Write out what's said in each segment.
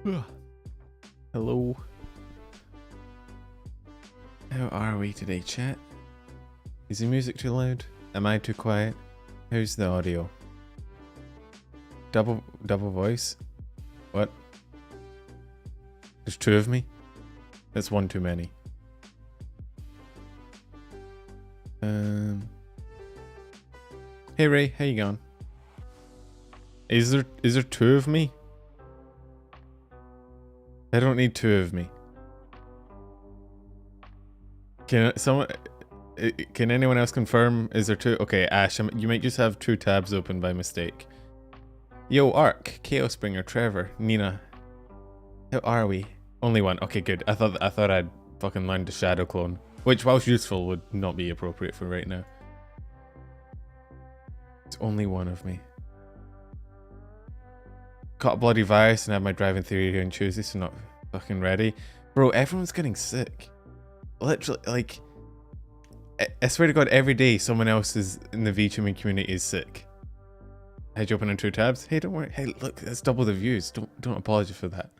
Hello. How are we today, chat? Is the music too loud? Am I too quiet? How's the audio? Double voice? What? There's two of me? That's one too many. Hey Ray, how you going? Is there two of me? I don't need two of me. Can anyone else confirm? Is there two? Okay, Ash, you might just have two tabs open by mistake. Yo, Ark, Chaos Bringer, Trevor, Nina. How are we? Only one. Okay, good. I thought I'd fucking learned to shadow clone, which, whilst useful, would not be appropriate for right now. It's only one of me. Caught a bloody virus and had my driving theory here on Tuesday, so not fucking ready. Bro, everyone's getting sick. Literally, like, I swear to God, every day someone else is in the VTubing community is sick. Had you open on two tabs? Hey, don't worry. Hey, look, that's double the views. Don't apologize for that.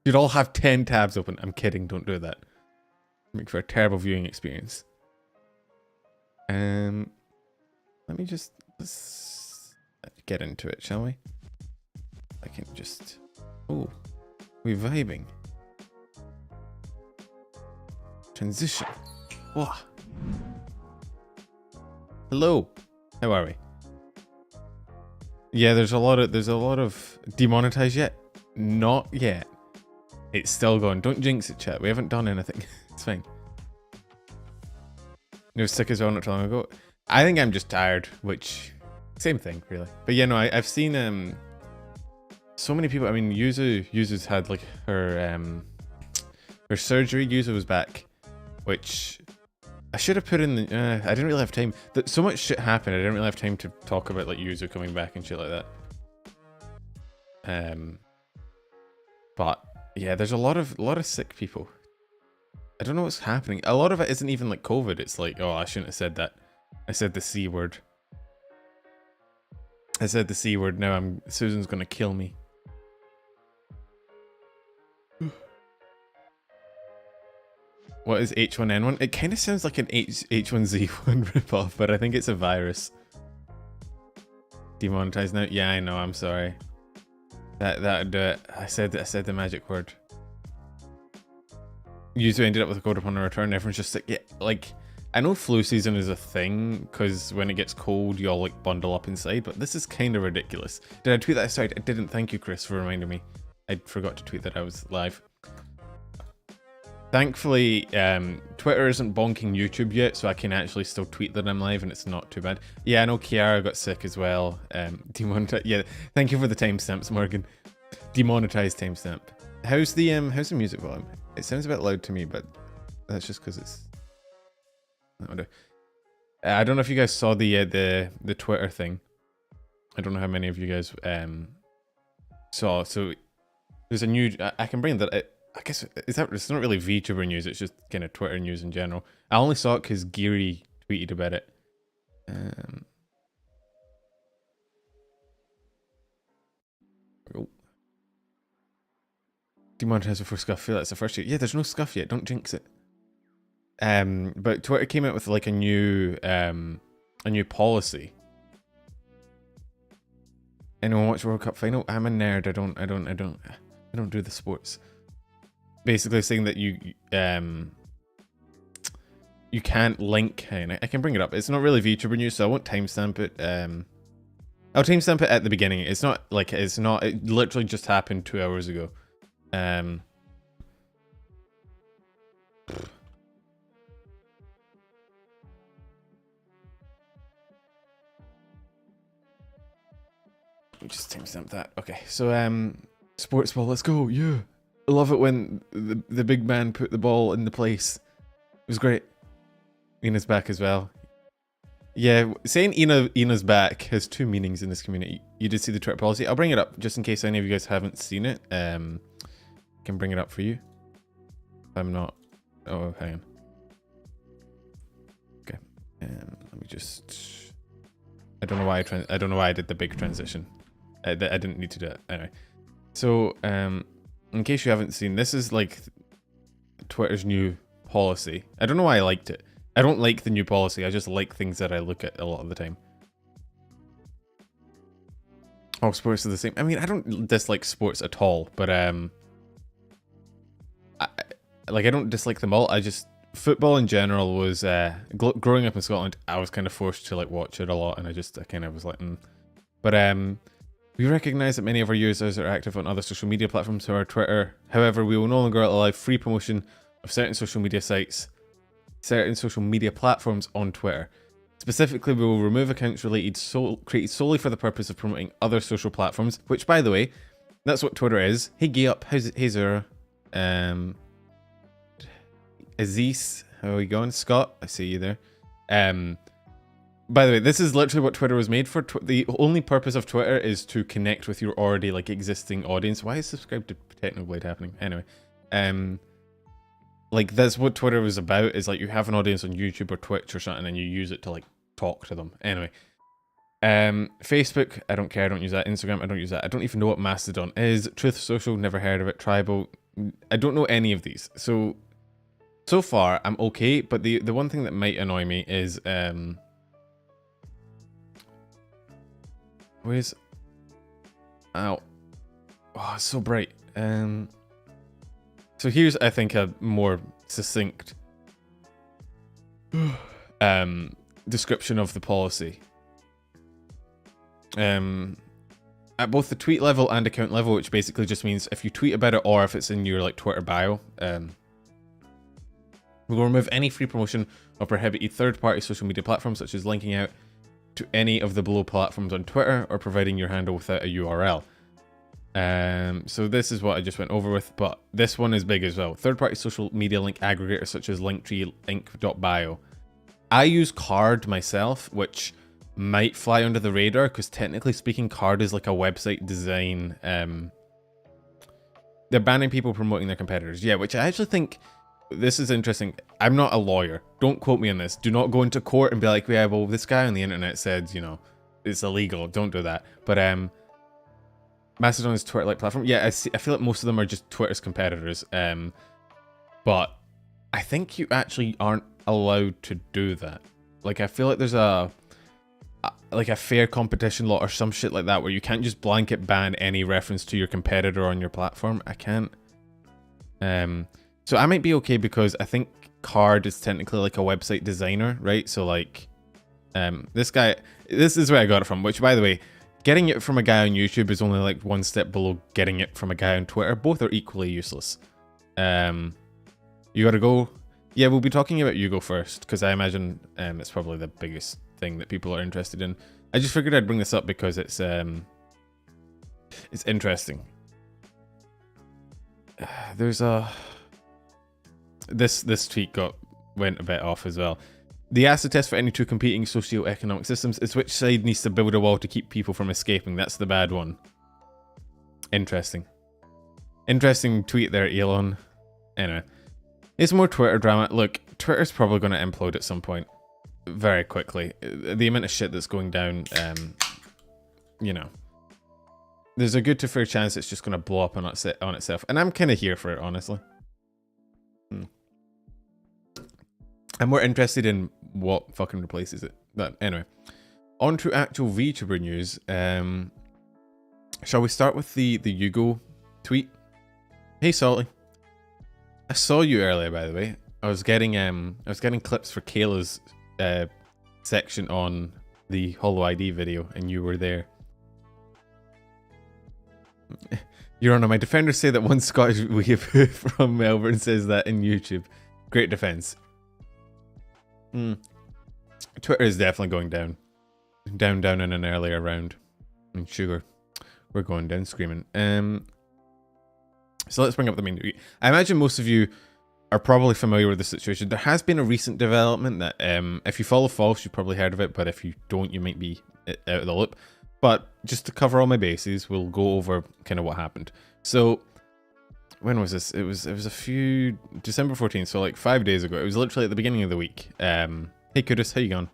You'd all have 10 tabs open. I'm kidding. Don't do that. Make for a terrible viewing experience. Let's get into it, shall we? I can just... Oh, we're vibing. Transition. Whoa. Hello. How are we? Yeah, there's a lot of demonetized yet. Not yet. It's still going. Don't jinx it, chat. We haven't done anything. It's fine. It was sick as well not too long ago. I think I'm just tired, which same thing really. But yeah, no, I've seen so many people. I mean, Yuzu's had like her surgery. Yuzu was back, which I should have put in the. I didn't really have time. So much shit happened. I didn't really have time to talk about like Yuzu coming back and shit like that. But yeah, there's a lot of sick people. I don't know what's happening. A lot of it isn't even like COVID. It's like, oh, I shouldn't have said that. I said the C word. I said the C word. Now Susan's gonna kill me. What is H1N1? It kind of sounds like an H1Z1 ripoff, but I think it's a virus. Demonetized now? Yeah, I know. I'm sorry. That'd do it. I said the magic word. Yuzu ended up with a cold upon a return. Everyone's just like, yeah, like, I know flu season is a thing because when it gets cold, you all like bundle up inside, but this is kind of ridiculous. Did I tweet that aside? I didn't. Thank you, Chris, for reminding me. I forgot to tweet that I was live. Thankfully, Twitter isn't bonking YouTube yet, so I can actually still tweet that I'm live and it's not too bad. Yeah, I know Kiara got sick as well. Demonetized. Yeah, thank you for the timestamps, Morgan. Demonetized timestamp. How's the music volume? It sounds a bit loud to me, but that's just because it's. I don't know if you guys saw the Twitter thing. I don't know how many of you guys saw. So there's a new. I can bring that. I guess it's not really VTuber news. It's just kind of Twitter news in general. I only saw it because Geary tweeted about it. Oh. Demonetized before scuff. I feel that's the first year. Yeah, there's no scuff yet. Don't jinx it. But Twitter came out with like a new policy. Anyone watch World Cup final? I'm a nerd. I don't do the sports. Basically saying that you can't link. I can bring it up. It's not really VTuber news, so I won't timestamp it. I'll timestamp it at the beginning. It's not like it literally just happened 2 hours ago. Just timestamp that. Okay, so sports ball, let's go. Yeah, I love it when the big man put the ball in the place. It was great. Ina's back as well. Yeah, saying Ina's back has two meanings in this community. You did see the Twitter policy. I'll bring it up just in case any of you guys haven't seen it. Can bring it up for you. I'm not. Oh, hang on. Okay. Let me just. I don't know why I did the big transition. I didn't need to do it anyway. So let in case you haven't seen, this is like Twitter's new policy. I don't know why I liked it. I don't like the new policy. I just like things that I look at a lot of the time. All sports are the same. I mean, I don't dislike sports at all, but I don't dislike them all. I just, football in general was growing up in Scotland, I was kind of forced to like watch it a lot, and I kind of was like, But we recognize that many of our users are active on other social media platforms, so our Twitter. However, we will no longer allow free promotion of certain social media sites, certain social media platforms on Twitter. Specifically, we will remove accounts created solely for the purpose of promoting other social platforms, which, by the way, that's what Twitter is. Hey, Giup, hey, Zura. Aziz, how are we going? Scott, I see you there. By the way, this is literally what Twitter was made for. The only purpose of Twitter is to connect with your already like existing audience. Why is subscribe to Technoblade happening? Anyway, like that's what Twitter was about. Is like you have an audience on YouTube or Twitch or something, and you use it to like talk to them. Anyway, Facebook, I don't care. I don't use that. Instagram, I don't use that. I don't even know what Mastodon is. Truth Social, never heard of it. Tribal, I don't know any of these. So far, I'm okay, but the one thing that might annoy me is, where's, ow, oh, it's so bright. So here's, I think, a more succinct description of the policy. At both the tweet level and account level, which basically just means if you tweet about it or if it's in your like Twitter bio, we will remove any free promotion or prohibited third-party social media platforms, such as linking out to any of the below platforms on Twitter or providing your handle without a URL. So this is what I just went over with, but this one is big as well. Third-party social media link aggregators such as Linktree, Link.bio. I use Card myself, which might fly under the radar because technically speaking, Card is like a website design. They're banning people promoting their competitors. Yeah, which I actually think... This is interesting. I'm not a lawyer. Don't quote me on this. Do not go into court and be like, yeah, well, this guy on the internet said, you know, it's illegal. Don't do that. But Mastodon is Twitter-like platform. Yeah, I feel like most of them are just Twitter's competitors. But I think you actually aren't allowed to do that. Like, I feel like there's a fair competition law or some shit like that where you can't just blanket ban any reference to your competitor on your platform. I can't. So I might be okay because I think Card is technically like a website designer, right? So like, this is where I got it from, which by the way, getting it from a guy on YouTube is only like one step below getting it from a guy on Twitter. Both are equally useless. You gotta go. Yeah, we'll be talking about Yugo first because I imagine it's probably the biggest thing that people are interested in. I just figured I'd bring this up because it's interesting. There's a... This tweet went a bit off as well. The acid test for any two competing socio-economic systems is which side needs to build a wall to keep people from escaping. That's the bad one. Interesting. Interesting tweet there, Elon. Anyway. It's more Twitter drama. Look, Twitter's probably going to implode at some point. Very quickly. The amount of shit that's going down, you know. There's a good to fair chance it's just going to blow up on itself. And I'm kind of here for it, honestly. I'm more interested in what fucking replaces it. But anyway, on to actual VTuber news. Shall we start with the Yugo tweet? Hey Salty, I saw you earlier, by the way. I was getting clips for Kayla's section on the Holo ID video, and you were there. Your Honor, my defenders say that one Scottish weeb from Melbourne says that in YouTube. Great defense. Twitter is definitely going down. Down in an earlier round. And sugar. We're going down screaming. So let's bring up the main tweet. I imagine most of you are probably familiar with the situation. There has been a recent development that if you follow False, you've probably heard of it, but if you don't, you might be out of the loop. But just to cover all my bases, we'll go over kind of what happened. So when was this? It was a few December 14th, so like 5 days ago. It was literally at the beginning of the week. Hey Kudus, how you going?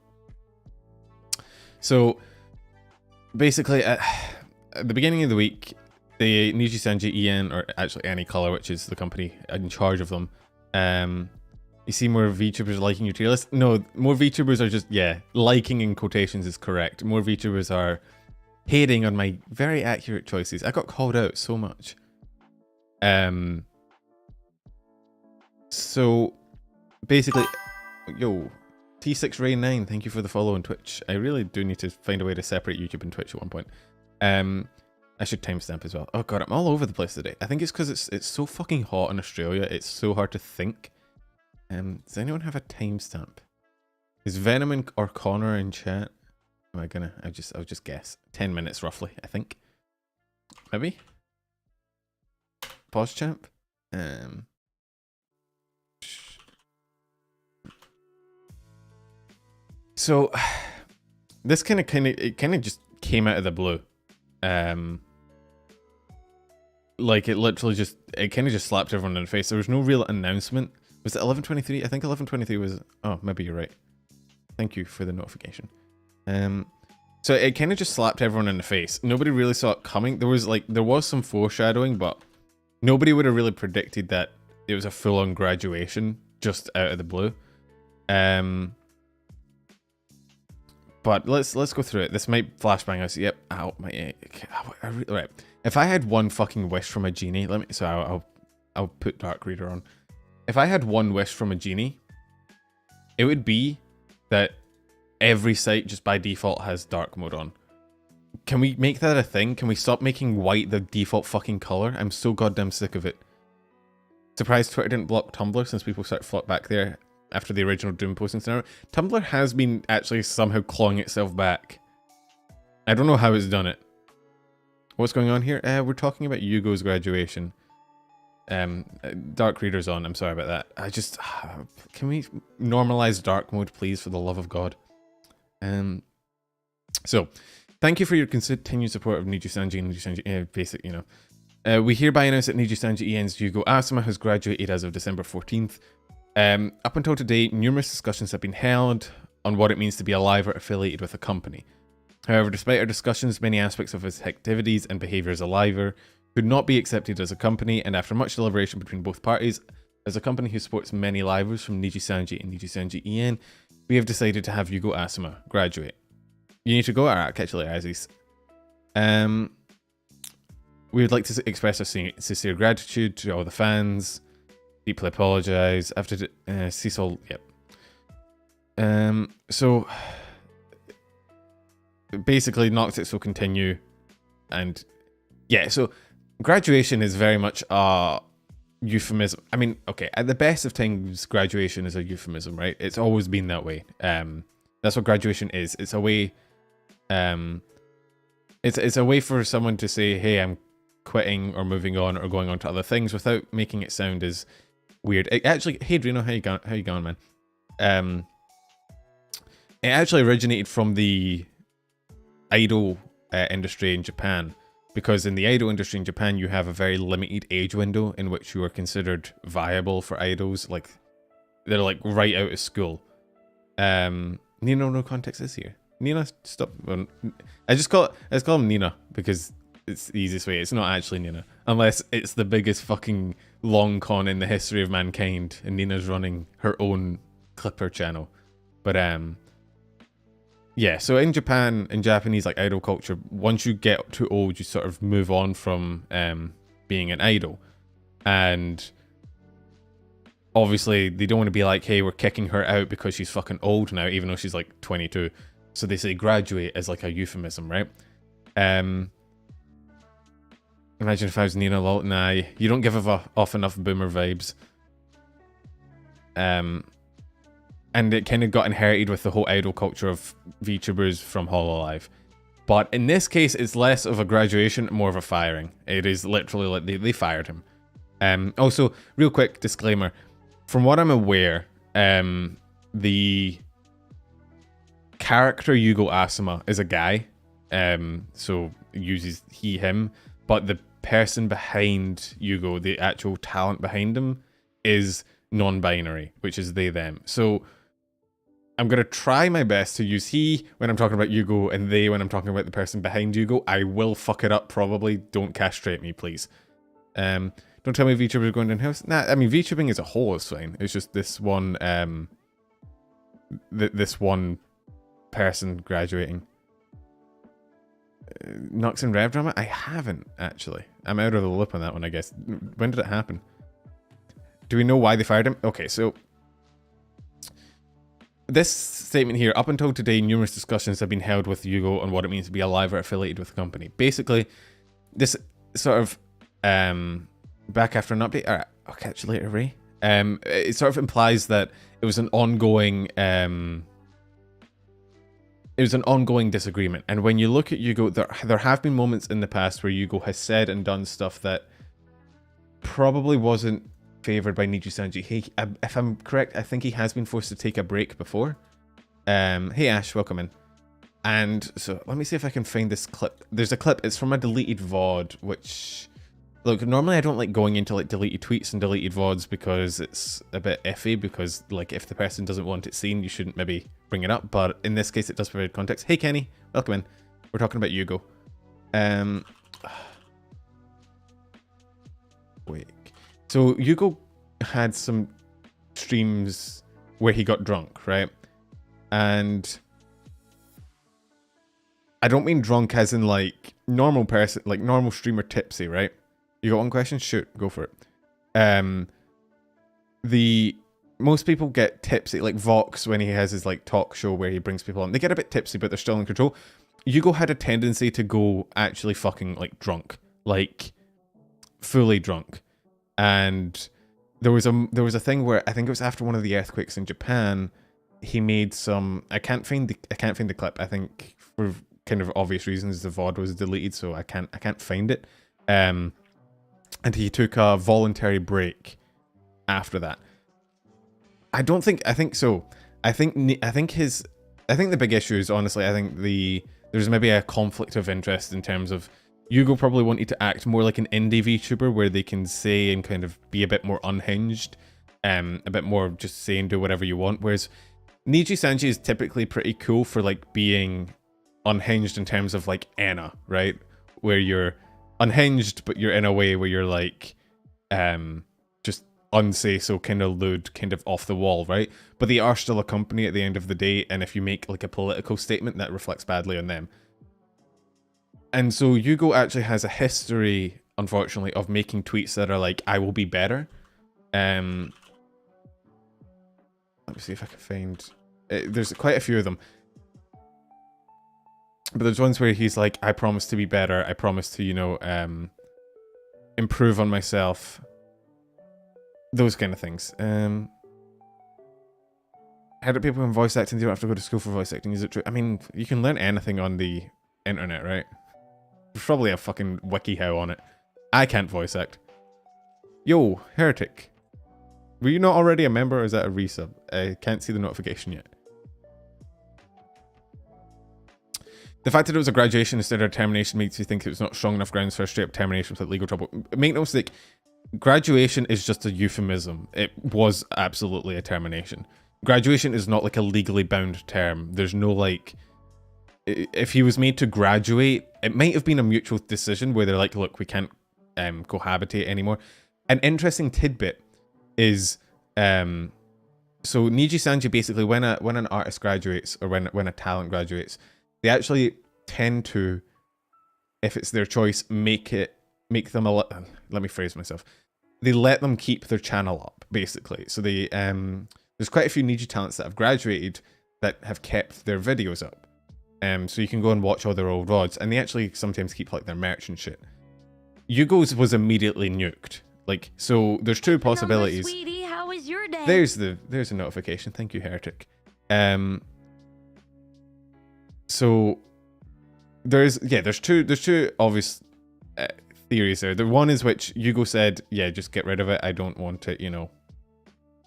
So basically at the beginning of the week, the Nijisanji EN, or actually Any Color, which is the company in charge of them. You see more VTubers liking your tier list? No, more VTubers are just, yeah, liking in quotations is correct. More VTubers are hating on my very accurate choices. I got called out so much. So basically, yo, T6 Ray 9, thank you for the follow on Twitch. I really do need to find a way to separate YouTube and Twitch at one point. I should timestamp as well. Oh god, I'm all over the place today. I think it's because it's so fucking hot in Australia. It's so hard to think. Does anyone have a timestamp? Is Venom or Connor in chat? Am I gonna? I'll just guess. 10 minutes roughly, I think. Maybe. Pause champ. So this kind of just came out of the blue. Like it literally just, it kind of just slapped everyone in the face. There was no real announcement. Was it 11:23? I think 11:23 was, oh, maybe you're right. Thank you for the notification. So it kind of just slapped everyone in the face. Nobody really saw it coming. There was some foreshadowing, but nobody would have really predicted that it was a full-on graduation just out of the blue. But let's go through it. This might flashbang us. Yep. Ow, my right. If I had one fucking wish from a genie, I'll put Dark Reader on. If I had one wish from a genie, it would be that every site just by default has dark mode on. Can we make that a thing? Can we stop making white the default fucking color? I'm so goddamn sick of it. Surprised Twitter didn't block Tumblr since people started flock back there after the original Doom posting scenario. Tumblr has been actually somehow clawing itself back. I don't know how it's done it. What's going on here? We're talking about Yugo's graduation. Dark Reader's on. I'm sorry about that. I just... Can we normalize dark mode, please, for the love of God? So, thank you for your continued support of Nijisanji and Nijisanji... basic, you know. We hereby announce that Nijisanji EN's Yugo Asuma has graduated as of December 14th. Up until today, numerous discussions have been held on what it means to be alive or affiliated with a company. However, despite our discussions, many aspects of his activities and behaviour as a liver could not be accepted as a company, and after much deliberation between both parties, as a company who supports many livers from Nijisanji and Nijisanji EN, we have decided to have Yugo Asuma graduate. You need to go? Alright, I'll catch you later, Azzies. We would like to express our sincere gratitude to all the fans. Deeply apologise. After Cecil, yep. So basically, Noctix will continue, and yeah. So graduation is very much a euphemism. I mean, okay, at the best of times, graduation is a euphemism, right? It's always been that way. That's what graduation is. It's a way. It's a way for someone to say, "Hey, I'm quitting or moving on or going on to other things," without making it sound as weird. Actually, hey Drino, how you going, man? It actually originated from the idol industry in Japan, because in the idol industry in Japan, you have a very limited age window in which you are considered viable for idols. Like they're like right out of school. Nina, no context is here. Nina, stop. I just call him Nina because it's the easiest way. It's not actually Nina, unless it's the biggest fucking long con in the history of mankind, and Nina's running her own Clipper channel. But yeah. So in Japan, in Japanese like idol culture, once you get too old, you sort of move on from being an idol, and obviously they don't want to be like, hey, we're kicking her out because she's fucking old now, even though she's like 22. So they say graduate as like a euphemism, right? Imagine if I was Nina lol. Nah, you don't give off enough boomer vibes. And it kind of got inherited with the whole idol culture of VTubers from hololive. But in this case, it's less of a graduation, more of a firing. It is literally like they fired him. Also, real quick disclaimer. From what I'm aware, the character Yugo Asuma is a guy. So uses he, him. But the person behind Yugo, the actual talent behind him, is non-binary, which is they, them. So I'm going to try my best to use he when I'm talking about Yugo and they when I'm talking about the person behind Yugo. I will fuck it up probably. Don't castrate me, please. Don't tell me VTuber is going down house. Nah, I mean, VTubing as a whole is fine. It's just this one, this one person graduating. Nux and Rev Drama? I haven't, actually. I'm out of the loop on that one, I guess. When did it happen? Do we know why they fired him? Okay, so this statement here, up until today, numerous discussions have been held with Yugo on what it means to be alive or affiliated with the company. Basically, this sort of, back after an update, alright, I'll catch you later, Ray. It sort of implies that it was an ongoing, disagreement. And when you look at Yugo, there have been moments in the past where Yugo has said and done stuff that probably wasn't favored by nijisanji. If I'm correct, I think he has been forced to take a break before. Hey Ash, welcome in. And so let me see if I can find this clip. There's a clip, it's from a deleted VOD, which, look, normally I don't like going into like deleted tweets and deleted VODs because it's a bit iffy, because like if the person doesn't want it seen, you shouldn't maybe bring it up. But in this case, it does provide context. Hey Kenny, welcome in. We're talking about Yugo. Wait. So Yugo had some streams where he got drunk, right? And I don't mean drunk as in like normal person, like normal streamer tipsy, right? You got one question? Shoot, go for it. Most people get tipsy, like Vox when he has his like talk show where he brings people on. They get a bit tipsy, but they're still in control. Yugo had a tendency to go actually fucking like drunk, like fully drunk. And there was a thing where I think it was after one of the earthquakes in Japan. He made some. I can't find the clip. I think for kind of obvious reasons the VOD was deleted, so I can't find it. And he took a voluntary break after that. I think so. I think the big issue is, honestly, I think there's maybe a conflict of interest in terms of Yugo probably wanted to act more like an indie VTuber where they can say and kind of be a bit more unhinged, a bit more just say and do whatever you want, whereas nijisanji is typically pretty cool for like being unhinged in terms of like Anna, right? Where you're unhinged, but you're in a way where you're like, just unsay, so kind of lewd, kind of off the wall, right? But they are still a company at the end of the day, and if you make like a political statement, that reflects badly on them. And so Yugo actually has a history, unfortunately, of making tweets that are like, I will be better. Let me see if I can find... there's quite a few of them. But there's ones where he's like, I promise to be better. I promise to, you know, improve on myself. Those kind of things. How do people in voice acting? You don't have to go to school for voice acting. Is it true? I mean, you can learn anything on the internet, right? There's probably a fucking WikiHow on it. I can't voice act. Yo, Heretic. Were you not already a member, or is that a resub? I can't see the notification yet. The fact that it was a graduation instead of a termination makes you think it was not strong enough grounds for a straight up termination without legal trouble. Make no mistake, graduation is just a euphemism. It was absolutely a termination. Graduation is not like a legally bound term. There's no like... If he was made to graduate, it might have been a mutual decision where they're like, look, we can't cohabitate anymore. An interesting tidbit is... so nijisanji basically, when an artist graduates, or when a talent graduates, they actually tend to, if it's their choice, make them a... Let me phrase myself. They let them keep their channel up, basically. So they... there's quite a few Niji talents that have graduated that have kept their videos up. So you can go and watch all their old VODs, and they actually sometimes keep like their merch and shit. Yugo's was immediately nuked. Like, so there's two possibilities. Hello, sweetie, how was your day? There's a notification. Thank you, Heretic. So there's two obvious theories there. The one is which Yugo said, yeah, just get rid of it. I don't want it, you know,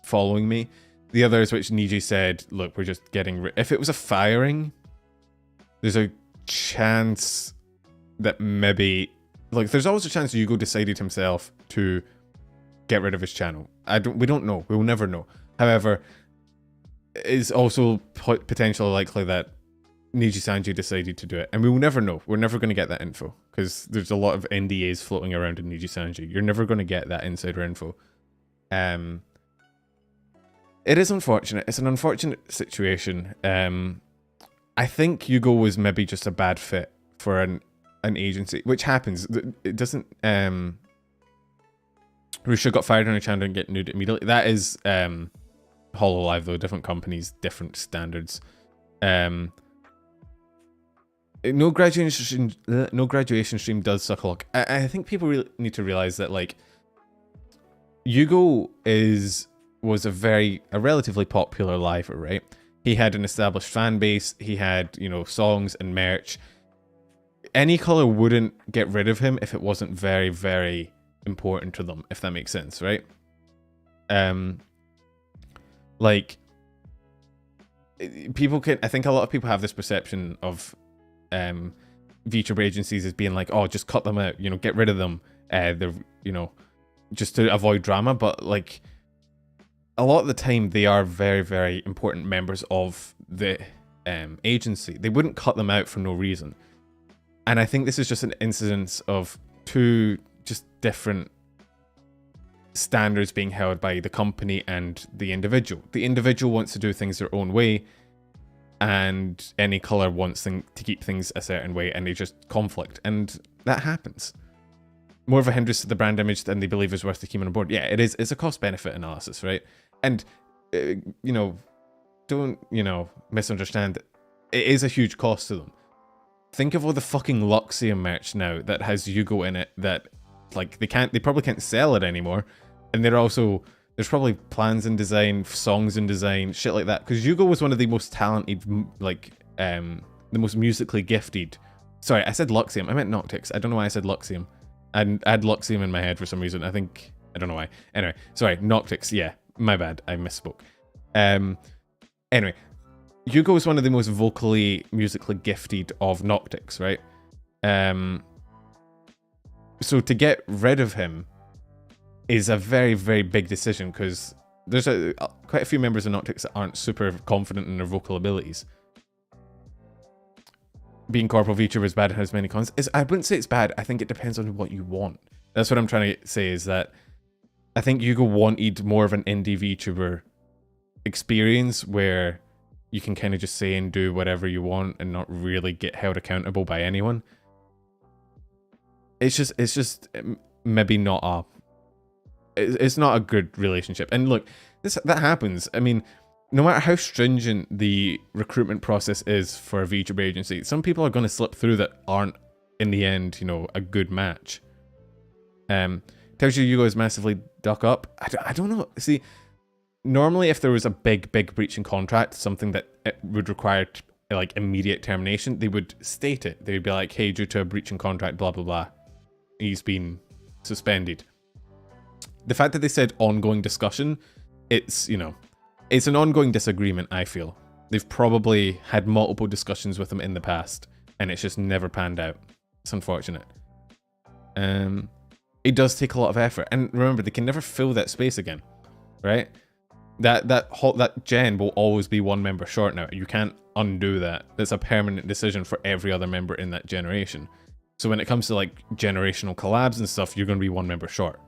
following me. The other is which Niji said, look, we're just getting rid. If it was a firing, there's a chance that maybe, like, there's always a chance Yugo decided himself to get rid of his channel. We don't know. We'll never know. However, it's also potentially likely that Nijisanji decided to do it, and we will never know. We're never going to get that info because there's a lot of NDAs floating around in Nijisanji. You're never going to get that insider info. It is unfortunate. It's an unfortunate situation. I think Yugo was maybe just a bad fit for an agency, which happens. It doesn't. Rusha got fired on her channel and get nude immediately. That is hololive though. Different companies, different standards. No graduation stream does suck a lot. I think people really need to realize that like Yugo was a relatively popular liver, right? He had an established fan base. He had, you know, songs and merch. Any color wouldn't get rid of him if it wasn't very, very important to them, if that makes sense, right? Like people can. I think a lot of people have this perception of VTuber agencies as being like, oh, just cut them out, you know, get rid of them. They're, you know, just to avoid drama, but like a lot of the time they are very, very important members of the agency. They wouldn't cut them out for no reason. And I think this is just an incidence of two just different standards being held by the company and the individual. The individual wants to do things their own way, and any color wants to keep things a certain way, and they just conflict, and that happens. More of a hindrance to the brand image than they believe is worth to keep on board. Yeah, it is. It's a cost-benefit analysis, right? And you know, don't, you know, misunderstand. It is a huge cost to them. Think of all the fucking Luxium merch now that has Yugo in it that like they probably can't sell it anymore, and there's probably plans in design, songs in design, shit like that. Because Yugo was one of the most talented, like the most musically gifted. Sorry, I said Luxium. I meant Noctix. I don't know why I said Luxium. I had Luxium in my head for some reason. I don't know why. Anyway, sorry, Noctix. Yeah, my bad. I misspoke. Anyway, Yugo is one of the most vocally, musically gifted of Noctix, right? So to get rid of him is a very, very big decision, because there's quite a few members of Noctix that aren't super confident in their vocal abilities. Being corporal VTuber is bad and has many cons. I wouldn't say it's bad. I think it depends on what you want. That's what I'm trying to say, is that I think Yugo wanted more of an indie VTuber experience where you can kind of just say and do whatever you want and not really get held accountable by anyone. It's just maybe not it's not a good relationship. And look, that happens. I mean, no matter how stringent the recruitment process is for a VTuber agency, some people are going to slip through that aren't, in the end, you know, a good match. Tells you Yugo is massively duck up. I don't know. See, normally if there was a big breach in contract, something that it would require like immediate termination, they would state it. They would be like, hey, due to a breach in contract, blah, blah, blah, he's been suspended. The fact that they said ongoing discussion, it's, you know, it's an ongoing disagreement, I feel. They've probably had multiple discussions with him in the past, and it's just never panned out. It's unfortunate. It does take a lot of effort. And remember, they can never fill that space again, right? That gen will always be one member short now. You can't undo that. That's a permanent decision for every other member in that generation. So when it comes to like generational collabs and stuff, you're going to be one member short.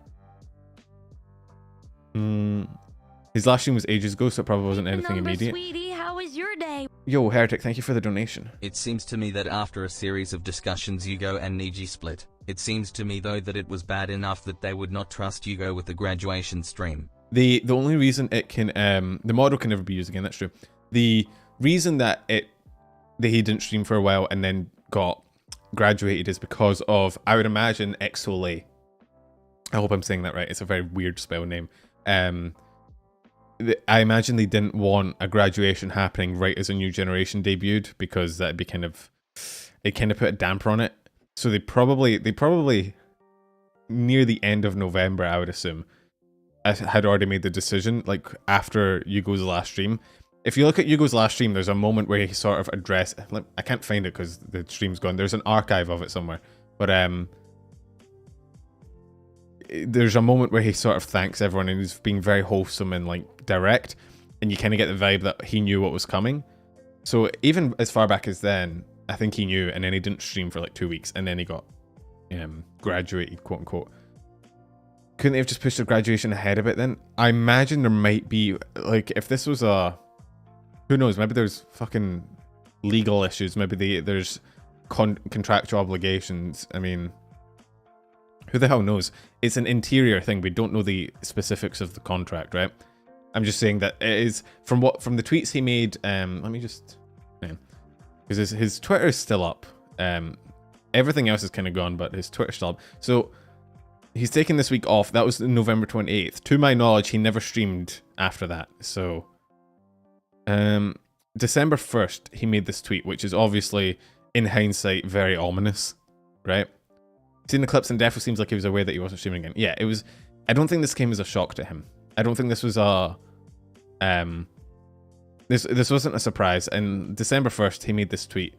His last stream was ages ago, so it probably wasn't anything immediate. Sweetie, how was your day? Yo, Heretic, thank you for the donation. It seems to me that after a series of discussions, Yugo and Niji split. It seems to me though that it was bad enough that they would not trust Yugo with the graduation stream. The only reason it can the model can never be used again, that's true. The reason that he didn't stream for a while and then got graduated is because of, I would imagine, Exole. I hope I'm saying that right. It's a very weird spell name. I imagine they didn't want a graduation happening right as a new generation debuted, because that'd be kind of put a damper on it. So they probably near the end of November, I would assume, had already made the decision, like after Yugo's last stream. If you look at Yugo's last stream, there's a moment where he sort of addressed, I can't find it because the stream's gone. There's an archive of it somewhere, but there's a moment where he sort of thanks everyone and he's being very wholesome and like direct. and you kind of get the vibe that he knew what was coming. So even as far back as then, I think he knew, and then he didn't stream for like 2 weeks, and then he got graduated, quote unquote. Couldn't they have just pushed the graduation ahead a bit then? I imagine there might be, like, if this was a, who knows, maybe there's fucking legal issues, maybe there's contractual obligations. I mean, who the hell knows? It's an interior thing. We don't know the specifics of the contract, right? I'm just saying that it is from the tweets he made. Let me just, because his Twitter is still up. Everything else is kind of gone, but his Twitter's still up. So he's taken this week off. That was November 28th. To my knowledge, he never streamed after that. So December 1st, he made this tweet, which is obviously, in hindsight, very ominous, right? Seeing the clips, and definitely seems like he was aware that he wasn't streaming again. Yeah, it was. I don't think this came as a shock to him. I don't think this was a this wasn't a surprise. And December 1st, he made this tweet,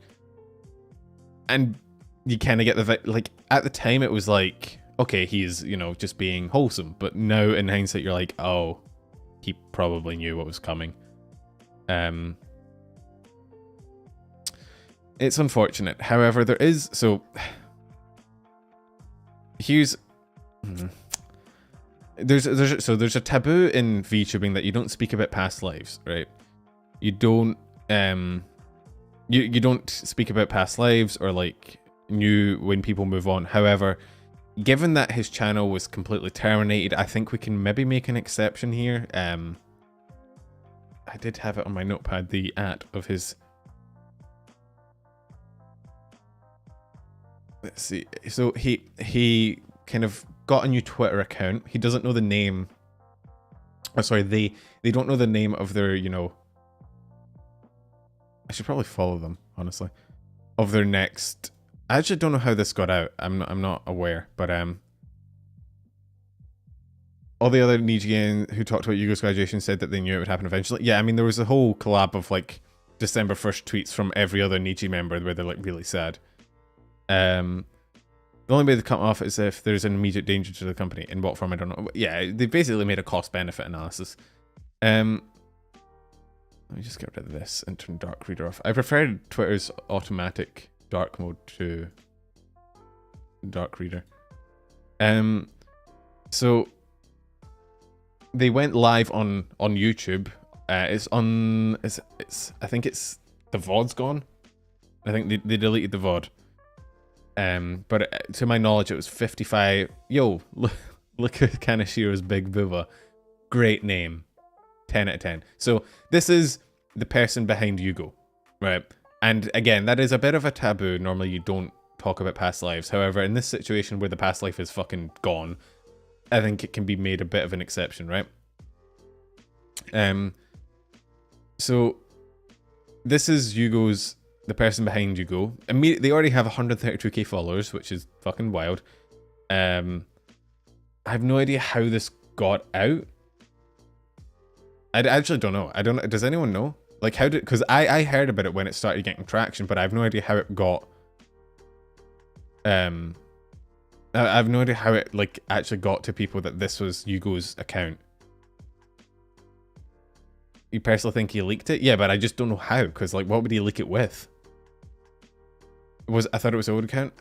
and you kind of get the like, at the time it was like, okay, he's, you know, just being wholesome, but now in hindsight you're like, oh, he probably knew what was coming. It's unfortunate. However, there is, so here's there's a taboo in VTubing that you don't speak about past lives, right? You don't you don't speak about past lives or like when people move on. However, given that his channel was completely terminated, I think we can maybe make an exception here. I did have it on my notepad, the of his. Let's see. So he kind of got a new Twitter account. He doesn't know the name. Oh, sorry, they don't know the name of their, you know. I should probably follow them, honestly. Of their next. I actually don't know how this got out. I'm not aware, but all the other Niji who talked about Yugo's graduation said that they knew it would happen eventually. Yeah, I mean, there was a whole collab of like December 1st tweets from every other Niji member where they're like really sad. The only way to cut off is if there's an immediate danger to the company. In what form, I don't know. But yeah, they basically made a cost-benefit analysis. Let me just get rid of this and turn Dark Reader off. I preferred Twitter's automatic dark mode to Dark Reader. So they went live on YouTube. It's on. It's. I think it's the VOD's gone. I think they deleted the VOD. But to my knowledge, it was 55. Yo, look at Kanashiro's big booba. Great name. 10 out of 10. So this is the person behind Yugo, right? And again, that is a bit of a taboo. Normally you don't talk about past lives. However, in this situation where the past life is fucking gone, I think it can be made a bit of an exception, right? So this is Yugo's, the person behind Yugo. They already have 132k followers, which is fucking wild. I have no idea how this got out. I actually don't know. I don't know. Does anyone know? Like, how did... Because I heard about it when it started getting traction, but I have no idea how it got... I have no idea how it, like, actually got to people that this was Yugo's account. You personally think he leaked it? Yeah, but I just don't know how, because, like, what would he leak it with? I thought it was an old account.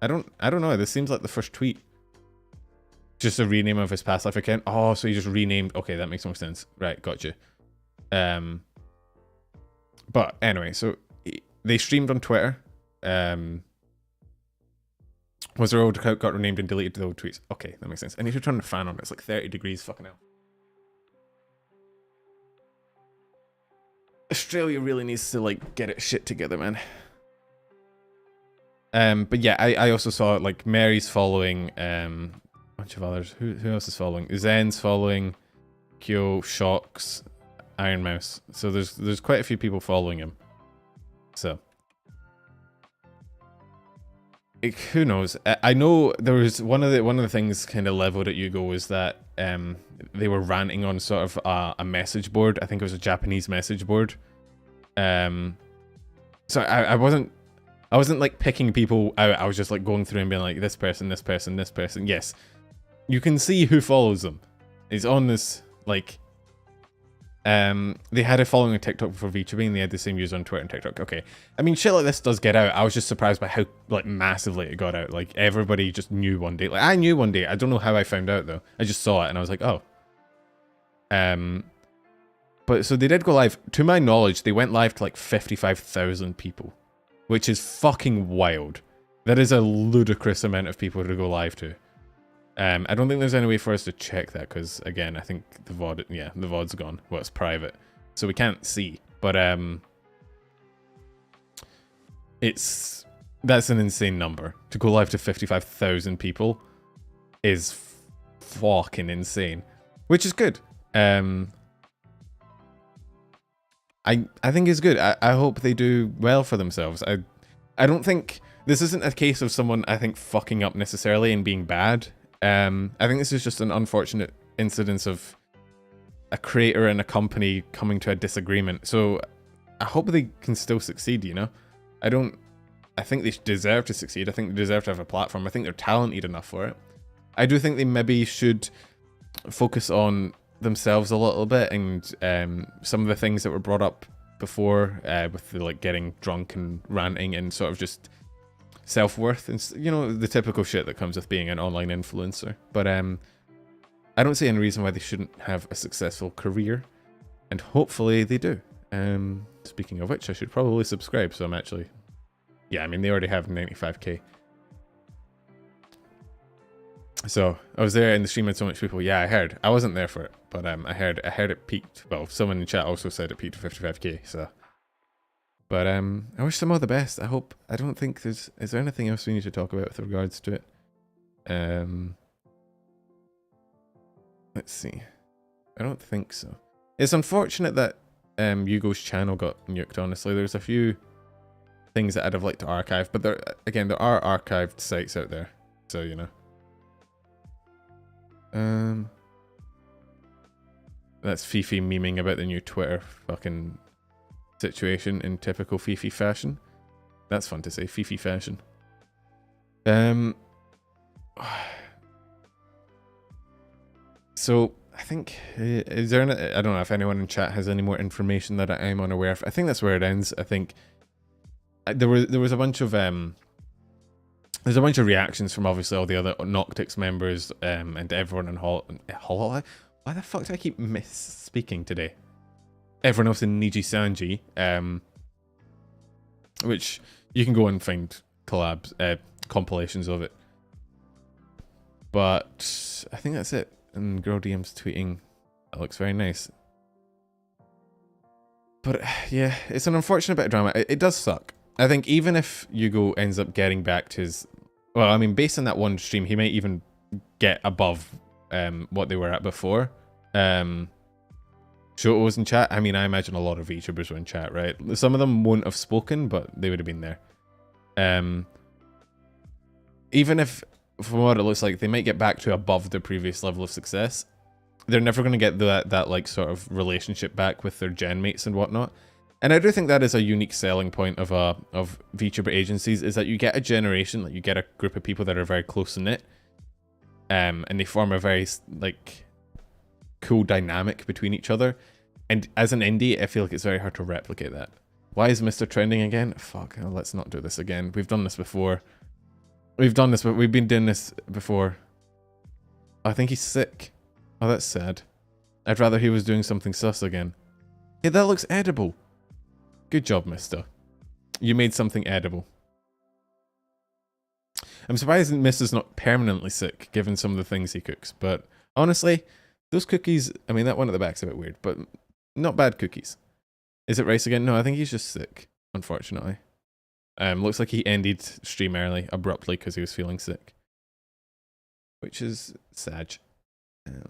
I don't know. This seems like the first tweet. Just a rename of his past life account. Oh, so he just renamed. Okay, that makes more sense. Right, gotcha. But anyway, so they streamed on Twitter. Was their old account got renamed and deleted the old tweets? Okay, that makes sense. I need to turn the fan on. It's like 30 degrees. Fucking hell. Australia really needs to like get its shit together, man. But yeah, I also saw like Mary's following. Bunch of others. Who else is following? Zen's following. Kyo, Shocks, Iron Mouse. So there's quite a few people following him. So who knows? I know there was one of the things kind of leveled at Yugo was that they were ranting on sort of a message board. I think it was a Japanese message board. So I wasn't like picking people out. I was just like going through and being like, this person, this person, this person. Yes. You can see who follows them. It's on this Like, they had a following on TikTok before VTubing, and they had the same views on Twitter and TikTok. Okay, I mean, shit like this does get out. I was just surprised by how like massively it got out. Like everybody just knew one day. Like I knew one day. I don't know how I found out though. I just saw it and I was like, oh. But so they did go live. To my knowledge, they went live to like 55,000 people, which is fucking wild. That is a ludicrous amount of people to go live to. I don't think there's any way for us to check that because, again, I think the VOD, yeah, the VOD's gone. Well, it's private, so we can't see. But that's an insane number. To go live to 55,000 people is fucking insane, which is good. I think it's good. I hope they do well for themselves. I don't think this isn't a case of someone I think fucking up necessarily and being bad. I think this is just an unfortunate incidence of a creator and a company coming to a disagreement. So I hope they can still succeed, you know? I think they deserve to succeed. I think they deserve to have a platform. I think they're talented enough for it. I do think they maybe should focus on themselves a little bit and some of the things that were brought up before with the like getting drunk and ranting and sort of just self-worth and, you know, the typical shit that comes with being an online influencer. But I don't see any reason why they shouldn't have a successful career, and hopefully they do. Speaking of which, I should probably subscribe, so I'm actually, yeah, I mean, they already have 95k. So I was there in the stream with so much people. Yeah, I heard. I wasn't there for it, but I heard it peaked. Well, someone in the chat also said it peaked to 55k. So, but I wish them all the best. I don't think is there anything else we need to talk about with regards to it? Let's see. I don't think so. It's unfortunate that Yugo's channel got nuked. Honestly, there's a few things that I'd have liked to archive, but there are archived sites out there, so you know. That's Fifi memeing about the new Twitter fucking situation in typical Fifi fashion. That's fun to say, Fifi fashion. So I think is there I don't know if anyone in chat has any more information that I'm unaware of. I think that's where it ends. I think there was a bunch of there's a bunch of reactions from obviously all the other Noctix members and everyone in hololive. Why the fuck do I keep misspeaking today? Everyone else in nijisanji, which you can go and find collabs, compilations of it. But I think that's it. And Girl DM's tweeting, that looks very nice. But yeah, it's an unfortunate bit of drama. It does suck. I think even if Yugo ends up getting back to his, well, I mean, based on that one stream, he might even get above what they were at before. Shoto was in chat. I mean, I imagine a lot of VTubers were in chat, right? Some of them wouldn't have spoken, but they would have been there. Even if, from what it looks like, they might get back to above their previous level of success, they're never going to get that like sort of relationship back with their gen mates and whatnot. And I do think that is a unique selling point of VTuber agencies, is that you get a generation, like you get a group of people that are very close knit, and they form a very like cool dynamic between each other. And as an indie, I feel like it's very hard to replicate that. Why is Mr. trending again? Fuck, oh, let's not do this again. We've done this before. We've been doing this before. I think he's sick. Oh, that's sad. I'd rather he was doing something sus again. Hey, that looks edible. Good job, mister. You made something edible. I'm surprised Mister's not permanently sick, given some of the things he cooks. But honestly, those cookies, I mean, that one at the back's a bit weird, but not bad cookies. Is it rice again? No, I think he's just sick, unfortunately. Looks like he ended stream early, abruptly, because he was feeling sick. Which is sad.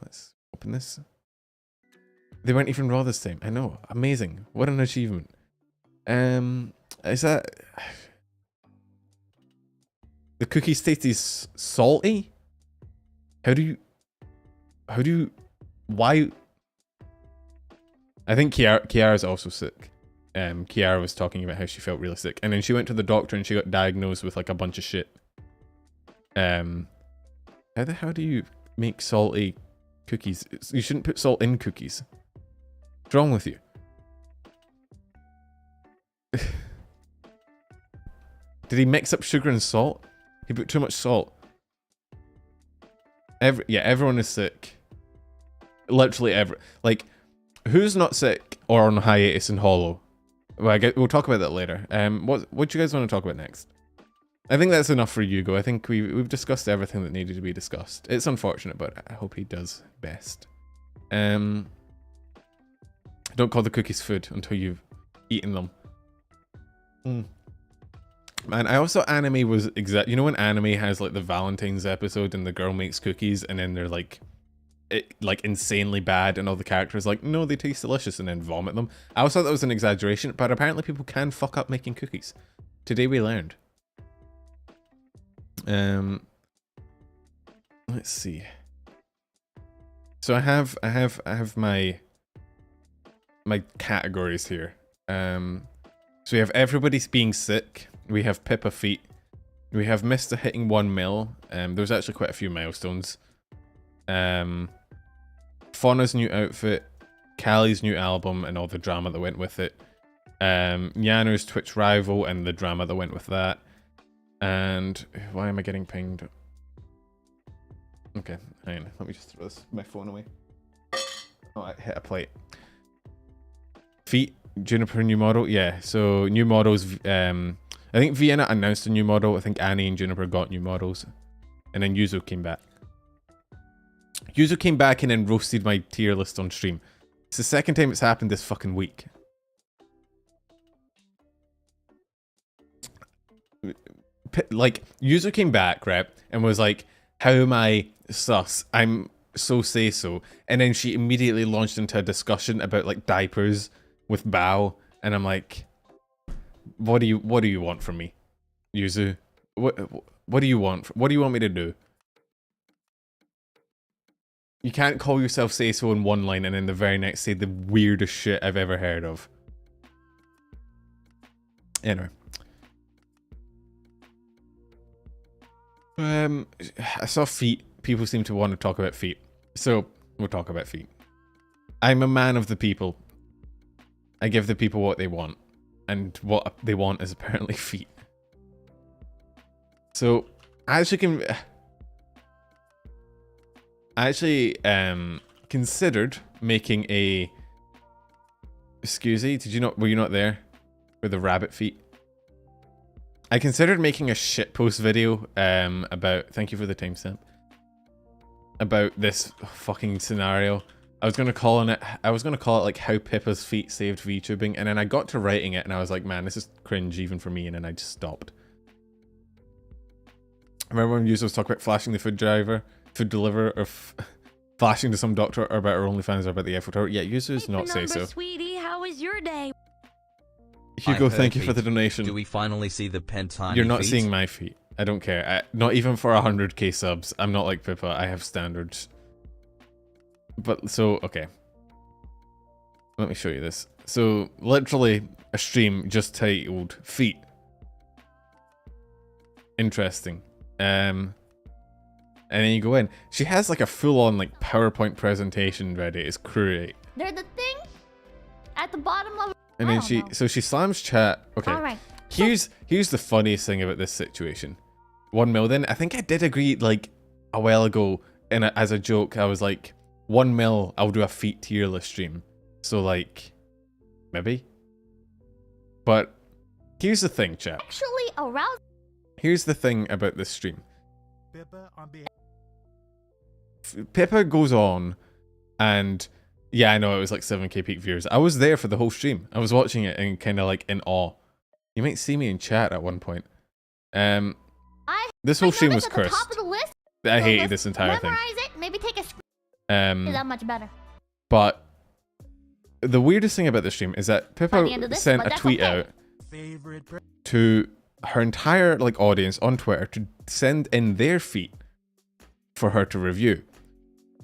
Let's open this. They weren't even raw this time. I know. Amazing. What an achievement. Is that... The cookies taste salty? How do you... Why... I think Kiara's also sick. Kiara was talking about how she felt really sick, and then she went to the doctor and she got diagnosed with like a bunch of shit. How the hell do you make salty cookies. You shouldn't put salt in cookies. What's wrong with you? Did he mix up sugar and salt? He put too much salt. Everyone is sick. Literally like, who's not sick or on hiatus in Hollow? Well, we'll talk about that later. What do you guys want to talk about next? I think that's enough for Yugo. I think we've discussed everything that needed to be discussed. It's unfortunate, but I hope he does best. Don't call the cookies food until you've eaten them. Man, I also anime was you know when anime has like the Valentine's episode and the girl makes cookies and then they're like insanely bad and all the characters like, no, they taste delicious, and then vomit them. I also thought that was an exaggeration, but apparently people can fuck up making cookies. Today we learned. Let's see. So I have my categories here. So we have everybody's being sick. We have Pippa feet. We have Mr. hitting 1 mil. There's actually quite a few milestones. Fauna's new outfit, Calli's new album and all the drama that went with it. Nyanners Twitch rival and the drama that went with that. And why am I getting pinged? Okay, hang on. Let me just throw my phone away. Oh, I hit a plate. Feet, Juniper New Model. Yeah, so new models. I think Vienna announced a new model. I think Annie and Juniper got new models. And then Yuzo came back. Yuzo came back and then roasted my tier list on stream. It's the second time it's happened this fucking week. Like, Yuzo came back, right? And was like, how am I sus? I'm so say-so. And then she immediately launched into a discussion about like diapers with Bao. And I'm like, what do you want from me, Yuzu? What do you want? What do you want me to do? You can't call yourself say so in one line and then the very next say the weirdest shit I've ever heard of. Anyway. I saw feet. People seem to want to talk about feet. So, we'll talk about feet. I'm a man of the people. I give the people what they want. And what they want is apparently feet. So, I actually considered making a... Excuse me, were you not there? For the rabbit feet? I considered making a shitpost video about... Thank you for the timestamp. About this fucking scenario. I was gonna call it like how Pippa's feet saved VTubing, and then I got to writing it and I was like, man, this is cringe even for me, and then I just stopped. Remember when Yuzo was talking about flashing the food deliverer, or flashing to some doctor, or about her OnlyFans, or about the Eiffel Tower? Yeah, Yuzo's not say so. Sweetie, how was your day? Hugo, thank you for the donation. Do we finally see the pentine? You're not seeing my feet. I don't care. Not even for 100k subs. I'm not like Pippa. I have standards. But, so, okay. Let me show you this. So, literally, a stream just titled Feet. Interesting. And then you go in. She has like a full-on like PowerPoint presentation ready. It's great. They're the thing at the bottom of... And then she slams chat. Okay. All right. Here's the funniest thing about this situation. 1 mil then. I think I did agree like a while ago as a joke. I was like, 1 mil, I'll do a feet tier list stream. So like, maybe. But here's the thing, chat. Actually aroused. Here's the thing about this stream. Pippa goes on, and yeah, I know it was like 7k peak viewers. I was there for the whole stream. I was watching it and kind of like in awe. You might see me in chat at one point. This whole stream was cursed. I hated this entire thing. It, maybe take a is that much better? But the weirdest thing about the stream is that Pippa sent a tweet out to her entire like audience on Twitter to send in their feet for her to review.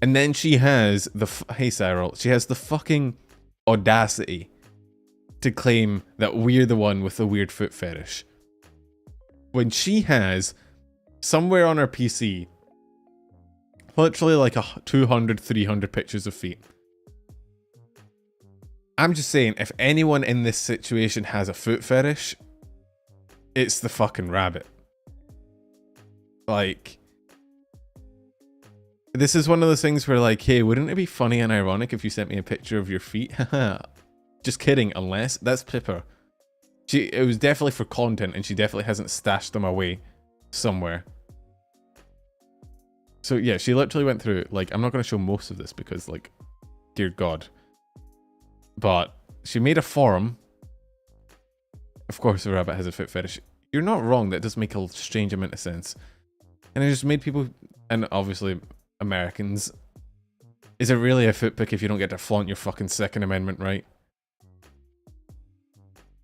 And then she has the hey Cyril, she has the fucking audacity to claim that we're the one with the weird foot fetish, when she has somewhere on her PC Literally like 200, 300 pictures of feet. I'm just saying, if anyone in this situation has a foot fetish, it's the fucking rabbit. Like, this is one of those things where like, hey, wouldn't it be funny and ironic if you sent me a picture of your feet? Haha. Just kidding, unless that's Pippa. It was definitely for content, and she definitely hasn't stashed them away somewhere. So yeah, she literally went through, like, I'm not going to show most of this because, like, dear God. But she made a forum. Of course, the rabbit has a foot fetish. You're not wrong. That does make a strange amount of sense. And it just made people, and obviously Americans, is it really a foot pick if you don't get to flaunt your fucking Second Amendment right?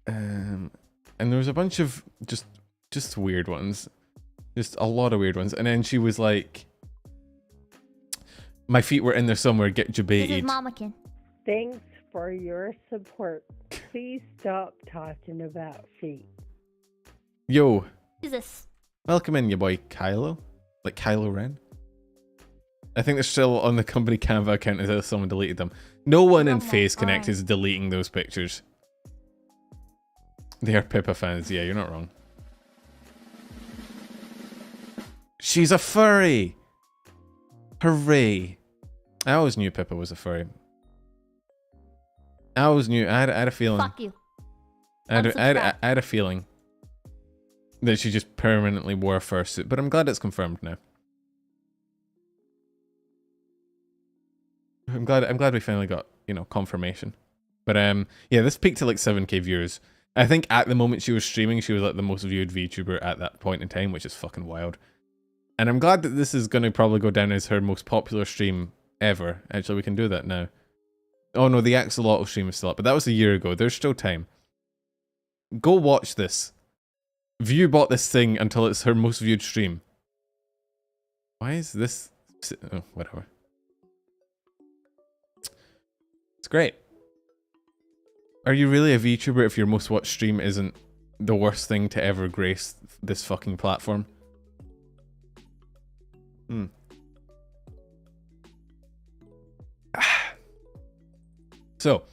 And there was a bunch of just weird ones. Just a lot of weird ones. And then she was like, my feet were in there somewhere, get debated. This is Mamakin. Thanks for your support. Please stop talking about feet. Yo. Who's this? Welcome in, your boy Kylo. Like Kylo Ren. I think they're still on the company Canva account until someone deleted them. No one in Face Connect is deleting those pictures. They are Pippa fans. Yeah, you're not wrong. She's a furry! Hooray. I always knew Pippa was a furry. I always knew. I had a feeling. Fuck you. I had a feeling that she just permanently wore a fursuit, but I'm glad it's confirmed now. I'm glad we finally got, you know, confirmation. But yeah, this peaked to like 7k viewers. I think at the moment she was streaming, she was like the most viewed VTuber at that point in time, which is fucking wild. And I'm glad that this is going to probably go down as her most popular stream ever. Actually, we can do that now. Oh no, the Axolotl stream is still up, but that was a year ago. There's still time. Go watch this. View bought this thing until it's her most viewed stream. Why is this? Oh, whatever. It's great. Are you really a VTuber if your most watched stream isn't the worst thing to ever grace this fucking platform? So,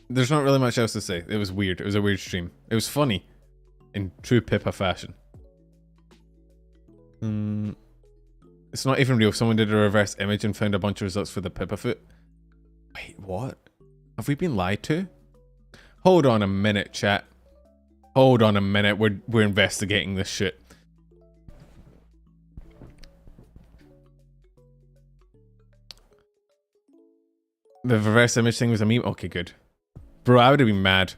there's not really much else to say. It was weird. It was a weird stream. It was funny in true Pippa fashion. It's not even real. Someone did a reverse image and found a bunch of results for the Pippa foot. Wait, what? Have we been lied to? Hold on a minute, chat. Hold on a minute. We're investigating this shit. The reverse image thing was a meme? Okay, good. Bro, I would have been mad.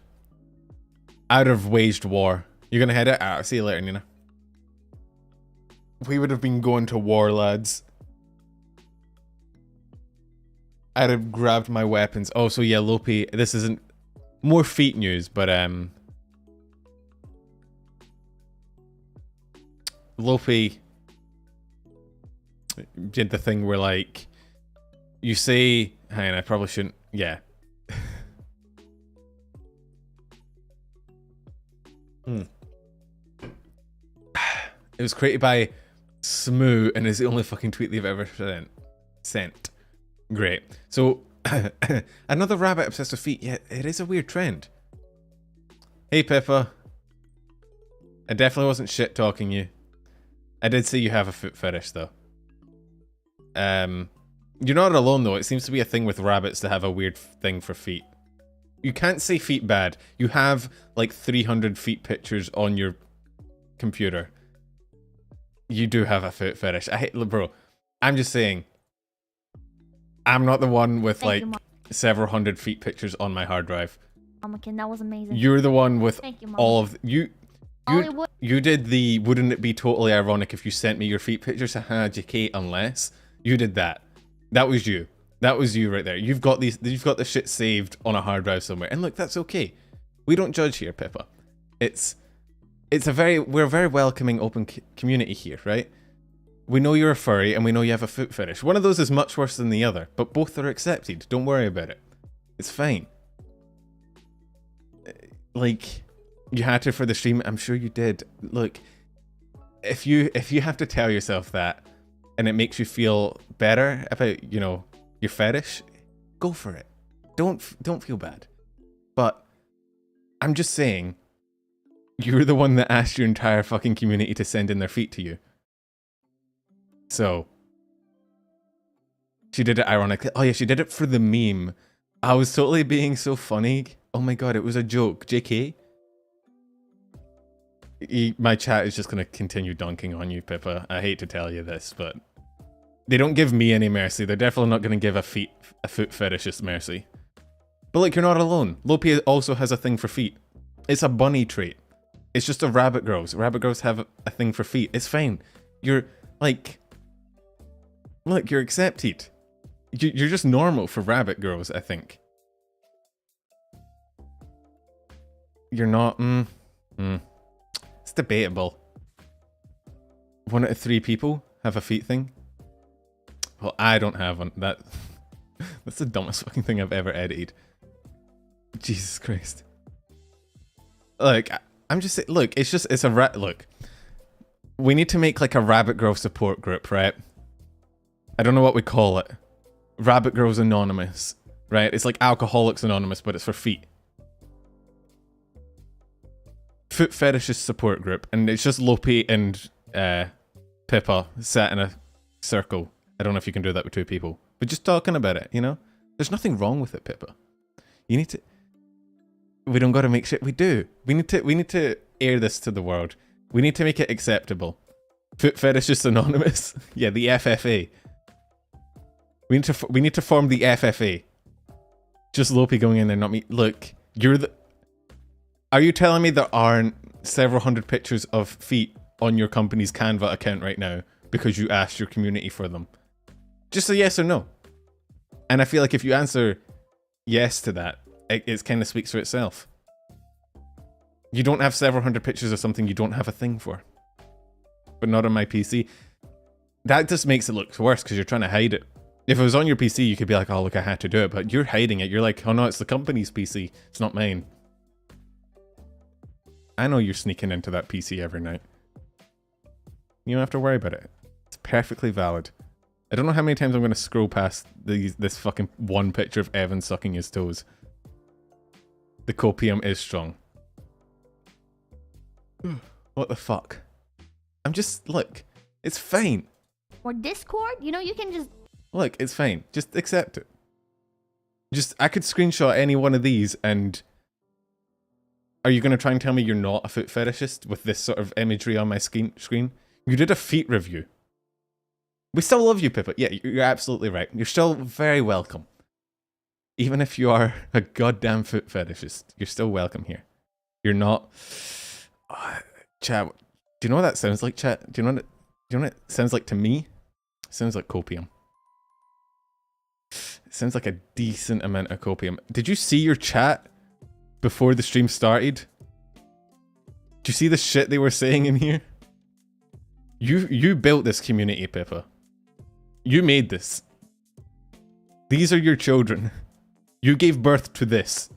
I would have waged war. You're gonna head out? I'll see you later, Nina. We would have been going to war, lads. I'd have grabbed my weapons. Oh, so yeah, Lope, this isn't more feet news, but Lope did the thing where, like, you say, hang on, I probably shouldn't, yeah. It was created by Smoo and is the only fucking tweet they've ever sent. Great. So, another rabbit obsessed with feet. Yeah, it is a weird trend. Hey, Pippa. I definitely wasn't shit talking you. I did say you have a foot fetish, though. You're not alone, though. It seems to be a thing with rabbits to have a weird thing for feet. You can't say feet bad. You have, like, 300 feet pictures on your computer. You do have a foot fetish. I hate, bro. I'm just saying. I'm not the one with like several hundred feet pictures on my hard drive. Mamakin, that was amazing. You're the one with all of you. Hollywood. You did the. Wouldn't it be totally ironic if you sent me your feet pictures? Haha, JK. Unless you did that. That was you. That was you right there. You've got these. You've got the shit saved on a hard drive somewhere. And look, that's okay. We don't judge here, Pippa. We're a very welcoming, open community here, right? We know you're a furry, and we know you have a foot fetish. One of those is much worse than the other, but both are accepted. Don't worry about it. It's fine. Like, you had to for the stream. I'm sure you did. Look, if you have to tell yourself that, and it makes you feel better about, you know, your fetish, go for it. Don't feel bad. But I'm just saying, you're the one that asked your entire fucking community to send in their feet to you. So she did it ironically. Oh yeah, she did it for the meme. I was totally being so funny. Oh my god, it was a joke. JK. My chat is just going to continue dunking on you, Pippa. I hate to tell you this, but they don't give me any mercy. They're definitely not going to give a foot fetishist mercy. But look, you're not alone. Lopi also has a thing for feet. It's a bunny trait. It's just a rabbit girls. Rabbit girls have a thing for feet. It's fine. You're like, look, you're accepted. You're just normal for rabbit girls, I think. You're not. It's debatable. 1 out of 3 people have a feet thing. Well, I don't have one. That's the dumbest fucking thing I've ever edited. Jesus Christ. Like, I'm just saying, look, it's a look. We need to make like a Rabbit Girl support group, right? I don't know what we call it. Rabbit Girls Anonymous, right? It's like Alcoholics Anonymous, but it's for feet. Foot fetishist support group, and it's just Lopi and Pippa sat in a circle. I don't know if you can do that with 2 people, but just talking about it, you know? There's nothing wrong with it, Pippa. You need to. We don't got to make shit. We do. We need to air this to the world. We need to make it acceptable. Foot fetishist anonymous. Yeah, the FFA. We need to form the FFA. Just Lopi going in there, not me. Look, you're the. Are you telling me there aren't several hundred pictures of feet on your company's Canva account right now because you asked your community for them? Just a yes or no. And I feel like if you answer yes to that, it kind of speaks for itself. You don't have several hundred pictures of something you don't have a thing for. But not on my PC. That just makes it look worse because you're trying to hide it. If it was on your PC, you could be like, oh, look, I had to do it. But you're hiding it. You're like, oh no, it's the company's PC. It's not mine. I know you're sneaking into that PC every night. You don't have to worry about it. It's perfectly valid. I don't know how many times I'm going to scroll past this fucking one picture of Evan sucking his toes. The copium is strong. What the fuck? I'm just, look, it's fine. Or Discord, you know, you can just... Look, it's fine. Just accept it. Just, I could screenshot any one of these and... Are you going to try and tell me you're not a foot fetishist with this sort of imagery on my screen? You did a feet review. We still love you, Pippa. Yeah, you're absolutely right. You're still very welcome. Even if you are a goddamn foot fetishist, you're still welcome here. You're not... chat, do you know what that sounds like, chat? Do you know what it sounds like to me? It sounds like copium. It sounds like a decent amount of copium. Did you see your chat before the stream started? Do you see the shit they were saying in here? You built this community, Pippa. You made this. These are your children. You gave birth to this.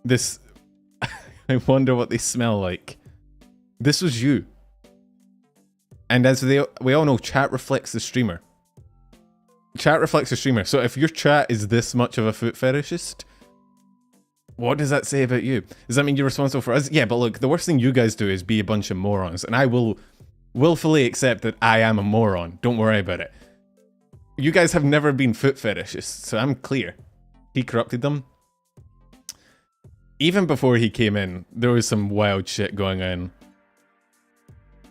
This... I wonder what they smell like. This was you. And as we all know, chat reflects the streamer. Chat reflects the streamer. So if your chat is this much of a foot fetishist, what does that say about you? Does that mean you're responsible for us? Yeah, but look, the worst thing you guys do is be a bunch of morons. And I will willfully accept that I am a moron. Don't worry about it. You guys have never been foot fetishists, so I'm clear. He corrupted them. Even before he came in, there was some wild shit going on.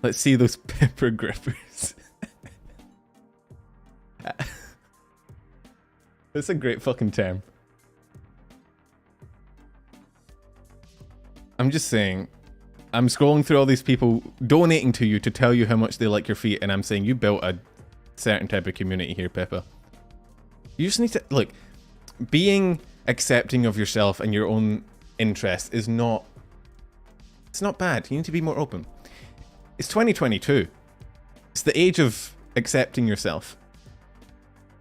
Let's see those pepper grippers. That's a great fucking term. I'm just saying, I'm scrolling through all these people donating to you to tell you how much they like your feet, and I'm saying you built a certain type of community here, Pippa. You just need to, look, being accepting of yourself and your own interest is not, it's not bad. You need to be more open. It's 2022. It's the age of accepting yourself.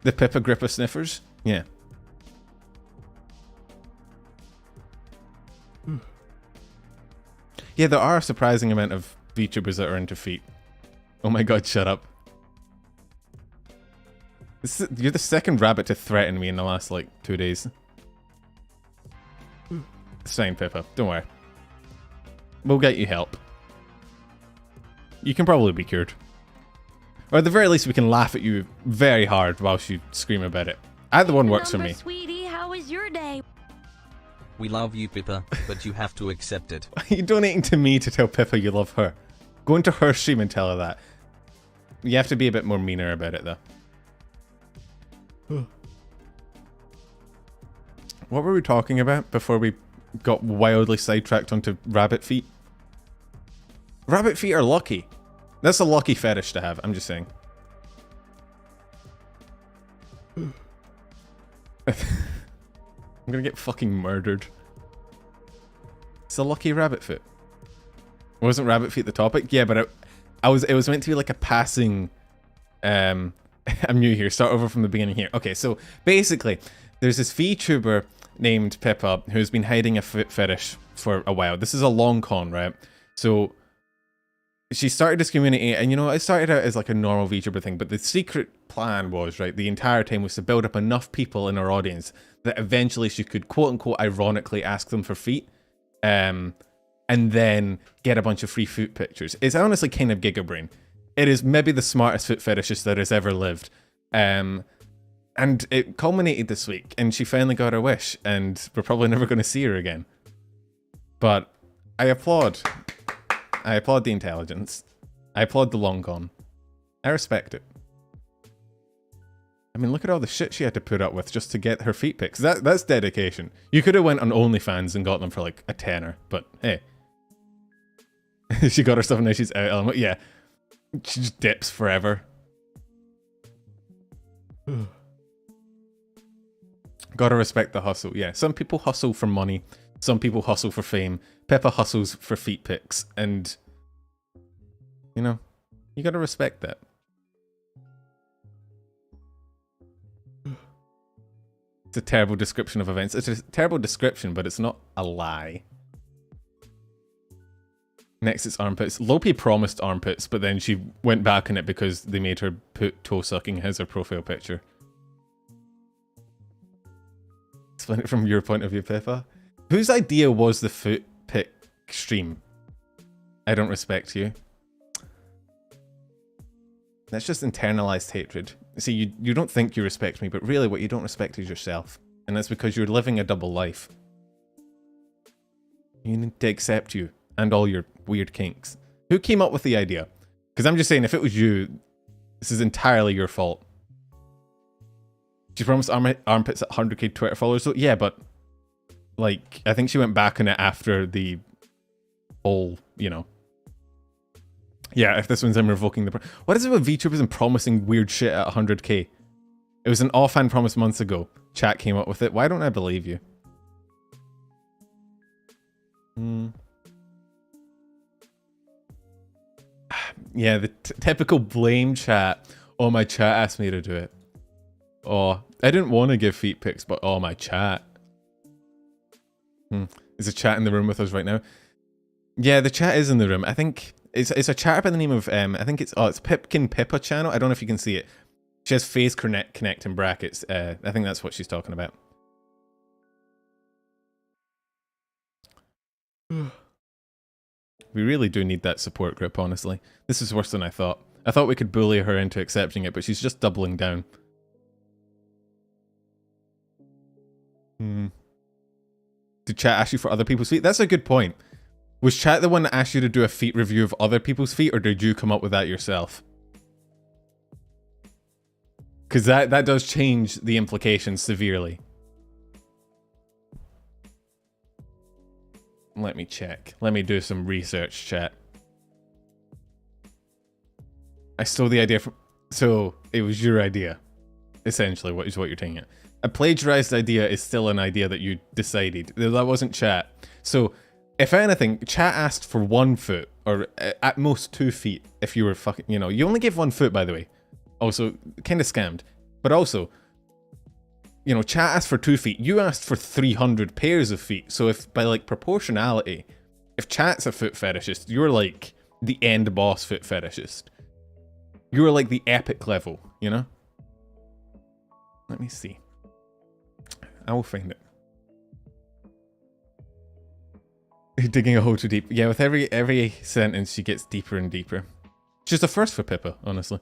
The Pippa Grippa sniffers? Yeah. Yeah, there are a surprising amount of VTubers that are into feet. Oh my god, shut up. You're the second rabbit to threaten me in the last, like, 2 days. It's fine, Pippa. Don't worry. We'll get you help. You can probably be cured. Or at the very least, we can laugh at you very hard whilst you scream about it. Either one works for me. Sweetie, how was your day? We love you, Pippa, but you have to accept it. Are you donating to me to tell Pippa you love her? Go into her stream and tell her that. You have to be a bit more meaner about it, though. What were we talking about before we got wildly sidetracked onto rabbit feet? Rabbit feet are lucky. That's a lucky fetish to have, I'm just saying. I'm gonna get fucking murdered. It's a lucky rabbit foot. Wasn't rabbit feet the topic? Yeah, but it was meant to be like a passing... I'm new here, start over from the beginning here. Okay, so basically, there's this VTuber named Pippa who's been hiding a foot fetish for a while. This is a long con, right? So she started this community, and you know, it started out as like a normal VTuber thing, but the secret plan was, right, the entire time was to build up enough people in her audience that eventually she could quote-unquote ironically ask them for feet, and then get a bunch of free foot pictures. It's honestly kind of gigabrain. It is maybe the smartest foot fetishist that has ever lived. And it culminated this week, and she finally got her wish, and we're probably never going to see her again. But I applaud. I applaud the intelligence. I applaud the long con. I respect it. I mean, look at all the shit she had to put up with just to get her feet pics. That's dedication. You could have went on OnlyFans and got them for like a tenner, but hey. She got her stuff and now she's out. Yeah. She just dips forever. Gotta respect the hustle. Yeah, some people hustle for money. Some people hustle for fame. Pippa hustles for feet pics. And, you know, you gotta respect that. It's a terrible description of events. It's a terrible description, but it's not a lie. Next, it's armpits. Lopi promised armpits, but then she went back on it because they made her put toe sucking as her profile picture. Explain it from your point of view, Pippa. Whose idea was the foot pic stream? I don't respect you. That's just internalized hatred. See, you don't think you respect me, but really what you don't respect is yourself. And that's because you're living a double life. You need to accept you and all your weird kinks. Who came up with the idea? Because I'm just saying, if it was you, this is entirely your fault. She promised armpits at 100k Twitter followers. So yeah, but like, I think she went back on it after the whole, you know. Yeah, if this one's him revoking the... What is it with VTubers and promising weird shit at 100k? It was an offhand promise months ago. Chat came up with it. Why don't I believe you? Yeah, the typical blame chat. Oh, my chat asked me to do it. Oh, I didn't want to give feet pics, but oh, my chat. Is a chat in the room with us right now? Yeah, the chat is in the room. I think it's a chat by the name of I think it's Pipkin Pippa channel. I don't know if you can see it. She has face connect in brackets. I think that's what she's talking about. We really do need that support group, honestly. This is worse than I thought. I thought we could bully her into accepting it, but she's just doubling down. Did chat ask you for other people's feet? That's a good point. Was chat the one that asked you to do a feet review of other people's feet, or did you come up with that yourself? Because that does change the implications severely. Let me check. Let me do some research, chat. I stole the idea from... So, it was your idea. Essentially, what you're taking it. A plagiarized idea is still an idea that you decided. That wasn't chat. So, if anything, chat asked for 1 foot, or at most 2 feet, if you were fucking... You know, you only gave 1 foot, by the way. Also, kind of scammed. But also, you know, chat asked for 2 feet. You asked for 300 pairs of feet. So if, by like proportionality, if chat's a foot fetishist, you're like the end boss foot fetishist. You are like the epic level, you know? Let me see. I will find it. Digging a hole too deep. Yeah, with every sentence, she gets deeper and deeper. She's the first for Pippa, honestly.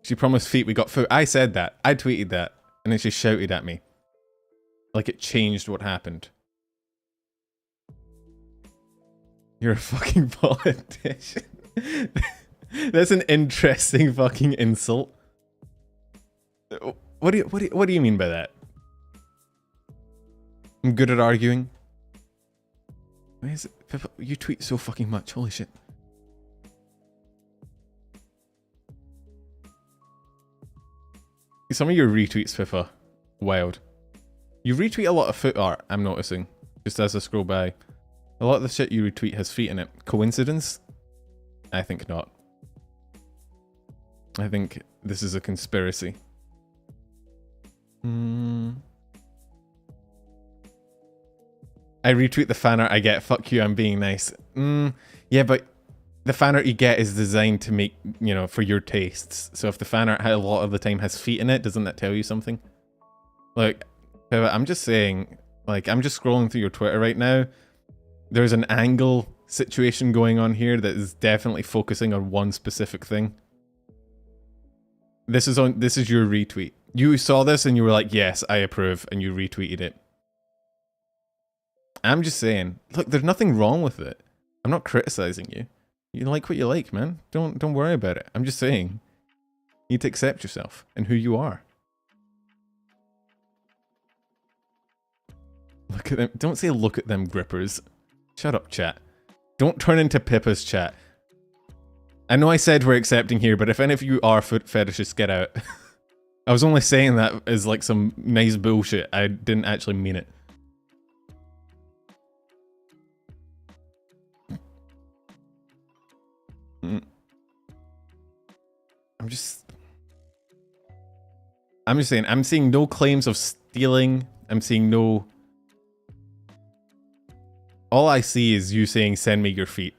She promised feet, we got foot. I said that. I tweeted that. And then she shouted at me. Like it changed what happened. You're a fucking politician. That's an interesting fucking insult. What do you mean by that? I'm good at arguing. Why is it? Pippa, you tweet so fucking much. Holy shit. Some of your retweets, Pippa, wild. You retweet a lot of foot art, I'm noticing. Just as I scroll by. A lot of the shit you retweet has feet in it. Coincidence? I think not. I think this is a conspiracy. I retweet the fan art I get. Fuck you, I'm being nice. Yeah, but the fan art you get is designed to make, you know, for your tastes. So if the fan art a lot of the time has feet in it, doesn't that tell you something? Like, I'm just saying, like, I'm just scrolling through your Twitter right now. There's an angle situation going on here that is definitely focusing on one specific thing. This is your retweet. You saw this and you were like, yes, I approve, and you retweeted it. I'm just saying, look, there's nothing wrong with it. I'm not criticizing you. You like what you like, man. Don't worry about it. I'm just saying, you need to accept yourself and who you are. Look at them. Don't say look at them, grippers. Shut up, chat. Don't turn into Pippa's chat. I know I said we're accepting here, but if any of you are foot fetishists, get out. I was only saying that as like some nice bullshit. I didn't actually mean it. I'm just saying, I'm seeing no claims of stealing. I'm seeing no... All I see is you saying, send me your feet.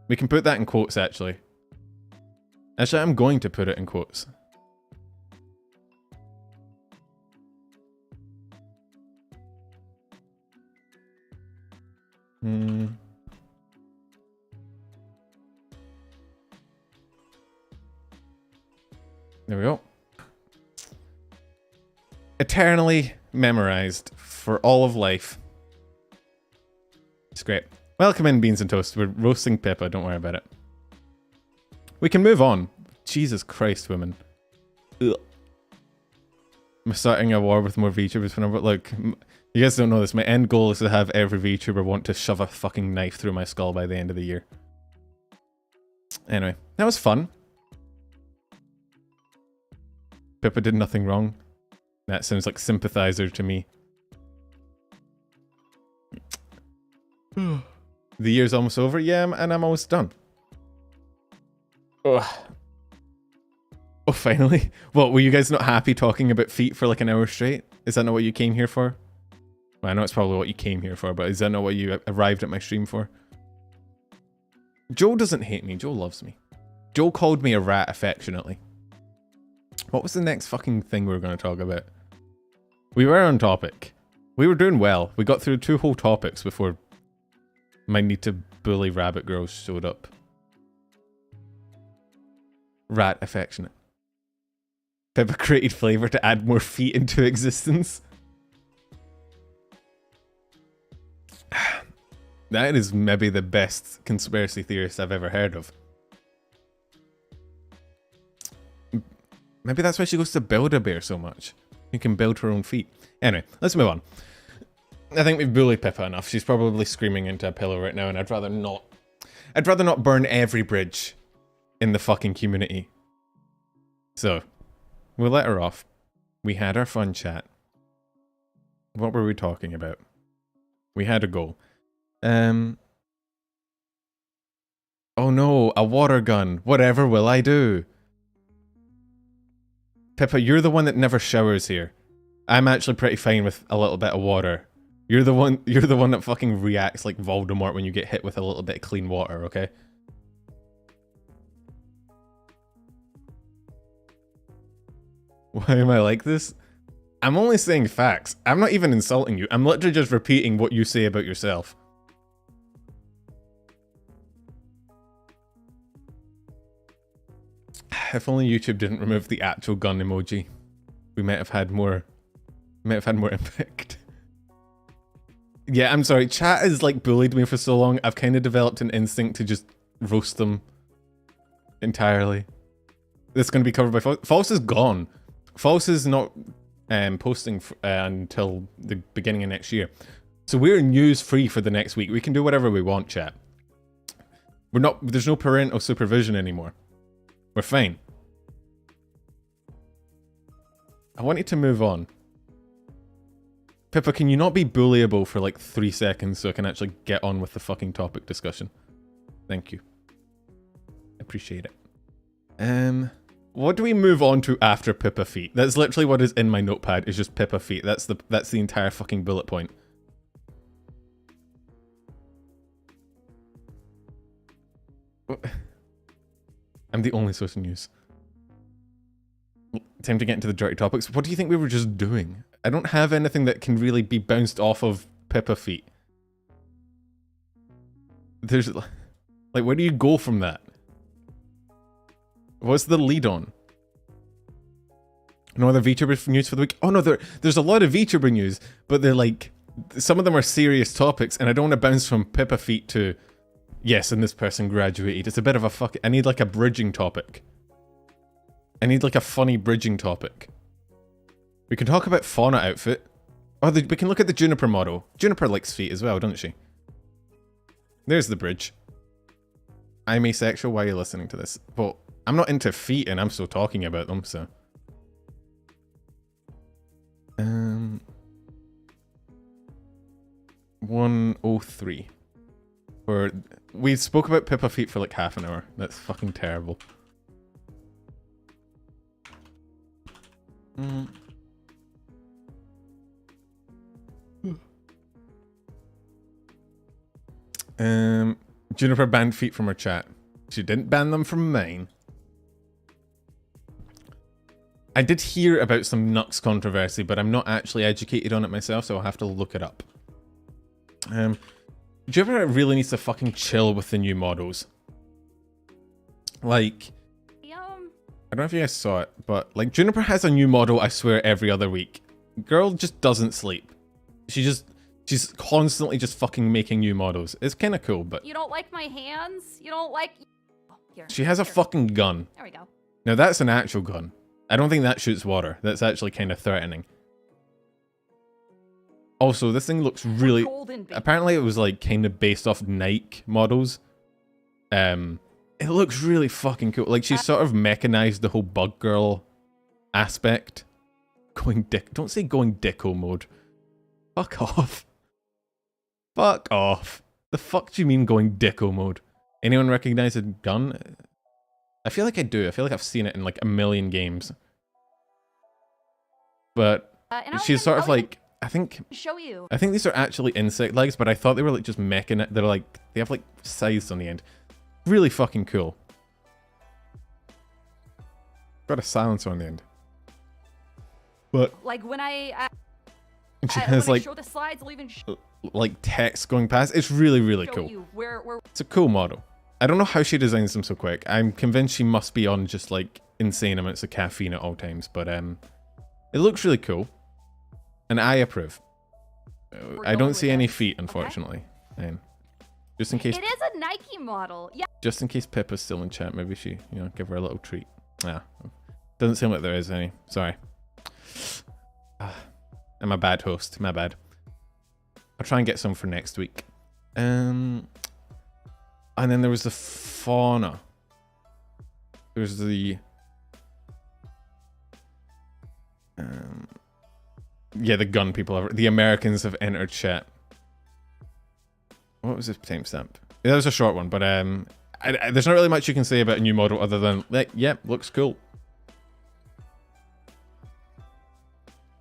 We can put that in quotes, actually. Actually, I'm going to put it in quotes. There we go. Eternally memorized for all of life. It's great. Welcome in, Beans and Toast. We're roasting Pippa, don't worry about it. We can move on. Jesus Christ, women. Ugh. I'm starting a war with more VTubers whenever, look, you guys don't know this, my end goal is to have every VTuber want to shove a fucking knife through my skull by the end of the year. Anyway, that was fun. Pippa did nothing wrong. That sounds like sympathizer to me. The year's almost over, yeah, and I'm almost done. Ugh. Oh, finally. What, were you guys not happy talking about feet for like an hour straight? Is that not what you came here for? Well, I know it's probably what you came here for, but is that not what you arrived at my stream for? Joe doesn't hate me. Joe loves me. Joe called me a rat affectionately. What was the next fucking thing we were going to talk about? We were on topic. We were doing well. We got through 2 whole topics before my need to bully rabbit girls showed up. Rat affectionate. Pippa created flavor to add more feet into existence. That is maybe the best conspiracy theorist I've ever heard of. Maybe that's why she goes to Build-A-Bear so much. You can build her own feet. Anyway, let's move on. I think we've bullied Pippa enough. She's probably screaming into a pillow right now, and I'd rather not. I'd rather not burn every bridge in the fucking community. So, we'll let her off. We had our fun chat. What were we talking about? We had a goal. Oh no, a water gun. Whatever will I do? Pippa, you're the one that never showers here. I'm actually pretty fine with a little bit of water. You're the one that fucking reacts like Voldemort when you get hit with a little bit of clean water, okay? Why am I like this? I'm only saying facts. I'm not even insulting you. I'm literally just repeating what you say about yourself. If only YouTube didn't remove the actual gun emoji, we might have had more impact. Yeah, I'm sorry. Chat has like bullied me for so long. I've kind of developed an instinct to just roast them entirely. This is going to be covered by False. False is gone. False is not posting until the beginning of next year. So we're news free for the next week. We can do whatever we want, chat. There's no parental supervision anymore. We're fine. I want you to move on. Pippa, can you not be bullyable for like 3 seconds so I can actually get on with the fucking topic discussion? Thank you. Appreciate it. What do we move on to after Pippa feet? That's literally what is in my notepad, is just Pippa feet. That's the entire fucking bullet point. I'm the only source of news. Time to get into the dirty topics. What do you think we were just doing? I don't have anything that can really be bounced off of Pippa feet. There's... like, where do you go from that? What's the lead on? No other VTuber news for the week? Oh no, there's a lot of VTuber news, but they're like... some of them are serious topics, and I don't want to bounce from Pippa feet to... yes, and this person graduated. It's a bit of a fuck... I need like a bridging topic. I need like a funny bridging topic. We can talk about Fauna outfit. Oh, we can look at the Juniper model. Juniper likes feet as well, doesn't she? There's the bridge. I'm asexual, why are you listening to this? Well, I'm not into feet and I'm still talking about them, so... 103. We spoke about Pippa feet for like half an hour. That's fucking terrible. Juniper banned feet from her chat. She didn't ban them from mine. I did hear about some Nux controversy, but I'm not actually educated on it myself, so I'll have to look it up. Juniper really needs to fucking chill with the new models. Like... I don't know if you guys saw it, but like Juniper has a new model, I swear, every other week. Girl just doesn't sleep. She's constantly just fucking making new models. It's kind of cool, but... You don't like my hands? You don't like... oh, she has a fucking gun. There we go. Now that's an actual gun. I don't think that shoots water. That's actually kind of threatening. Also, this thing looks really... apparently it was like kind of based off Nike models. It looks really fucking cool. Like she's sort of mechanized the whole bug girl aspect. Don't say going dicko mode. Fuck off. Fuck off. The fuck do you mean going dicko mode? Anyone recognize a gun? I feel like I do. I feel like I've seen it in like a million games. But she's sort of like... I think these are actually insect legs, but I thought they were like just mechanized. They're like... they have like scythes on the end. Really fucking cool. Got a silencer on the end. But... like when I she has like... show the slides, I'll even like text going past. It's really, really cool. It's a cool model. I don't know how she designs them so quick. I'm convinced she must be on just like insane amounts of caffeine at all times. But it looks really cool. And I approve. I don't see any feet, unfortunately. Okay. Just in case... it is a Nike model. Yeah. Just in case Pippa's still in chat, maybe she, you know, give her a little treat. Ah, doesn't seem like there is any. Sorry. I'm a bad host. My bad. I'll try and get some for next week. And then there was the Fauna. There's the... yeah, the gun people. The Americans have entered chat. What was this timestamp? Yeah, that was a short one, but there's not really much you can say about a new model other than, like, yep, looks cool.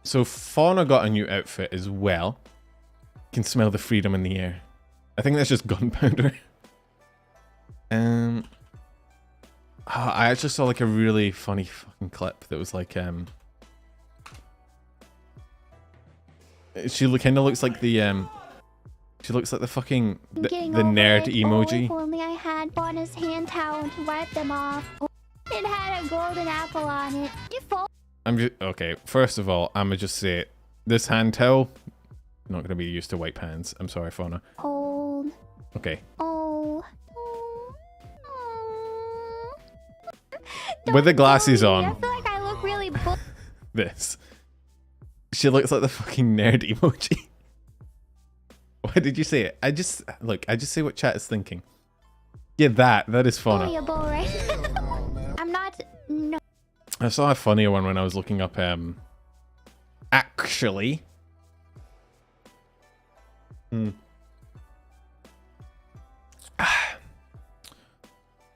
So Fauna got a new outfit as well. can smell the freedom in the air. I think that's just gunpowder. I actually saw like a really funny fucking clip that was like she kind of looks like the she looks like the fucking the nerd emoji. If only I had Fauna's hand towel to wipe them off. It had a golden apple on it. I'm just okay. First of all, I'm gonna just say it. This hand towel not gonna be used to wipe hands. I'm sorry, Fauna. Old. Okay. Oh. With the glasses on. I feel like I look really. This. She looks like the fucking nerd emoji. Why did you say it? I just say what chat is thinking. Yeah, that is Fauna. Right? I'm not. No. I saw a funnier one when I was looking up actually.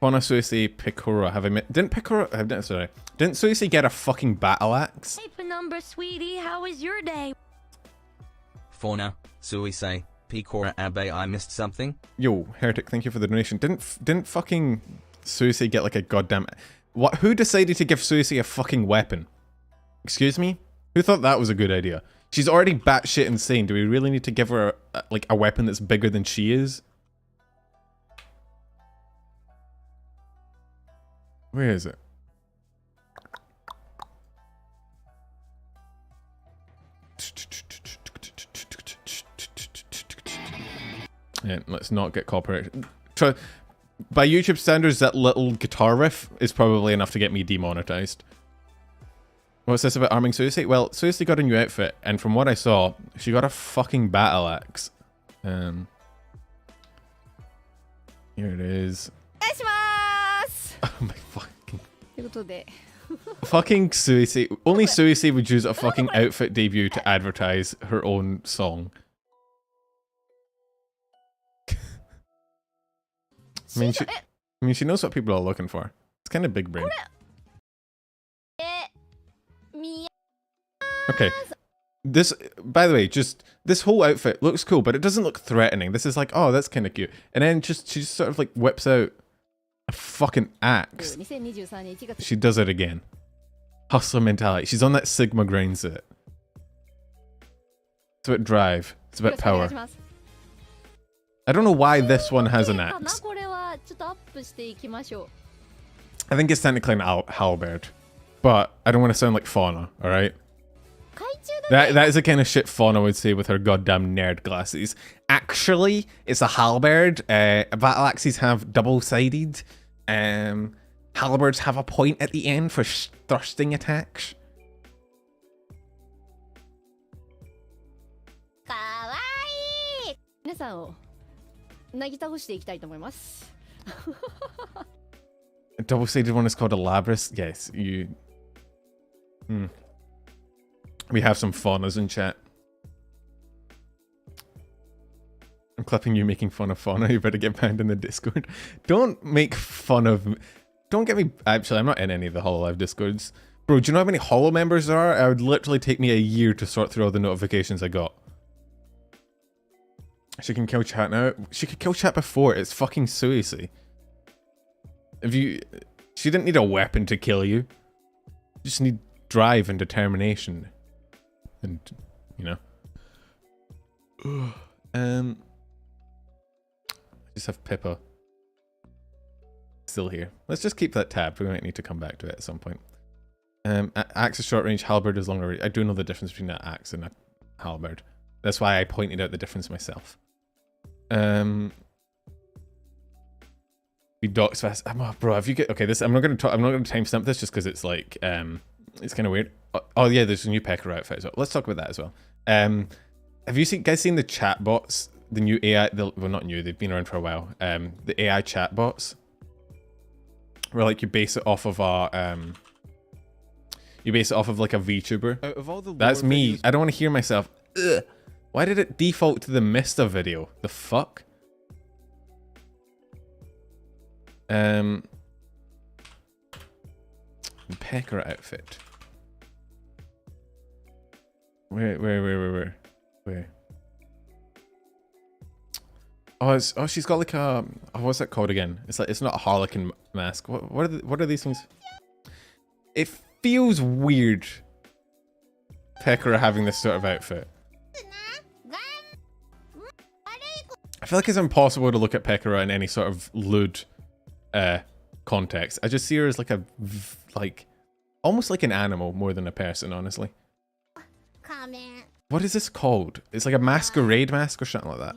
Fauna, Suisi, Picora. Have I met? Didn't Suisi get a fucking battle axe? Hey, Penumbra, sweetie, how was your day? Fauna, Suisei, Picora Abe, I missed something? Yo, Heretic, thank you for the donation. Didn't fucking Suisi get like a goddamn... What? Who decided to give Suisi a fucking weapon? Excuse me? Who thought that was a good idea? She's already batshit insane. Do we really need to give her like a weapon that's bigger than she is? Where is it? Yeah, let's not get copyrighted. By YouTube standards, that little guitar riff is probably enough to get me demonetized. What's this about arming Suisi? Well, Suisi got a new outfit, and from what I saw, she got a fucking battle axe. Here it is. Oh my fucking... Fucking Suisi. Only Suisi would use a fucking outfit debut to advertise her own song. I mean, she knows what people are looking for. It's kind of big brain. Okay. This, by the way, just this whole outfit looks cool, but it doesn't look threatening. This is like, oh, that's kind of cute. And then she just sort of like whips out a fucking axe. She does it again. Hustler mentality. She's on that Sigma grind set. It's about drive. It's about power. I don't know why this one has an axe. I think it's technically an halberd, but I don't want to sound like Fauna, alright? That is the kind of shit Fauna would say with her goddamn nerd glasses. Actually, it's a halberd. Battle axes have double-sided. Halberds have a point at the end for thrusting attacks. A double-sided one is called a Labras. Yes, you... We have some Faunas in chat. I'm clipping you making fun of Fauna. You better get banned in the Discord. Don't make fun of... Don't get me... Actually, I'm not in any of the hololive Discords. Bro, do you know how many holo members there are? It would literally take me a year to sort through all the notifications I got. She can kill chat now. She could kill chat before. It's fucking Suisi. If you... She didn't need a weapon to kill you. You just need drive and determination. And, you know. Just have Pippa. Still here. Let's just keep that tab. We might need to come back to it at some point. Axe is short range, halberd is longer range. I do know the difference between an axe and a halberd. That's why I pointed out the difference myself. We docs fast. Bro, if you get okay, this I'm not gonna timestamp this just because it's like it's kind of weird. Oh yeah, there's a new Pecker outfit as well. Let's talk about that as well. Have you guys seen the chatbots? The new AI, well, not new, they've been around for a while. The AI chatbots, where like you base it off of a like a VTuber. Out of all the that's me. I don't want to hear myself. Ugh. Why did it default to the Mista video? The fuck? Pecker outfit. Where? Oh, she's got like a, oh, what's that called again? It's like, it's not a harlequin mask. What are these things? It feels weird, Pekora having this sort of outfit. I feel like it's impossible to look at Pekora in any sort of lewd context. I just see her as like a, like, almost like an animal more than a person, honestly. Comment. What is this called? It's like a masquerade mask or something like that.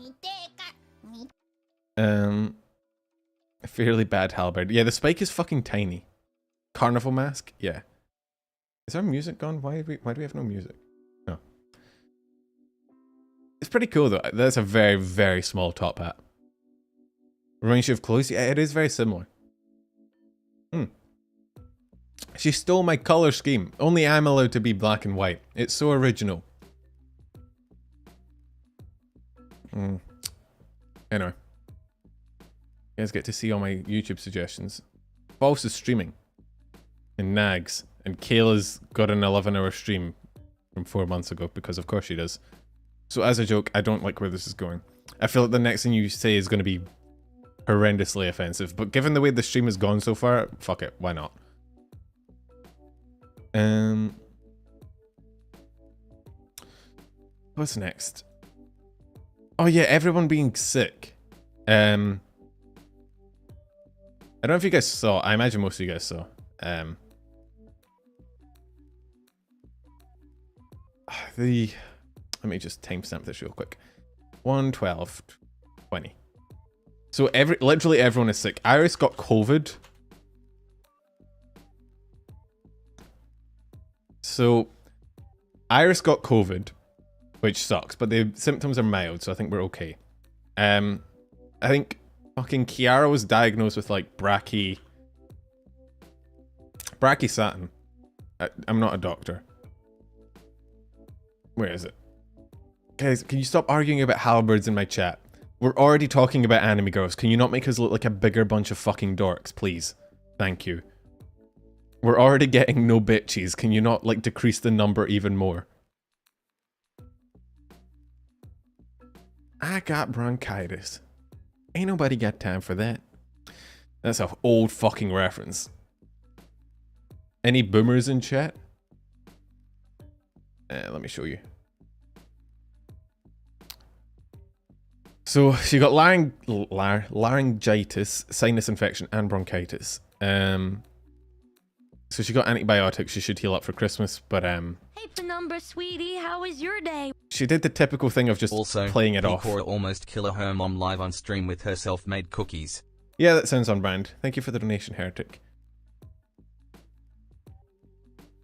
A fairly bad halberd. Yeah, the spike is fucking tiny. Carnival mask? Yeah. Is our music gone? Why do we have no music? No. It's pretty cool though. That's a very, very small top hat. Reminds you of clothes? Yeah, it is very similar. She stole my color scheme. Only I'm allowed to be black and white. It's so original. Anyway. You guys get to see all my YouTube suggestions. False is streaming. And Nags. And Kayla's got an 11-hour stream from 4 months ago, because of course she does. So as a joke, I don't like where this is going. I feel like the next thing you say is going to be horrendously offensive. But given the way the stream has gone so far, fuck it, why not? What's next? Oh yeah, everyone being sick. I don't know if you guys saw. I imagine most of you guys saw. Let me just timestamp this real quick. 1/12/20. So literally everyone is sick. Iris got COVID. So Iris got COVID, which sucks, but the symptoms are mild, so I think we're okay. I think fucking Kiara was diagnosed with like brachysatin. I'm not a doctor. Where is it? Guys, can you stop arguing about halberds in my chat? We're already talking about anime girls. Can you not make us look like a bigger bunch of fucking dorks, please? Thank you. We're already getting no bitches. Can you not, like, decrease the number even more? I got bronchitis. Ain't nobody got time for that. That's an old fucking reference. Any boomers in chat? Let me show you. So she got laryngitis, sinus infection, and bronchitis. So she got antibiotics. She should heal up for Christmas, but Hey, Penumbra, sweetie, how was your day? she did the typical thing of just Also, playing it off. Picora almost killed her mom live on stream with her self-made cookies. Yeah, that sounds on brand. Thank you for the donation, Heretic.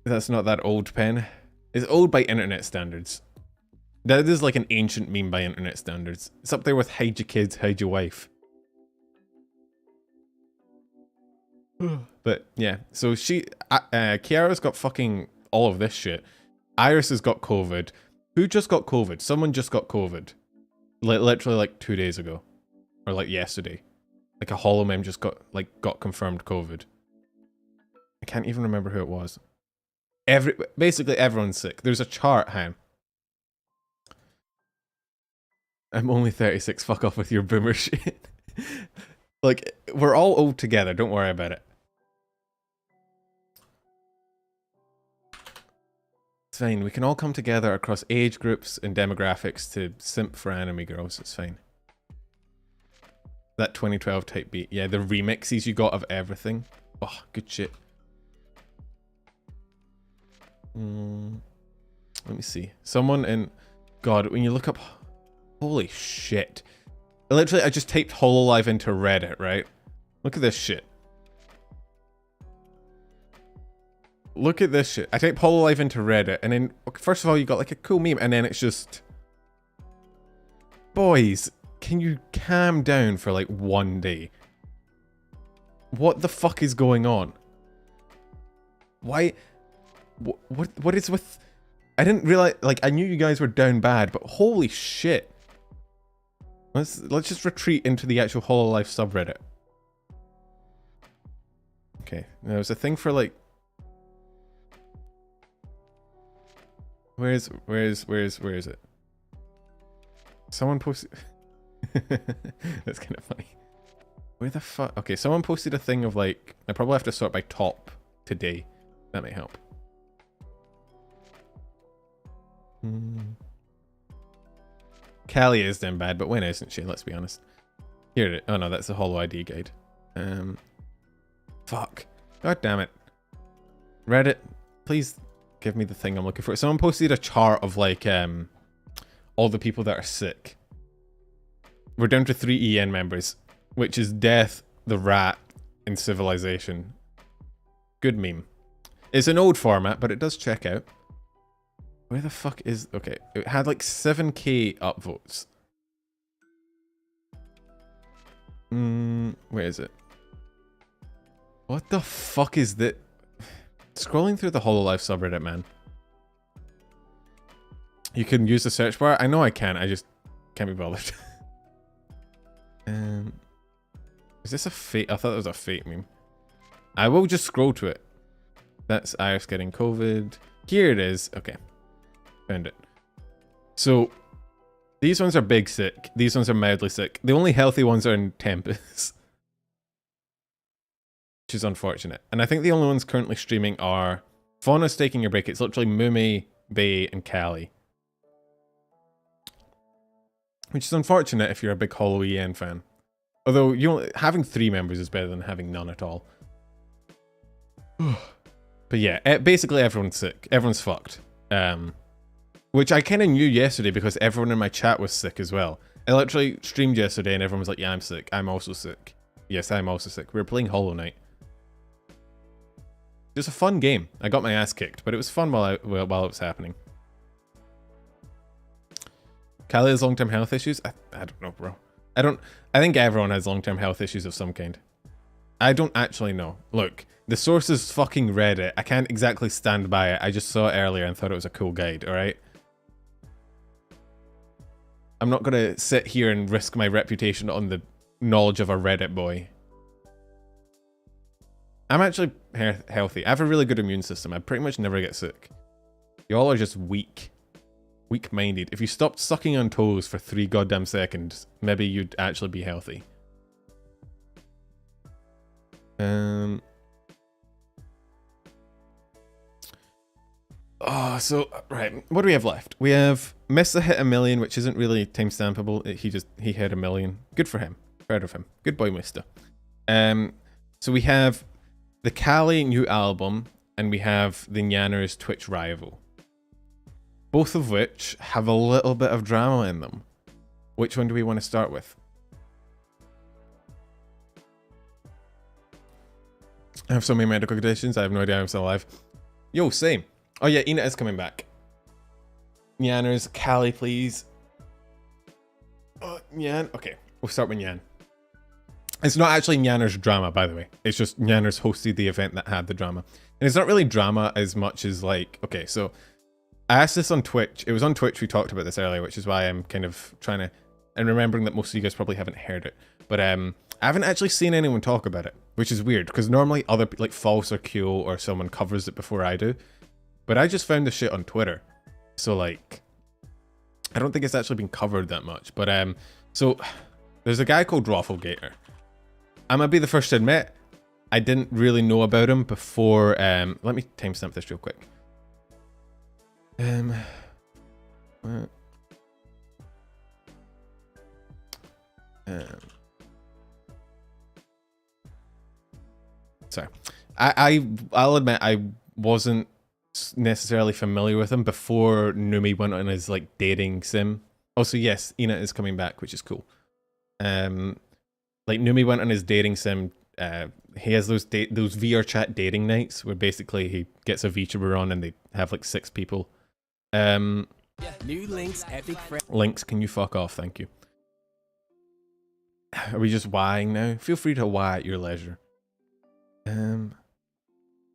That's not that old, Pen. It's old by internet standards. That is like an ancient meme by internet standards. It's up there with hide your kids, hide your wife. But yeah, so Kiara's got fucking all of this shit. Iris has got COVID. Who just got COVID? Someone just got COVID. Literally like 2 days ago. Or like yesterday. Like a holomem just got confirmed COVID. I can't even remember who it was. Basically everyone's sick. There's a chart, Ham. I'm only 36. Fuck off with your boomer shit. Like, we're all old together. Don't worry about it. It's fine. We can all come together across age groups and demographics to simp for anime girls. It's fine. That 2012 type beat. Yeah, the remixes you got of everything. Oh, good shit. Let me see. Someone in... God, when you look up... Holy shit. Literally, I just typed hololive into Reddit, right? Look at this shit. Look at this shit. I typed hololive into Reddit, and then, first of all, you got like a cool meme, and then it's just... Boys, can you calm down for like 1 day? What the fuck is going on? Why... What is with... I didn't realize... Like, I knew you guys were down bad, but holy shit. Let's just retreat into the actual hololive subreddit. Okay, now there's a thing for like... Where is it? Someone posted... That's kind of funny. Where the fuck? Okay, someone posted a thing of like, I probably have to sort by top today. That may help. Calli is damn bad, but when isn't she? Let's be honest. Here it is. Oh no, that's the Holo ID guide. Fuck. God damn it. Reddit, please give me the thing I'm looking for. Someone posted a chart of like all the people that are sick. We're down to 3 EN members, which is Death, the Rat, and Civilization. Good meme. It's an old format, but it does check out. Where the fuck is... Okay, it had like 7k upvotes. Where is it? What the fuck is that? Scrolling through the hololive subreddit, man. You can use the search bar. I know I can. I just can't be bothered. Is this a fate? I thought it was a fate meme. I will just scroll to it. That's Iris getting COVID. Here it is. Okay. Found it. So, these ones are big sick. These ones are mildly sick. The only healthy ones are in Tempest. Which is unfortunate. And I think the only ones currently streaming are... Fauna's taking a break. It's literally Mumi, Bay, and Calli. Which is unfortunate if you're a big Holo EN fan. Although, having 3 members is better than having none at all. But yeah, basically everyone's sick. Everyone's fucked. Which I kind of knew yesterday because everyone in my chat was sick as well. I literally streamed yesterday and everyone was like, yeah, I'm sick. I'm also sick. Yes, I'm also sick. We were playing Hollow Knight. It was a fun game. I got my ass kicked, but it was fun while it was happening. Calli has long-term health issues? I don't know, bro. I think everyone has long-term health issues of some kind. I don't actually know. Look, the source is fucking Reddit. I can't exactly stand by it. I just saw it earlier and thought it was a cool guide, alright? I'm not gonna sit here and risk my reputation on the knowledge of a Reddit boy. I'm actually healthy. I have a really good immune system. I pretty much never get sick. Y'all are just weak. Weak-minded. If you stopped sucking on toes for 3 goddamn seconds, maybe you'd actually be healthy. Oh, so, right. What do we have left? We have Missa hit 1 million, which isn't really timestampable. He hit 1 million. Good for him. Proud of him. Good boy, Mista. So we have the Calli New Album, and we have the Nyanners Twitch rival. Both of which have a little bit of drama in them. Which one do we want to start with? I have so many medical conditions, I have no idea I'm still alive. Yo, same. Oh yeah, Ina is coming back. Nyanners, Calli, please. Nyan. Okay, we'll start with Nyan. It's not actually Nyanners drama, by the way. It's just Nyanners hosted the event that had the drama. And it's not really drama as much as like... Okay, so... I asked this on Twitch. It was on Twitch we talked about this earlier, which is why I'm kind of trying to... And remembering that most of you guys probably haven't heard it. But I haven't actually seen anyone talk about it, which is weird. Because normally other... Like False or Kyo or someone covers it before I do. But I just found the shit on Twitter. So like... I don't think it's actually been covered that much. But so... There's a guy called Rafflegator. I'm gonna be the first to admit, I didn't really know about him before. Let me timestamp this real quick. Sorry, I'll admit I wasn't necessarily familiar with him before Numi went on his like dating sim. Also, yes, Ina is coming back, which is cool. Like Numi went on his dating sim. He has those VR chat dating nights where basically he gets a VTuber on and they have like 6 people. New links, epic links, can you fuck off? Thank you. Are we just whying now? Feel free to why at your leisure.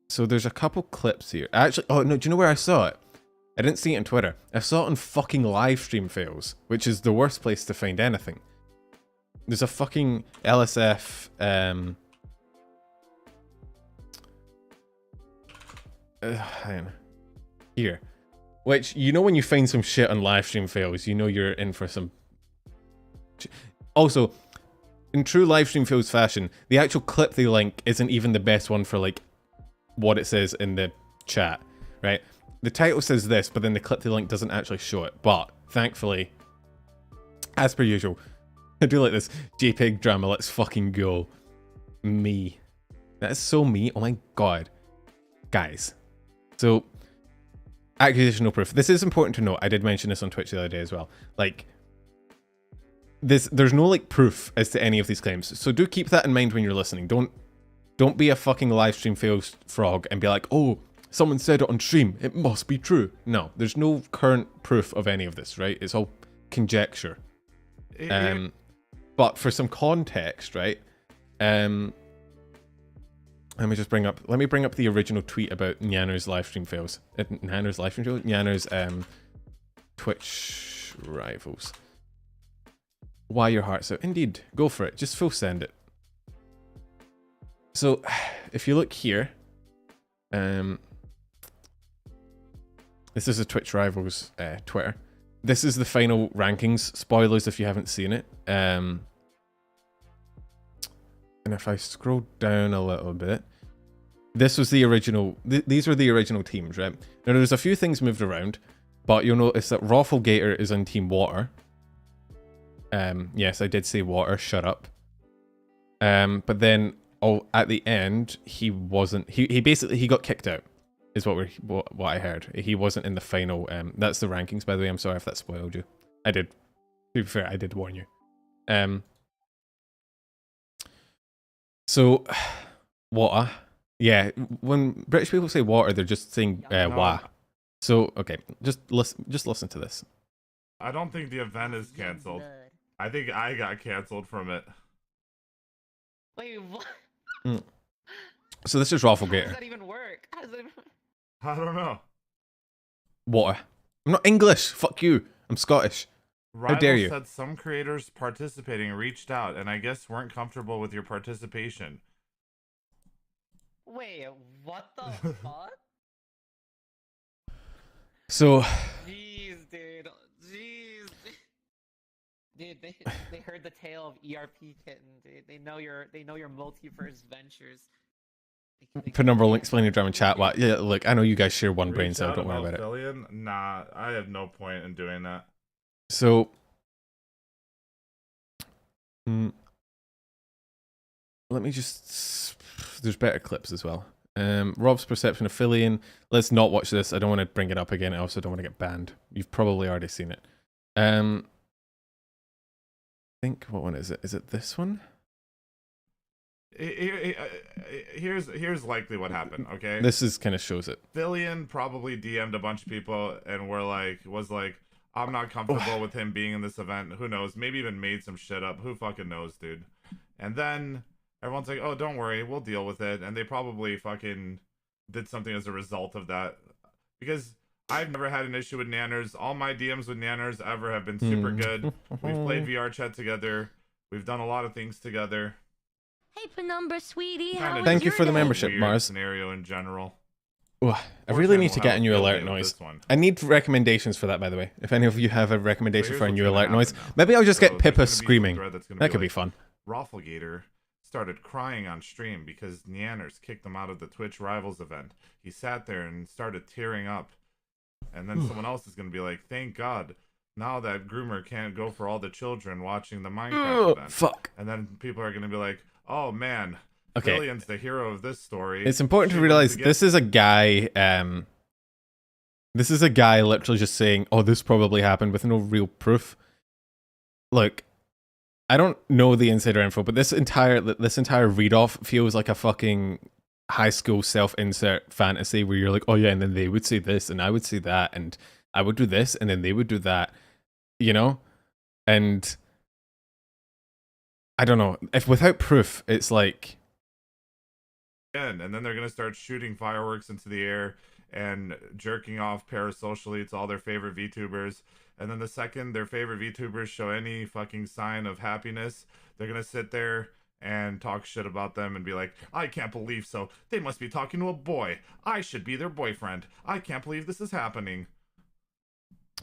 So there's a couple clips here. Actually, oh no, do you know where I saw it? I didn't see it on Twitter. I saw it on fucking live stream fails, which is the worst place to find anything. There's a fucking LSF, hang on. Here. Which, you know when you find some shit on live stream fails, you know you're in for some... Also, in true livestream feels fashion, the actual clip they link isn't even the best one for like what it says in the chat, right? The title says this, but then the clip they link doesn't actually show it. But thankfully, as per usual, I do like this JPEG drama. Let's fucking go. Me. That is so me. Oh my god. Guys. So, accusation no proof. This is important to note. I did mention this on Twitch the other day as well. Like, there's no like proof as to any of these claims. So do keep that in mind when you're listening. Don't be a fucking livestream fails frog and be like, oh, someone said it on stream. It must be true. No, there's no current proof of any of this, right? It's all conjecture. But for some context, right? Let me bring up the original tweet about Nyanners livestream fails. Nyanners livestream fails? Nyanners Twitch rivals. Why your heart's out? Indeed, go for it. Just full send it. So, if you look here, this is a Twitch rivals Twitter. This is the final rankings. Spoilers if you haven't seen it. And if I scroll down a little bit, this was the original. These were the original teams, right? Now there's a few things moved around, but you'll notice that Rafflegator is on Team Water. Yes, I did say water. Shut up. But then, at the end, he wasn't. He basically got kicked out. Is what I heard. He wasn't in the final. That's the rankings, by the way. I'm sorry if that spoiled you. I did. To be fair, I did warn you. So, water. Yeah, when British people say water, they're just saying wah. So, okay, just listen to this. I don't think the event is cancelled. I think I got cancelled from it. Wait, what? So this is How Rafflegator. does that even work? How does that even... I don't know. Water. I'm not English. Fuck you. I'm Scottish. Rival dare you. said some creators participating reached out and I guess weren't comfortable with your participation. Wait, what the fuck? So, Jeez, dude. Jeez. Dude, they heard the tale of ERP Kitten, dude. They know your multiverse ventures. Penumbra link explaining drama chat. What? Yeah, look, I know you guys share one brain Reach cell. out Don't worry about it. Australian? Nah, I have no point in doing that. So, let me just. There's better clips as well. Rob's perception of Fillion. Let's not watch this. I don't want to bring it up again. I also don't want to get banned. You've probably already seen it. I think, what one is it? Is it this one? Here's likely what happened. Okay, This is kind of shows it. Fillion probably DM'd a bunch of people and was like, I'm not comfortable with him being in this event. Who knows? Maybe even made some shit up. Who fucking knows, dude? And then everyone's like, oh, don't worry, we'll deal with it. And they probably fucking did something as a result of that. Because I've never had an issue with Nyanners. All my DMs with Nyanners ever have been super good. We've played VR chat together. We've done a lot of things together. Hey, Penumbra, sweetie, how Kinda was Thank you your for the day? membership, Weird Mars. scenario in general. I really need to get a new alert noise. I need recommendations for that, by the way. If any of you have a recommendation here's for a what's new gonna alert noise, happen now. maybe I'll just So get there's Pippa gonna be some screaming. thread that's gonna That could be like, fun. Rafflegator started crying on stream because Nyanners kicked him out of the Twitch Rivals event. He sat there and started tearing up. And then someone else is going to be like, thank God, now that groomer can't go for all the children watching the Minecraft event. Fuck. And then people are going to be like, oh man, Okay. Fillion's the hero of this story. It's important to She realize wins this is a guy, literally just saying, oh, this probably happened with no real proof. Look, I don't know the insider info, but this entire read-off feels like a fucking high school self-insert fantasy where you're like, oh yeah, and then they would say this, and I would say that, and I would do this, and then they would do that, you know? And I don't know. If without proof, it's like... And then they're going to start shooting fireworks into the air and jerking off parasocially to all their favorite VTubers. And then the second their favorite VTubers show any fucking sign of happiness, they're going to sit there and talk shit about them and be like, I can't believe so. They must be talking to a boy. I should be their boyfriend. I can't believe this is happening.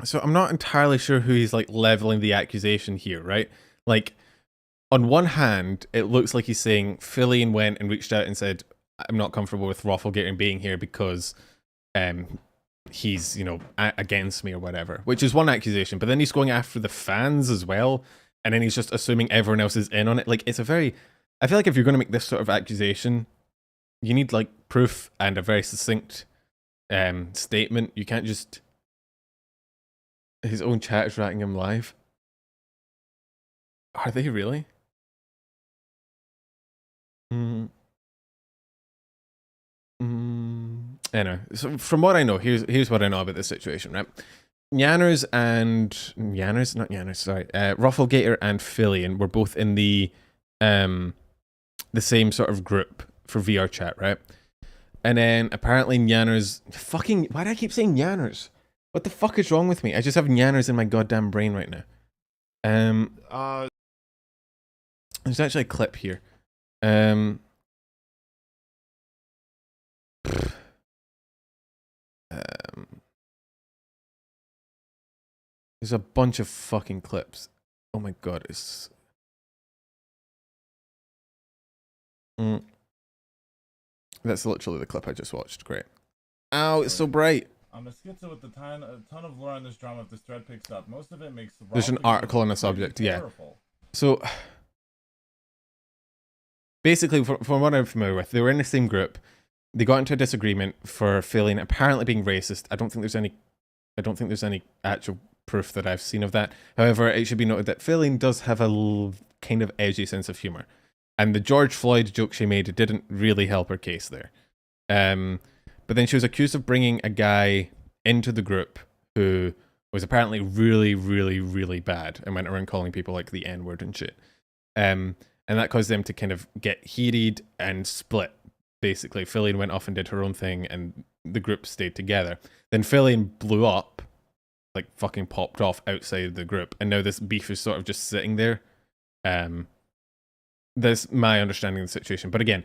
So I'm not entirely sure who he's like leveling the accusation here, right? Like, on one hand, it looks like he's saying Fillion went and reached out and said, I'm not comfortable with Rafflegater being here because he's, you know, against me or whatever, which is one accusation. But then he's going after the fans as well, and then he's just assuming everyone else is in on it. Like, it's a very... I feel like if you're going to make this sort of accusation, you need, like, proof and a very succinct statement. You can't just... His own chat is writing him live. Are they really? Anyway, so from what I know, here's what I know about this situation, right? Nyanners, Rafflegater and Fillion were both in the same sort of group for VR chat, right? And then apparently Nyanners, why do I keep saying Nyanners? What the fuck is wrong with me? I just have Nyanners in my goddamn brain right now. There's actually a clip here. There's a bunch of fucking clips. Oh my god, it's... That's literally the clip I just watched. Great. Ow, it's so bright. I'm a schizo with a ton of lore on this drama. If this thread picks up, most of it makes... There's an article on the subject, yeah. So... Basically, from what I'm familiar with, they were in the same group. They got into a disagreement for Fillion apparently being racist. I don't think there's any actual proof that I've seen of that. However, it should be noted that Fillion does have a kind of edgy sense of humor, and the George Floyd joke she made didn't really help her case there. But then she was accused of bringing a guy into the group who was apparently really, really, really bad and went around calling people like the N-word and shit. And that caused them to kind of get heated and split. Basically, Fillion went off and did her own thing, and the group stayed together. Then Fillion blew up, like fucking popped off outside the group, and now this beef is sort of just sitting there. That's my understanding of the situation. But again,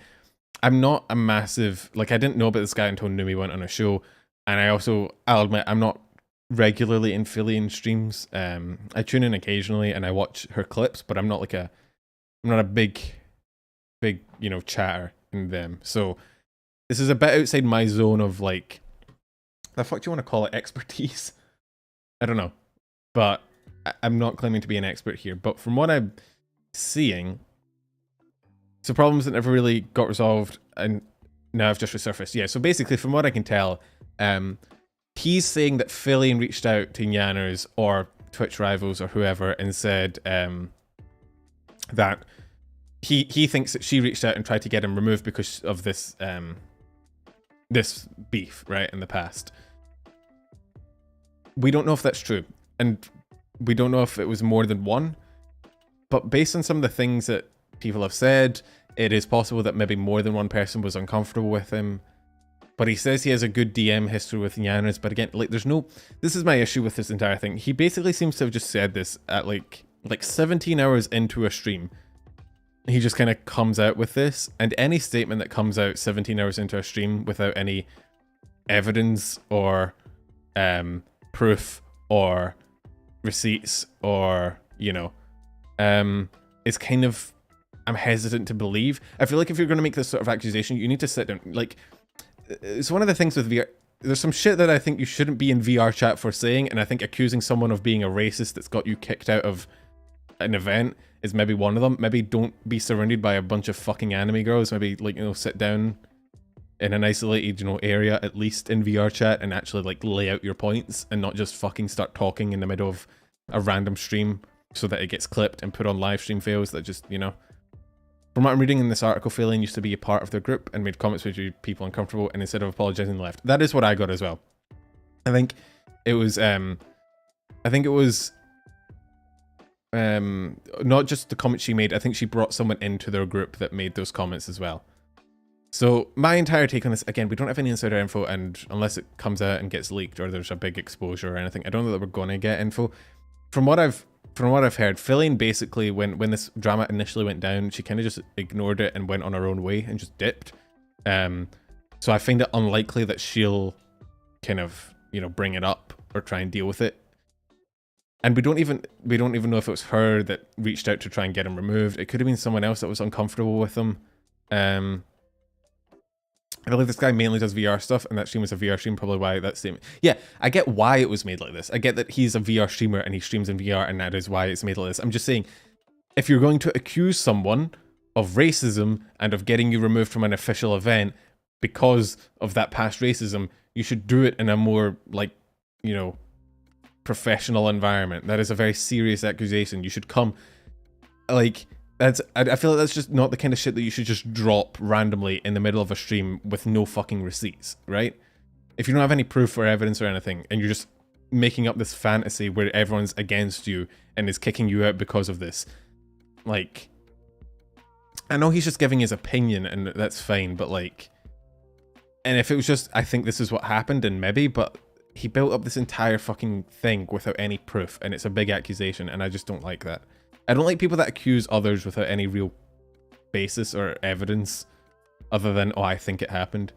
I'm not a massive... Like, I didn't know about this guy until Numi went on a show, and I'll admit, I'm not regularly in Fillion streams. I tune in occasionally, and I watch her clips, but I'm not a big, you know, chatter in them. So this is a bit outside my zone of, like, the fuck do you want to call it, expertise? I don't know, but I'm not claiming to be an expert here. But from what I'm seeing, so problems that never really got resolved and now have just resurfaced. Yeah, so basically from what I can tell, he's saying that Fillion reached out to Nyanners or Twitch rivals or whoever and said that he thinks that she reached out and tried to get him removed because of this this beef, right, in the past. We don't know if that's true, and we don't know if it was more than one, but based on some of the things that people have said, it is possible that maybe more than one person was uncomfortable with him. But he says he has a good DM history with Nyanners, but again, like, there's no... This is my issue with this entire thing. He basically seems to have just said this at like 17 hours into a stream. He just kind of comes out with this, and any statement that comes out 17 hours into a stream without any evidence or proof or receipts or, you know, is kind of... I'm hesitant to believe. I feel like if you're going to make this sort of accusation, you need to sit down. Like, it's one of the things with VR. There's some shit that I think you shouldn't be in VR chat for saying, and I think accusing someone of being a racist that's got you kicked out of an event is maybe one of them. Maybe don't be surrounded by a bunch of fucking anime girls. Maybe, like, you know, sit down in an isolated, you know, area, at least in VR chat, and actually, like, lay out your points and not just fucking start talking in the middle of a random stream so that it gets clipped and put on live stream fails that just, you know. From what I'm reading in this article, Fillion used to be a part of their group and made comments which made people uncomfortable, and instead of apologizing, left. That is what I got as well. I think it was not just the comments she made. I think she brought someone into their group that made those comments as well. So my entire take on this, again, we don't have any insider info, and unless it comes out and gets leaked or there's a big exposure or anything, I don't know that we're going to get info. From what I've heard, Fillion basically, when this drama initially went down, she kind of just ignored it and went on her own way and just dipped. So I find it unlikely that she'll kind of, you know, bring it up or try and deal with it And we don't even know if it was her that reached out to try and get him removed. It could have been someone else that was uncomfortable with him. I believe this guy mainly does VR stuff, and that stream was a VR stream, probably why that statement. Yeah, I get why it was made like this. I get that he's a VR streamer and he streams in VR, and that is why it's made like this. I'm just saying, if you're going to accuse someone of racism and of getting you removed from an official event because of that past racism, you should do it in a more, like, you know, professional environment. That is a very serious accusation. You should come, like, I feel like that's just not the kind of shit that you should just drop randomly in the middle of a stream with no fucking receipts, right? If you don't have any proof or evidence or anything, and you're just making up this fantasy where everyone's against you and is kicking you out because of this, like, I know he's just giving his opinion and that's fine, but like, and if it was just, I think this is what happened, and maybe, but he built up this entire fucking thing without any proof, and it's a big accusation, and I just don't like that. I don't like people that accuse others without any real basis or evidence other than, oh, I think it happened.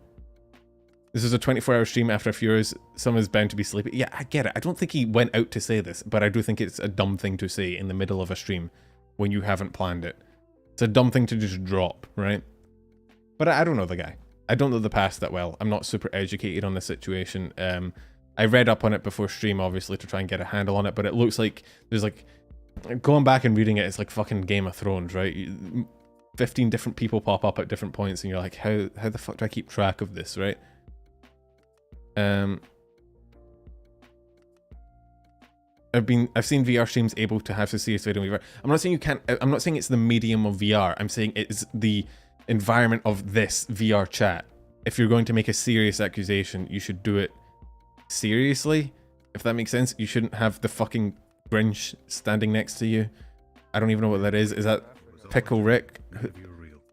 This is a 24-hour stream after a few hours. Someone's bound to be sleepy. Yeah, I get it. I don't think he went out to say this, but I do think it's a dumb thing to say in the middle of a stream when you haven't planned it. It's a dumb thing to just drop, right? But I don't know the guy. I don't know the past that well. I'm not super educated on the situation. I read up on it before stream, obviously, to try and get a handle on it, but it looks like there's like, going back and reading it, it's like fucking Game of Thrones, right? 15 different people pop up at different points, and you're like, how the fuck do I keep track of this, right? I've seen VR streams able to have so serious video in VR. I'm not saying you can't. I'm not saying it's the medium of VR. I'm saying it's the environment of this VR chat. If you're going to make a serious accusation, you should do it seriously. If that makes sense, you shouldn't have the fucking Grinch standing next to you. I don't even know what that is. Is that Pickle Rick?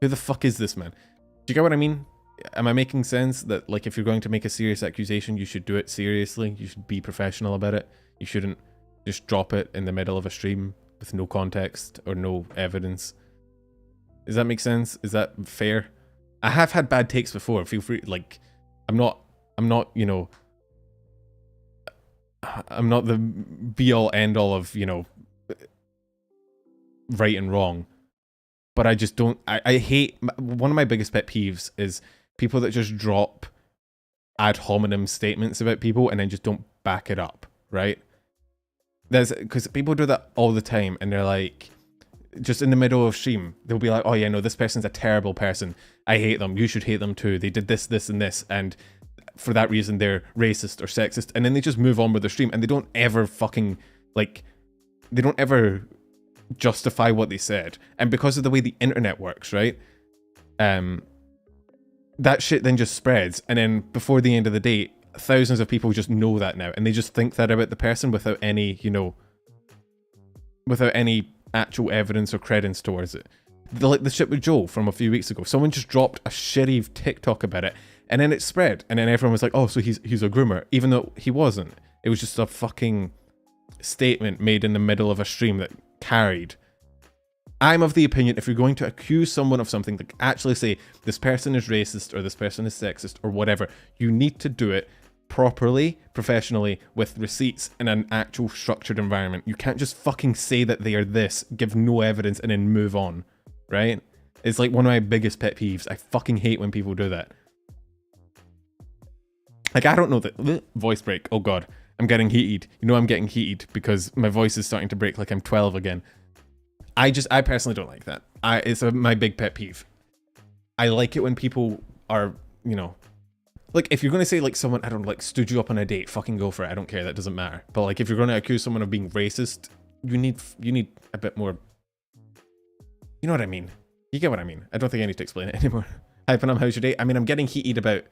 Who the fuck is this man? Do you get what I mean? Am I making sense that, like, if you're going to make a serious accusation, you should do it seriously? You should be professional about it. You shouldn't just drop it in the middle of a stream with no context or no evidence. Does that make sense? Is that fair? I have had bad takes before. Feel free, like, I'm not, you know, I'm not the be-all, end-all of, you know, right and wrong. But I just don't... I hate... One of my biggest pet peeves is people that just drop ad hominem statements about people and then just don't back it up, right? Because people do that all the time, and they're like... Just in the middle of stream, they'll be like, oh yeah, no, this person's a terrible person. I hate them. You should hate them too. They did this, this, and this, and... for that reason they're racist or sexist, and then they just move on with their stream, and they don't ever fucking, like, they don't ever justify what they said. And because of the way the internet works, right, that shit then just spreads, and then before the end of the day, thousands of people just know that now, and they just think that about the person without any, you know, without any actual evidence or credence towards it. Like the shit with Joe from a few weeks ago, someone just dropped a shitty TikTok about it, and then it spread, and then everyone was like, oh, so he's a groomer, even though he wasn't. It was just a fucking statement made in the middle of a stream that carried. I'm of the opinion, if you're going to accuse someone of something, like actually say, this person is racist, or this person is sexist, or whatever, you need to do it properly, professionally, with receipts in an actual structured environment. You can't just fucking say that they are this, give no evidence, and then move on, right? It's like one of my biggest pet peeves. I fucking hate when people do that. Like, I don't know that... Voice break. Oh god. I'm getting heated. You know I'm getting heated because my voice is starting to break like I'm 12 again. I personally don't like that. It's my big pet peeve. I like it when people are, you know... Like, if you're going to say, like, someone, I don't know, like, stood you up on a date, fucking go for it. I don't care. That doesn't matter. But, like, if you're going to accuse someone of being racist, you need a bit more... You know what I mean? You get what I mean. I don't think I need to explain it anymore. Hi, Panam, how's your day? I mean, I'm getting heated about...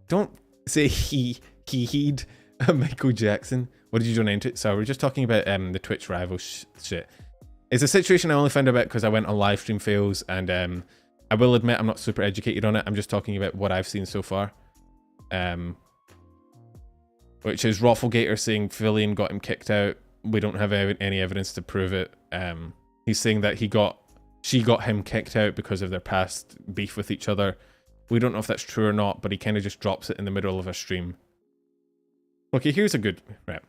Don't say he'd Michael Jackson. What did you donate to? So we're just talking about the Twitch rival shit. It's a situation I only found out because I went on live stream fails, and I will admit I'm not super educated on it. I'm just talking about what I've seen so far. Which is Rafflegator saying Fillion got him kicked out. We don't have any evidence to prove it. He's saying that she got him kicked out because of their past beef with each other. We don't know if that's true or not, but he kind of just drops it in the middle of a stream. Okay, here's a good... Right.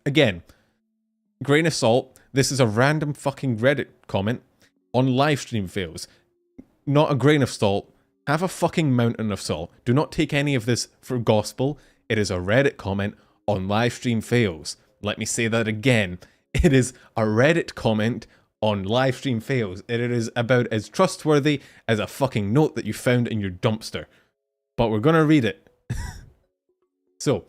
Again, grain of salt. This is a random fucking Reddit comment on live stream fails. Not a grain of salt. Have a fucking mountain of salt. Do not take any of this for gospel. It is a Reddit comment on live stream fails. Let me say that again. It is a Reddit comment on live stream fails. It is about as trustworthy as a fucking note that you found in your dumpster. But we're gonna read it. So,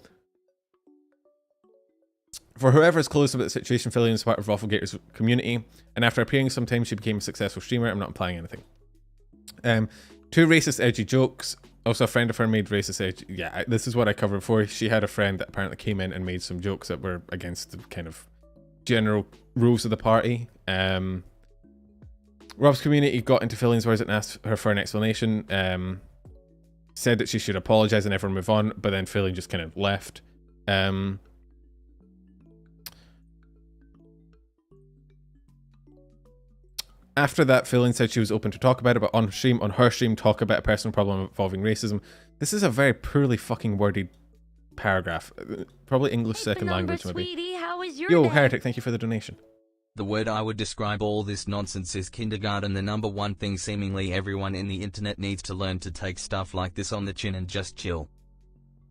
for whoever is close about the situation, Philly is part of Rafflegator's community, and after appearing sometimes she became a successful streamer. I'm not implying anything. 2 racist edgy jokes. Also, a friend of her made racist edgy... Yeah, this is what I covered before. She had a friend that apparently came in and made some jokes that were against the kind of general rules of the party. Rob's community got into Philly's words and asked her for an explanation. Said that she should apologize and everyone move on, but then Philly just kind of left. After that, Philin said she was open to talk about it, but on her stream, talk about a personal problem involving racism. This is a very poorly fucking worded paragraph. Probably English second language, maybe. Sweetie, how was your Yo, day? Heretic, thank you for the donation. The word I would describe all this nonsense is kindergarten. The number one thing seemingly everyone in the internet needs to learn to take stuff like this on the chin and just chill.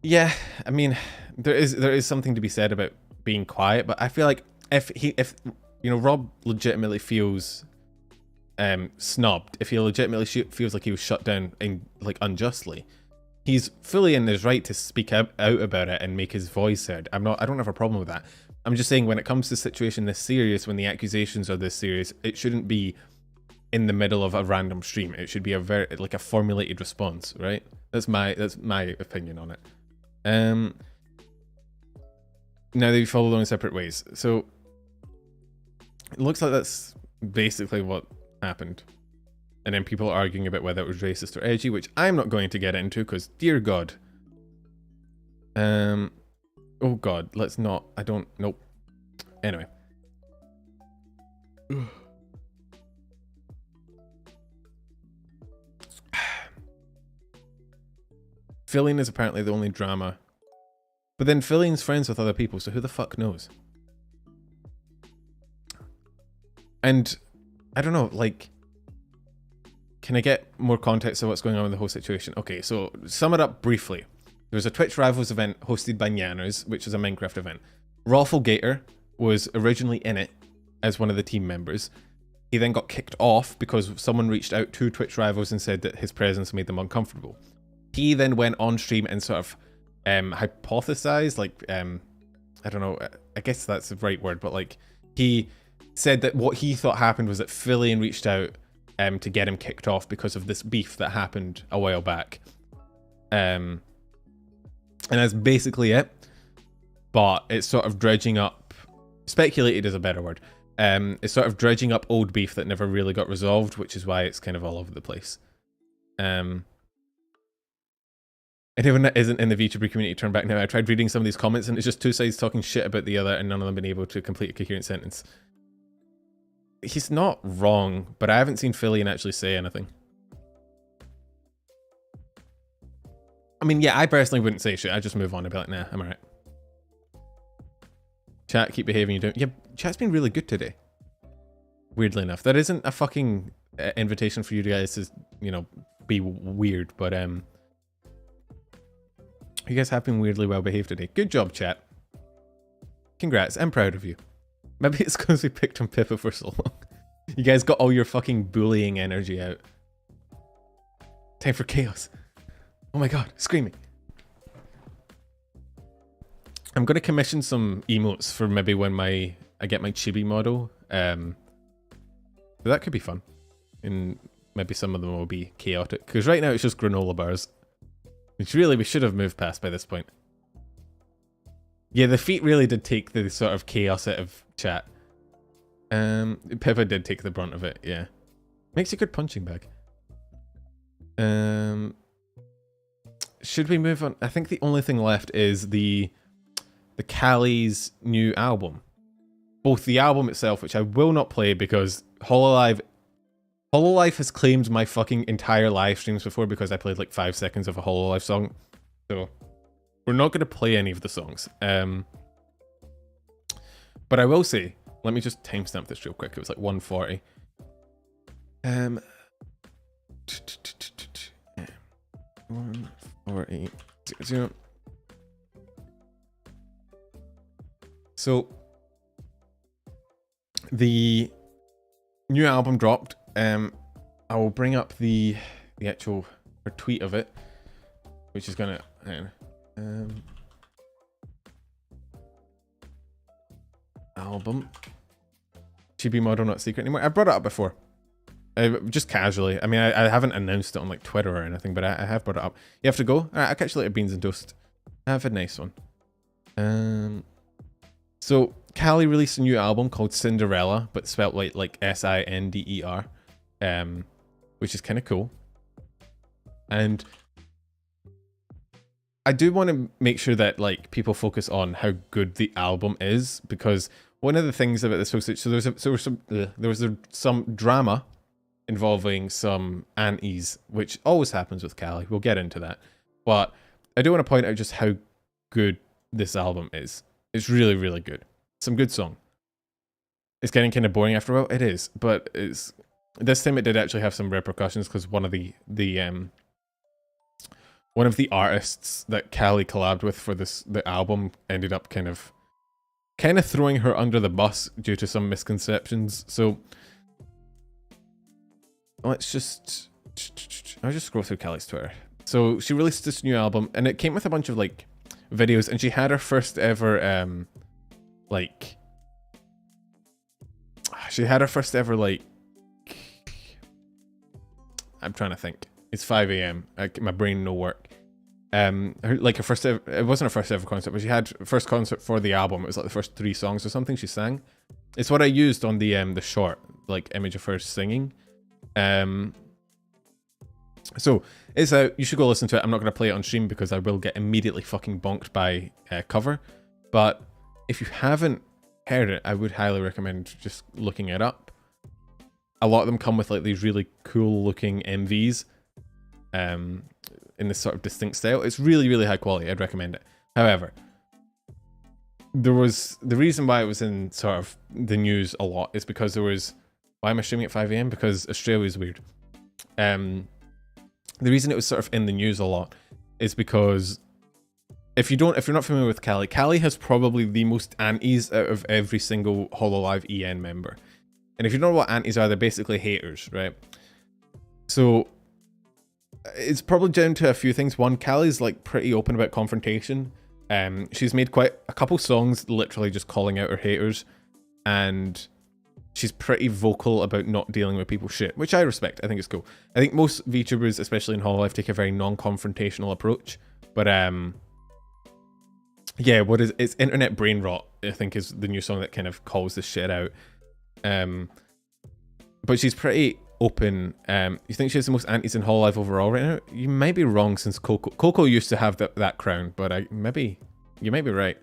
Yeah, I mean, there is something to be said about being quiet, but I feel like if you know, Rob legitimately feels snubbed, if he legitimately feels like he was shut down like unjustly, he's fully in his right to speak out about it and make his voice heard. I don't have a problem with that. I'm just saying, when it comes to a situation this serious, when the accusations are this serious, it shouldn't be in the middle of a random stream. It should be a a formulated response, right? That's my opinion on it. Now they follow them in separate ways. So it looks like that's basically what happened. And then people are arguing about whether it was racist or edgy, which I'm not going to get into because, dear God. Oh God, let's not. Nope. Anyway. Fillion is apparently the only drama. But then Fillion's friends with other people, so who the fuck knows? And I don't know, like, can I get more context of what's going on with the whole situation? Okay, so sum it up briefly. There was a Twitch Rivals event hosted by Nyanners, which is a Minecraft event. Rafflegator was originally in it as one of the team members. He then got kicked off because someone reached out to Twitch Rivals and said that his presence made them uncomfortable. He then went on stream and sort of hypothesized, like, I don't know, I guess that's the right word, but like, he said that what he thought happened was that Fillion reached out to get him kicked off because of this beef that happened a while back. And that's basically it. But it's sort of dredging up... Speculated is a better word. It's sort of dredging up old beef that never really got resolved, which is why it's kind of all over the place. And everyone that isn't in the VTuber community, turn back now. I tried reading some of these comments and it's just two sides talking shit about the other and none of them been able to complete a coherent sentence. He's not wrong, but I haven't seen Fillion actually say anything. I mean, yeah, I personally wouldn't say shit. I'd just move on and be like, nah, I'm alright. Chat, keep behaving. You don't. Yeah, chat's been really good today. Weirdly enough, that isn't a fucking invitation for you guys to, you know, be weird, but you guys have been weirdly well behaved today. Good job, chat. Congrats. I'm proud of you. Maybe it's because we picked on Pippa for so long. You guys got all your fucking bullying energy out. Time for chaos. Oh my God, screaming. I'm going to commission some emotes for maybe when I get my chibi model. That could be fun. And maybe some of them will be chaotic. Because right now it's just granola bars. Which really we should have moved past by this point. Yeah, the feet really did take the sort of chaos out of chat. Pippa did take the brunt of it, yeah. Makes a good punching bag. Should we move on? I think the only thing left is the Calli's new album. Both the album itself, which I will not play because hololive has claimed my fucking entire live streams before because I played like 5 seconds of a hololive song. So we're not going to play any of the songs. But I will say, let me just timestamp this real quick. It was like 1:40. 1:40. So the new album dropped. I will bring up the actual tweet of it, which is gonna album Chibi Model not secret anymore. I brought it up before, just casually. I mean, I haven't announced it on like Twitter or anything, but I have brought it up. You have to go. All right, I'll catch you later, Beans and Toast. Have a nice one. So Calli released a new album called Cinderella, but spelt like Sinder, which is kind of cool. And I do want to make sure that like people focus on how good the album is, because one of the things about this postage, so there was some drama involving some aunties, which always happens with Calli. We'll get into that, but I do want to point out just how good this album is. It's really, really good. Some good song. It's getting kind of boring after a while. It is, but it's this time it did actually have some repercussions, because one of the artists that Calli collabed with for the album ended up kind of throwing her under the bus due to some misconceptions. So I'll just scroll through Calli's Twitter. So she released this new album, and it came with a bunch of like videos, and she had her first ever I'm trying to think. It's 5 a.m. My brain no work. Her first ever, it wasn't her first ever concert, but she had first concert for the album. It was like the first 3 songs or something she sang. It's what I used on the short like image of her singing. So it's out. You should go listen to it. I'm not going to play it on stream because I will get immediately fucking bonked by cover. But if you haven't heard it, I would highly recommend just looking it up. A lot of them come with like these really cool looking MVs in this sort of distinct style. It's really, really high quality. I'd recommend it. However, the reason why it was in sort of the news a lot is because there was, why am I streaming at 5 a.m? Because Australia's weird. The reason it was sort of in the news a lot is because if you're not familiar with Calli, Calli has probably the most antis out of every single hololive EN member. And if you don't know what antis are, they're basically haters, right? So it's probably down to a few things. One, Calli's like pretty open about confrontation. She's made quite a couple songs literally just calling out her haters, and she's pretty vocal about not dealing with people's shit, which I respect. I think it's cool. I think most VTubers, especially in hololive, take a very non-confrontational approach. But yeah, it's internet brain rot, I think, is the new song that kind of calls this shit out. But she's pretty open. You think she has the most antis in hololive overall right now? You might be wrong, since Coco used to have that crown, but you might be right.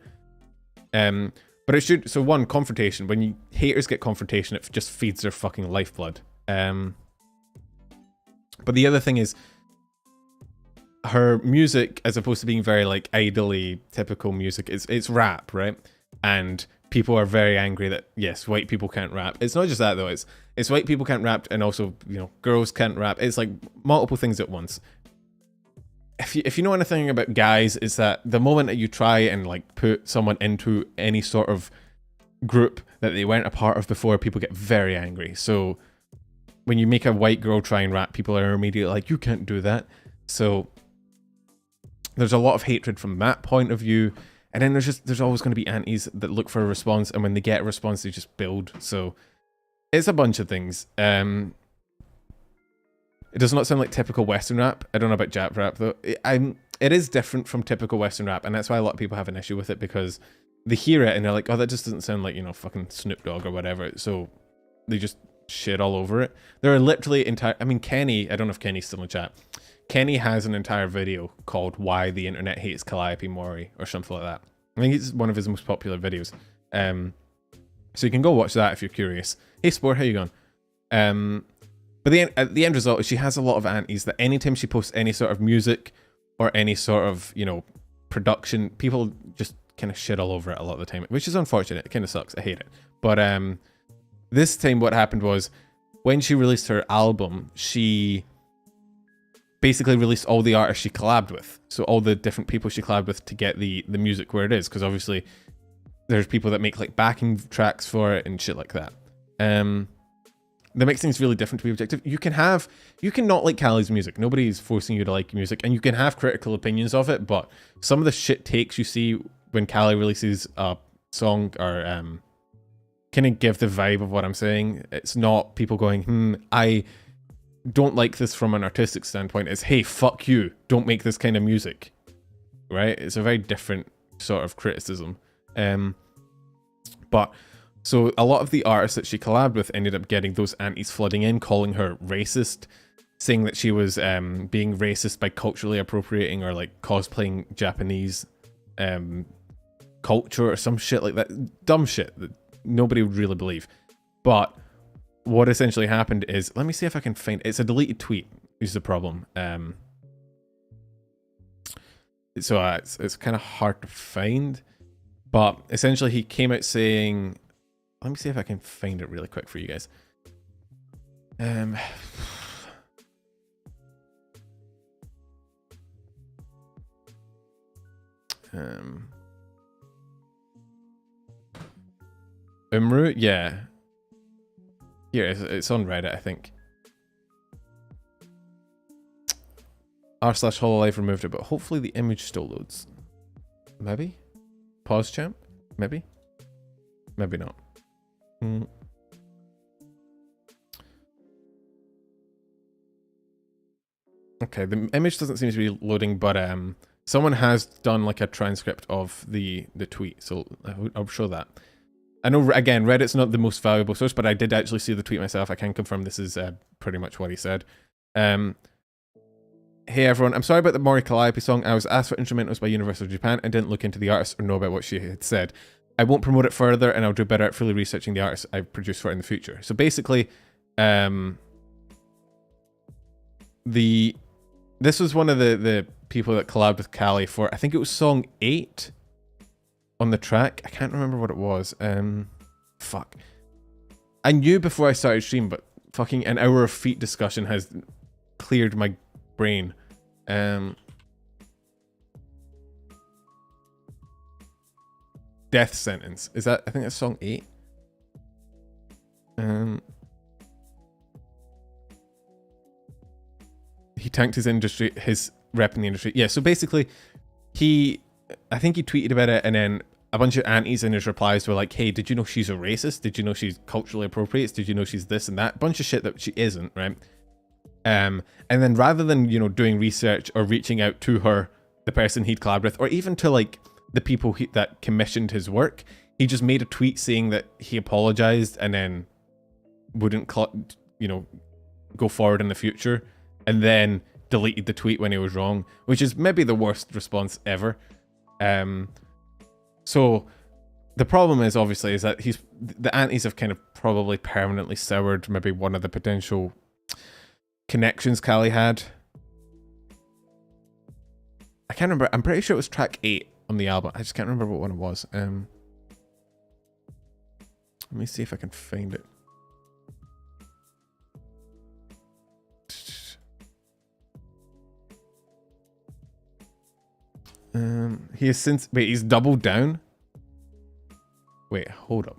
But it should, so one, confrontation. When haters get confrontation, it just feeds their fucking lifeblood. But the other thing is, her music, as opposed to being very like idly typical music, it's rap, right? And people are very angry that, yes, white people can't rap. It's not just that though, it's white people can't rap, and also, you know, girls can't rap. It's like multiple things at once. If you know anything about guys, it's that the moment that you try and like put someone into any sort of group that they weren't a part of before, people get very angry. So when you make a white girl try and rap, people are immediately like, you can't do that. So there's a lot of hatred from that point of view. And then there's always going to be antis that look for a response, and when they get a response, they just build. So it's a bunch of things. It does not sound like typical Western rap. I don't know about Jap rap though. It is different from typical Western rap, and that's why a lot of people have an issue with it, because they hear it and they're like, oh, that just doesn't sound like, you know, fucking Snoop Dogg or whatever. So they just shit all over it. There are literally I mean, Kenny, I don't know if Kenny's still in chat. Kenny has an entire video called "Why the Internet Hates Calliope Mori" or something like that. I think it's one of his most popular videos. So you can go watch that if you're curious. Hey Spore, how you going? But the end result is she has a lot of antis that anytime she posts any sort of music or any sort of, you know, production, people just kind of shit all over it a lot of the time, which is unfortunate. It kind of sucks. I hate it. But this time what happened was when she released her album, she basically released all the artists she collabed with. So all the different people she collabed with to get the music where it is. Because obviously there's people that make like backing tracks for it and shit like that. The mixing is really different to be objective. You can not like Calli's music. Nobody's forcing you to like music, and you can have critical opinions of it, but some of the shit takes you see when Calli releases a song are kind of give the vibe of what I'm saying. It's not people going, I don't like this from an artistic standpoint. It's, hey, fuck you, don't make this kind of music. Right? It's a very different sort of criticism. But so a lot of the artists that she collabed with ended up getting those antis flooding in, calling her racist, saying that she was being racist by culturally appropriating or like cosplaying Japanese culture or some shit like that. Dumb shit that nobody would really believe. But what essentially happened is, let me see if I can find, it's a deleted tweet is the problem. So it's kind of hard to find, but essentially he came out saying, let me see if I can find it really quick for you guys. Umru, yeah. Here, it's on Reddit, I think. r/hololive removed it, but hopefully the image still loads. Maybe? Pause champ? Maybe? Maybe not. Okay, the image doesn't seem to be loading, but someone has done like a transcript of the tweet, so I'll show that. I know, again, Reddit's not the most valuable source, but I did actually see the tweet myself. I can confirm this is pretty much what he said. Hey everyone, I'm sorry about the Mori Calliope song. I was asked for instrumentals by Universal Japan and didn't look into the artist or know about what she had said. I won't promote it further, and I'll do better at fully researching the artists I produce for it in the future. So basically, this was one of the people that collabed with Calli for, I think it was song 8 on the track. I can't remember what it was. Fuck. I knew before I started stream, but fucking an hour of feet discussion has cleared my brain. Death Sentence. Is that, I think that's song 8. He tanked his industry, his rep in the industry. Yeah, so basically, I think he tweeted about it, and then a bunch of antis in his replies were like, hey, did you know she's a racist? Did you know she's culturally appropriates? Did you know she's this and that? Bunch of shit that she isn't, right? And then rather than, you know, doing research or reaching out to her, the person he'd collabed with, or even to like the people that commissioned his work, he just made a tweet saying that he apologized and then wouldn't, you know, go forward in the future, and then deleted the tweet when he was wrong, which is maybe the worst response ever. So the problem is obviously is that the antis have kind of probably permanently soured maybe one of the potential connections Calli had. I can't remember. I'm pretty sure it was track 8 on the album. I just can't remember what one it was. Let me see if I can find it. He has since... Wait, he's doubled down? Wait, hold up.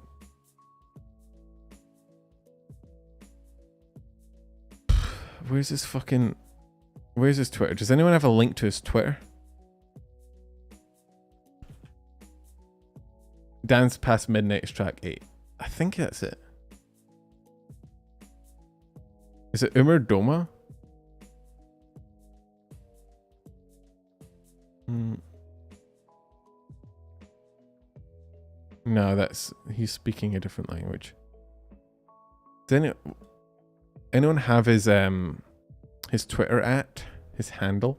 Where's his fucking... Where's his Twitter? Does anyone have a link to his Twitter? Dance Past Midnight is track 8. I think that's it. Is it Umar Doma? No, he's speaking a different language. Does anyone have his Twitter his handle?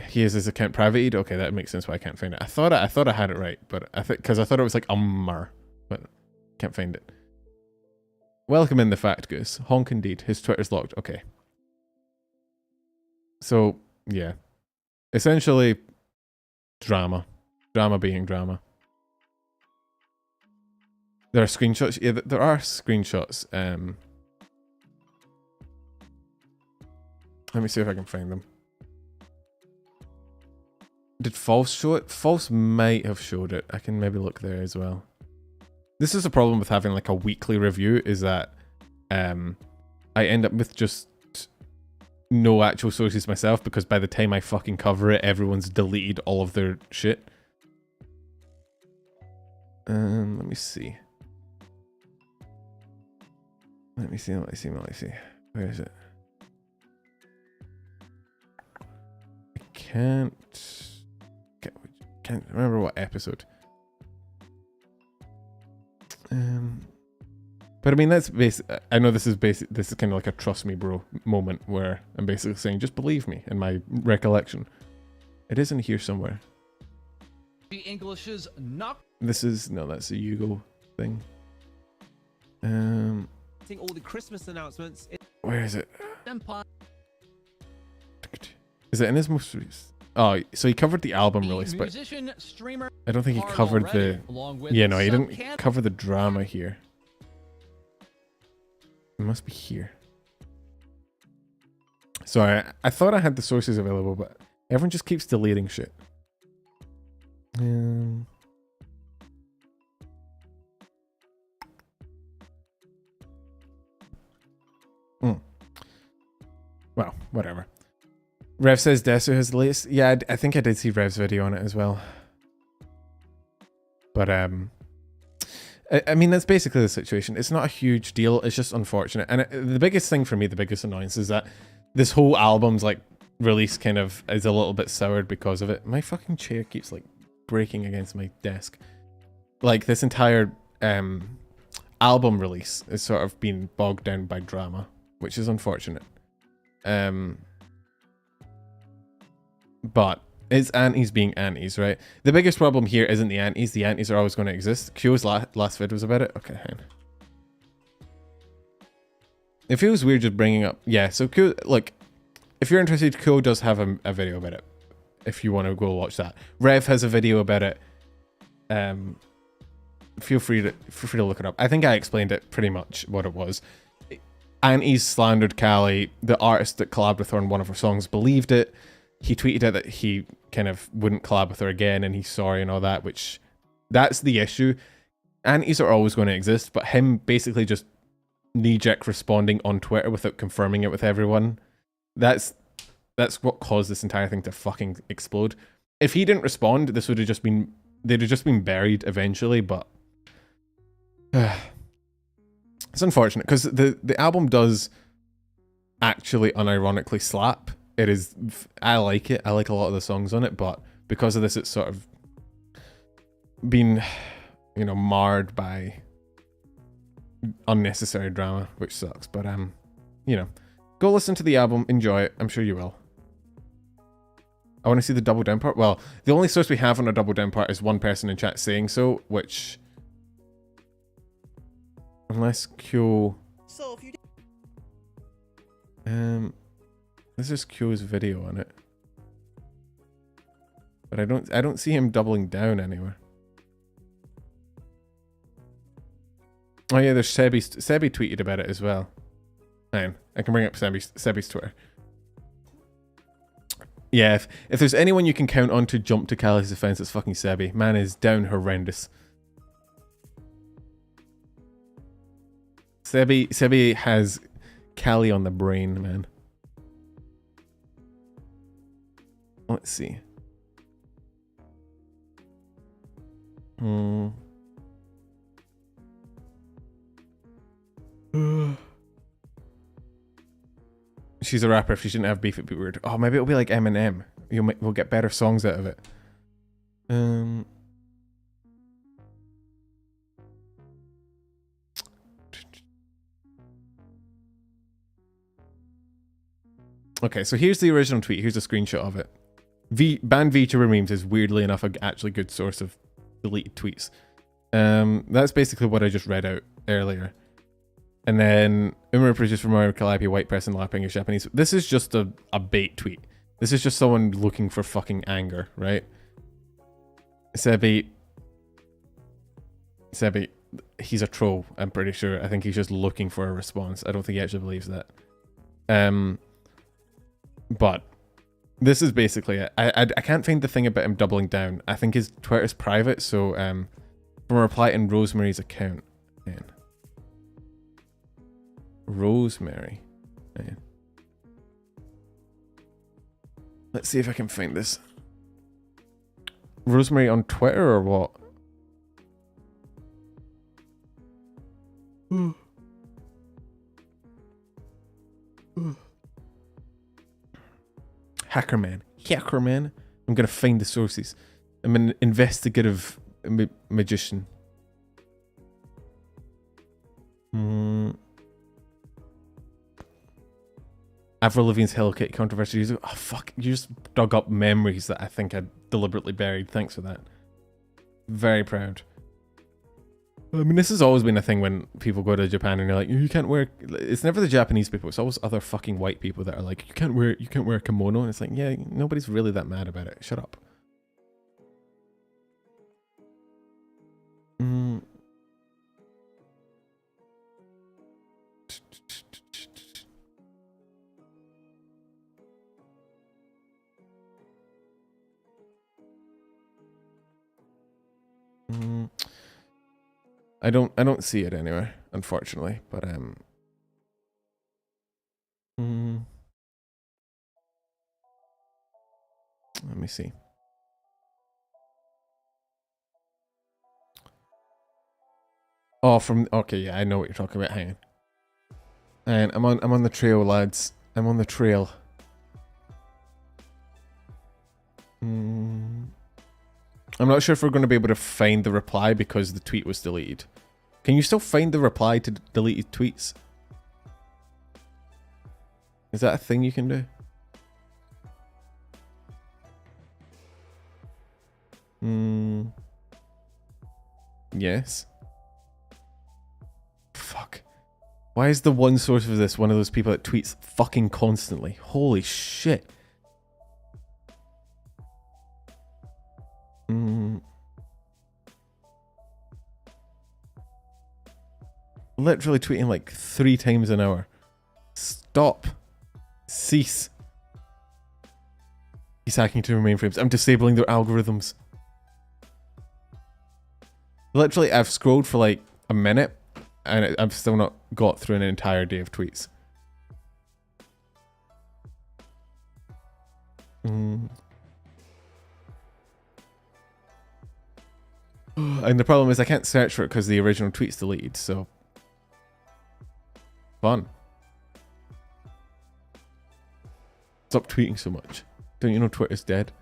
He has his account privated. Okay, that makes sense why I can't find it. I thought I had it right, but because I thought it was like Umar, but can't find it. Welcome in the Fact Goose. Honk indeed. His Twitter's locked. Okay. So yeah, essentially, drama. Drama being drama. There are screenshots. Yeah, there are screenshots. Let me see if I can find them. Did False show it? False might have showed it. I can maybe look there as well. This is a problem with having like a weekly review, is that I end up with just no actual sources myself, because by the time I fucking cover it, everyone's deleted all of their shit. Let me see. Let me see. Where is it? I can't remember what episode. But I mean, that's basic. I know this is basic. This is kind of like a trust me, bro moment where I'm basically saying, just believe me in my recollection. It is in here somewhere. The English is not. This is no, that's a Yugo thing. All the Christmas announcements. Where is it? Empire. Is it in his most recent? Oh, so he covered the album release, but Musician, streamer, I don't think he covered the. Yeah, no, he didn't cover the drama here. It must be here. Sorry, I thought I had the sources available, but everyone just keeps deleting shit. Well, whatever. Rev says Desu has the latest. Yeah, I think I did see Rev's video on it as well. But I mean, that's basically the situation. It's not a huge deal. It's just unfortunate. And the biggest thing for me, the biggest annoyance, is that this whole album's like release kind of is a little bit soured because of it. My fucking chair keeps like breaking against my desk. Like this entire album release is sort of been bogged down by drama, which is unfortunate. But it's antis being antis, right? The biggest problem here isn't the antis. The antis are always going to exist. Kyo's last vid was about it. Okay, hang on. It feels weird just bringing up. Yeah, so Kyo, like, if you're interested, Kyo does have a video about it. If you want to go watch that, Rev has a video about it. Feel free to look it up. I think I explained it pretty much what it was. Antis slandered Calli. The artist that collabed with her on one of her songs believed it. He tweeted out that he kind of wouldn't collab with her again and he's sorry and all that, which that's the issue. Antis are always going to exist, but him basically just knee-jerk responding on Twitter without confirming it with everyone, that's what caused this entire thing to fucking explode. If he didn't respond, this would have just been, they'd have just been buried eventually, but it's unfortunate because the album does actually unironically slap. It is, I like it. I like a lot of the songs on it, but because of this, it's sort of been, you know, marred by unnecessary drama, which sucks. But you know, go listen to the album, enjoy it. I'm sure you will. I want to see the double down part. Well, the only source we have on a double down part is one person in chat saying so, which, unless Kyo, So if you this is Kyo's video on it, but I don't see him doubling down anywhere. Oh yeah, there's Sebi tweeted about it as well. Man, I can bring up Sebi's Twitter. Yeah, if there's anyone you can count on to jump to Calli's defense, it's fucking Sebi. Man is down horrendous. Sebi has Calli on the brain, man. Let's see. She's a rapper. If she shouldn't have beef, it'd be weird. Oh, maybe it'll be like Eminem. We'll get better songs out of it. Okay, so here's the original tweet. Here's a screenshot of it. Banned vtuber memes is weirdly enough an actually good source of deleted tweets. That's basically what I just read out earlier. And then Umar produced from Mori, Calliope, white person lapping is Japanese. This is just a bait tweet. This is just someone looking for fucking anger, right? Sebi, he's a troll, I'm pretty sure. I think he's just looking for a response. I don't think he actually believes that. But this is basically it. I can't find the thing about him doubling down. I think his Twitter's private, so from a reply in Rosemary's account. Man. Rosemary. Man. Let's see if I can find this. Rosemary on Twitter or what? Hackerman. I'm gonna find the sources. I'm an investigative magician. Avril Lavigne's Hello Kitty controversy. Oh fuck! You just dug up memories that I think I deliberately buried. Thanks for that. Very proud. I mean, this has always been a thing when people go to Japan and they're like, you can't wear. It's never the Japanese people. It's always other fucking white people that are like, you can't wear a kimono. And it's like, yeah, nobody's really that mad about it. Shut up. I don't see it anywhere, unfortunately, but let me see. Oh, okay, yeah, I know what you're talking about. Hang on. And I'm on the trail, lads. I'm on the trail. I'm not sure if we're going to be able to find the reply because the tweet was deleted. Can you still find the reply to deleted tweets? Is that a thing you can do? Yes. Fuck. Why is the one source of this one of those people that tweets fucking constantly? Holy shit. Literally tweeting like 3 times an hour. Stop. Cease. He's hacking to mainframes. I'm disabling their algorithms. Literally, I've scrolled for like a minute and I've still not got through an entire day of tweets. And the problem is I can't search for it because the original tweet's deleted, so... Fun. Stop tweeting so much. Don't you know Twitter's dead?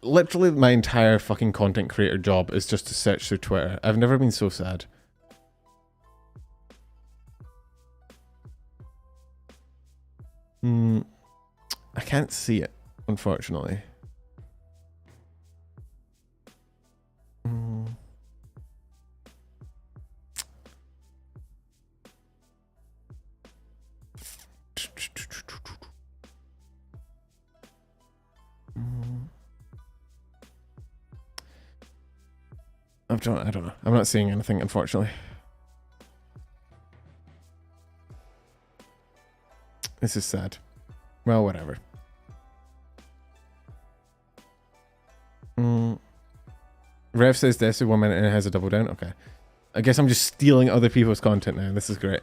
Literally my entire fucking content creator job is just to search through Twitter. I've never been so sad. I can't see it, unfortunately. I don't know. I'm not seeing anything, unfortunately. This is sad. Well, whatever. Rev says Desu 1 minute and it has a double down. Okay. I guess I'm just stealing other people's content now. This is great.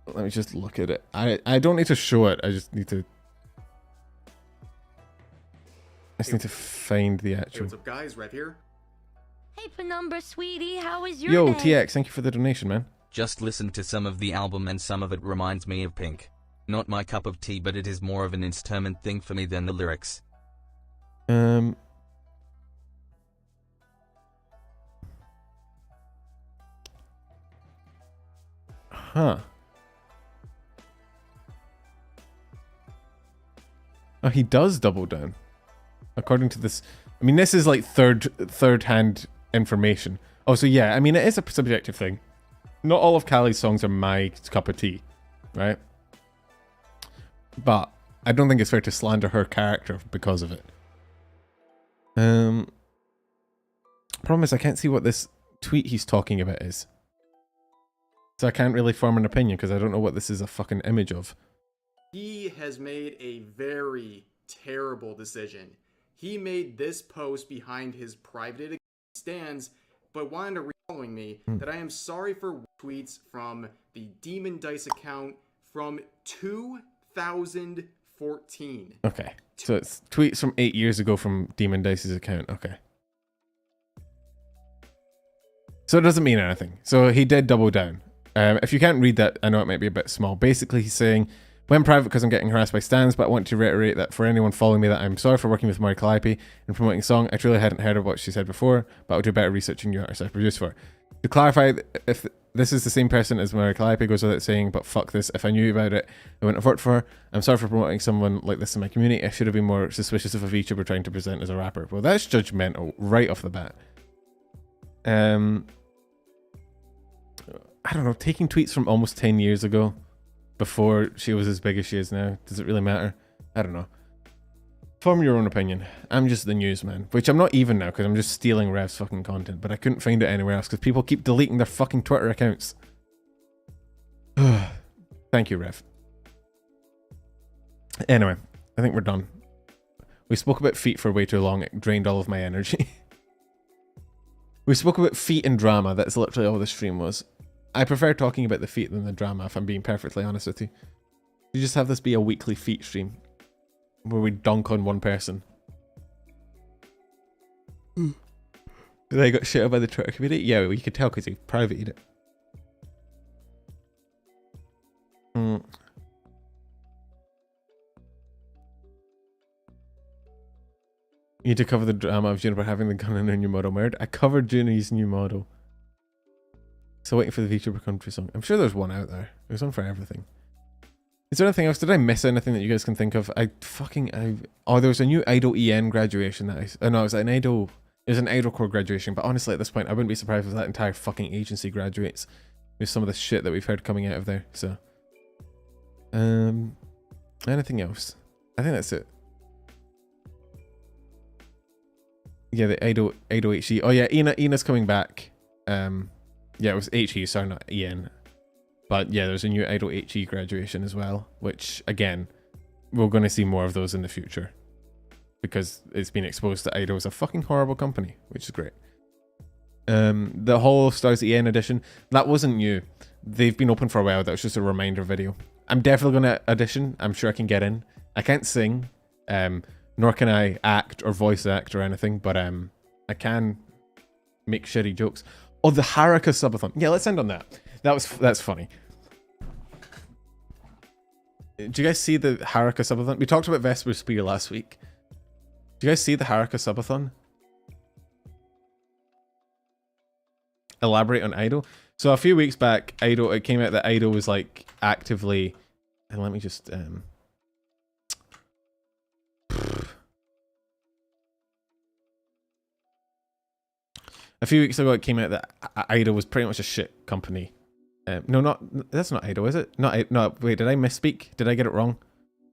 Let me just look at it. I don't need to show it. I just need to... find the actual... Hey, what's up, guys? Rev here. Hey, Penumbra, sweetie, how was your Yo, day? TX, thank you for the donation, man. Just listened to some of the album and some of it reminds me of Pink. Not my cup of tea, but it is more of an instrument thing for me than the lyrics. Huh. Oh, he does double down. according to this, I mean, this is like third-hand information. Oh, so yeah, I mean, it is a subjective thing. Not all of Calli's songs are my cup of tea, right? But I don't think it's fair to slander her character because of it. Problem is, I can't see what this tweet he's talking about is. So I can't really form an opinion because I don't know what this is a fucking image of. He has made a very terrible decision. He made this post behind his private stands, but wanted to following me that I am sorry for tweets from the Demon Dice account from 2014. Okay, so it's tweets from 8 years ago from Demon Dice's account. Okay. So it doesn't mean anything. So he did double down. If you can't read that, I know it might be a bit small. Basically, he's saying, went private because I'm getting harassed by stans, but I want to reiterate that for anyone following me that I'm sorry for working with Mori Calliope and promoting a song. I truly hadn't heard of what she said before, but I'll do better research in new artists I produced for her. To clarify, if this is the same person as Mori Calliope, goes without saying, but fuck this. If I knew about it, I wouldn't have worked for her. I'm sorry for promoting someone like this in my community. I should have been more suspicious of a VTuber trying to present as a rapper. Well, that's judgmental right off the bat. I don't know, taking tweets from almost 10 years ago, before she was as big as she is now, does it really matter? I don't know. Form your own opinion. I'm just the newsman, which I'm not even now because I'm just stealing Rev's fucking content, but I couldn't find it anywhere else because people keep deleting their fucking Twitter accounts. Thank you, Rev. Anyway, I think we're done. We spoke about feet for way too long. It drained all of my energy. We spoke about feet and drama. That's literally all the stream was. I prefer talking about the feet than the drama, if I'm being perfectly honest with you. You just have this be a weekly feet stream where we dunk on one person. They got shit up by the Twitter community? Yeah, well, you could tell because he privated it. You need to cover the drama of Juniper having the gun in her new model murdered. I covered Juni's new model. So waiting for the VTuber country song. I'm sure there's one out there. There's one for everything. Is there anything else? Did I miss anything that you guys can think of? Oh, there was a new Idol EN graduation that oh no, it was an Idol. It was an Idol Core graduation. But honestly, at this point, I wouldn't be surprised if that entire fucking agency graduates with some of the shit that we've heard coming out of there. So, anything else? I think that's it. Yeah, the Idol HE. Oh yeah, Ina's coming back. Yeah, it was HE, sorry, not EN. But yeah, there's a new Idol HE graduation as well, which, again, we're going to see more of those in the future. Because it's been exposed that Idol is a fucking horrible company, which is great. The Hollow Stars EN edition, that wasn't new. They've been open for a while, that was just a reminder video. I'm definitely going to audition, I'm sure I can get in. I can't sing, nor can I act or voice act or anything, but I can make shitty jokes. Oh, the Haruka Subathon. Yeah, let's end on that. That's funny. Do you guys see the Haruka Subathon? We talked about Vesper Spear last week. Do you guys see the Haruka Subathon? Elaborate on Idol. So a few weeks back, it came out that Idol was like actively, and let me just a few weeks ago, it came out that Idol was pretty much a shit company. No, that's not Idol, is it? No, wait, did I misspeak? Did I get it wrong?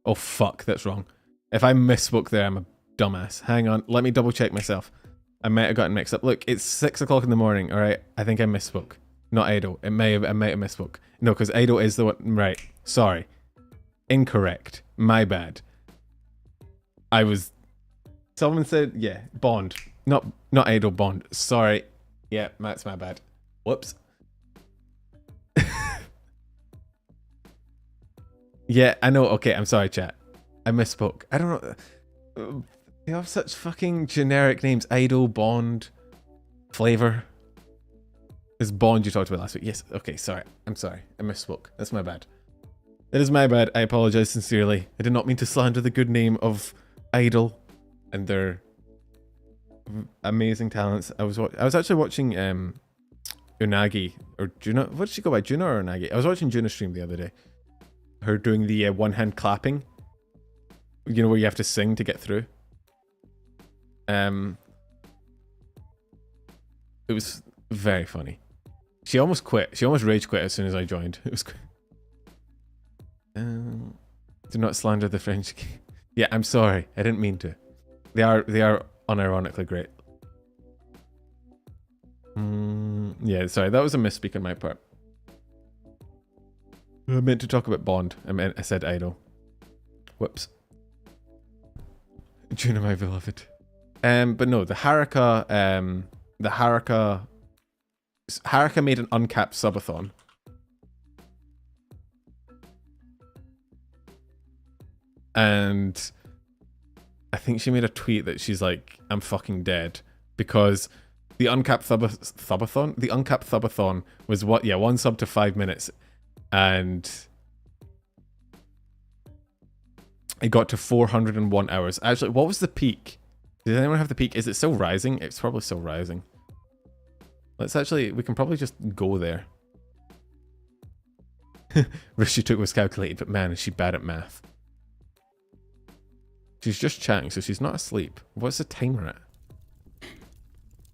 Oh, fuck, that's wrong. If I misspoke there, I'm a dumbass. Hang on, let me double check myself. I might have gotten mixed up. Look, it's 6 o'clock in the morning, alright? I think I misspoke. Not Idol. I might have misspoke. No, because Idol is the one. Right, sorry. Incorrect. My bad. Someone said, yeah, Bond. Not Idol, Bond. Sorry. Yeah, that's my bad. Whoops. Yeah, I know. Okay, I'm sorry, chat. I misspoke. I don't know. They have such fucking generic names. Idol, Bond, Flavor. It's Bond you talked about last week. Yes. Okay, sorry. I'm sorry. I misspoke. That's my bad. That is my bad. I apologize sincerely. I did not mean to slander the good name of Idol and their amazing talents. I was actually watching Unagi or Juna. What did she go by? Juna or Unagi? I was watching Juna stream the other day. Her doing the one hand clapping. You know where you have to sing to get through. It was very funny. She almost quit. She almost rage quit as soon as I joined. It was. Do not slander the French. Yeah, I'm sorry. I didn't mean to. They are unironically great. Yeah, sorry. That was a misspeak on my part. I meant to talk about Bond. I said Idol. Whoops. Juna, my beloved. But no, the Haruka made an uncapped subathon. And I think she made a tweet that she's like, I'm fucking dead. Because the uncapped subathon? The uncapped subathon was what? Yeah, 1 sub to 5 minutes. And it got to 401 hours. Actually, what was the peak? Does anyone have the peak? Is it still rising? It's probably still rising. Let's actually, we can probably just go there. Risk she took was calculated, but man, is she bad at math. She's just chatting, so she's not asleep. What's the timer at?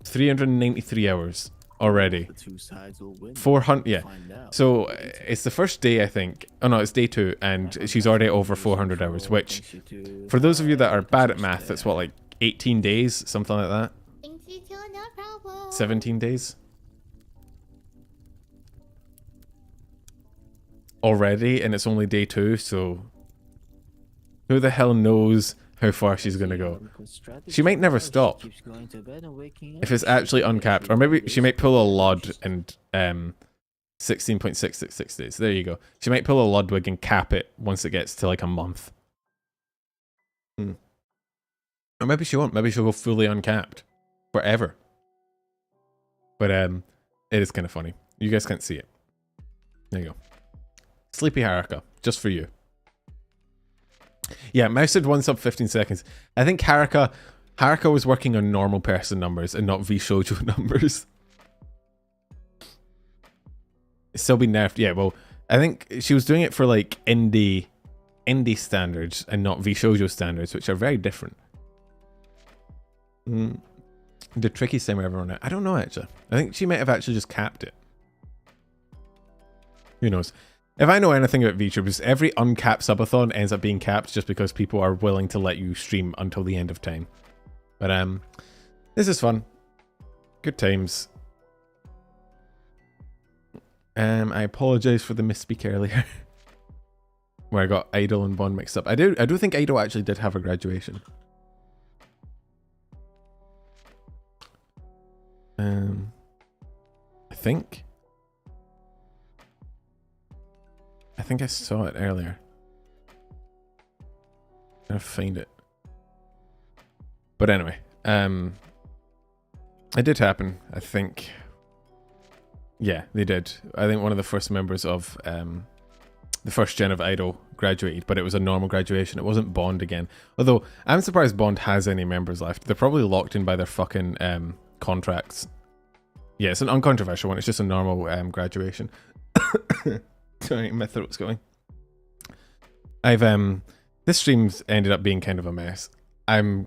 393 hours already. 400, yeah. So it's the first day, I think. Oh no, it's day 2, and she's already over 400 hours, which, for those of you that are bad at math, that's what, like 18 days? Something like that? 17 days? Already, and it's only day 2, so who the hell knows how far she's gonna go? She might never stop if it's actually uncapped, or maybe she might pull a Lud and 16.666 days. There you go. She might pull a Ludwig and cap it once it gets to like a month. Or maybe she won't. Maybe she'll go fully uncapped forever. But it is kind of funny. You guys can't see it. There you go. Sleepy Haruka, just for you. Yeah, Mouse said 1 sub 15 seconds. I think Haruka was working on normal person numbers and not vshojo numbers. It's still been nerfed. Yeah, well, I think she was doing it for like indie standards and not vshojo standards, which are very different. The tricky timer ever on it? I don't know actually. I think she might have actually just capped it. Who knows? If I know anything about VTubers, every uncapped subathon ends up being capped just because people are willing to let you stream until the end of time. But this is fun. Good times. I apologize for the misspeak earlier. Where I got Idol and Bond mixed up. I do think Idol actually did have a graduation. I think I saw it earlier. I'm gonna find it. But anyway, it did happen, I think. Yeah, they did. I think one of the first members of the first gen of Idol graduated, but it was a normal graduation. It wasn't Bond again. Although, I'm surprised Bond has any members left. They're probably locked in by their fucking contracts. Yeah, it's an uncontroversial one. It's just a normal graduation. Sorry, my throat's going. This stream's ended up being kind of a mess. I'm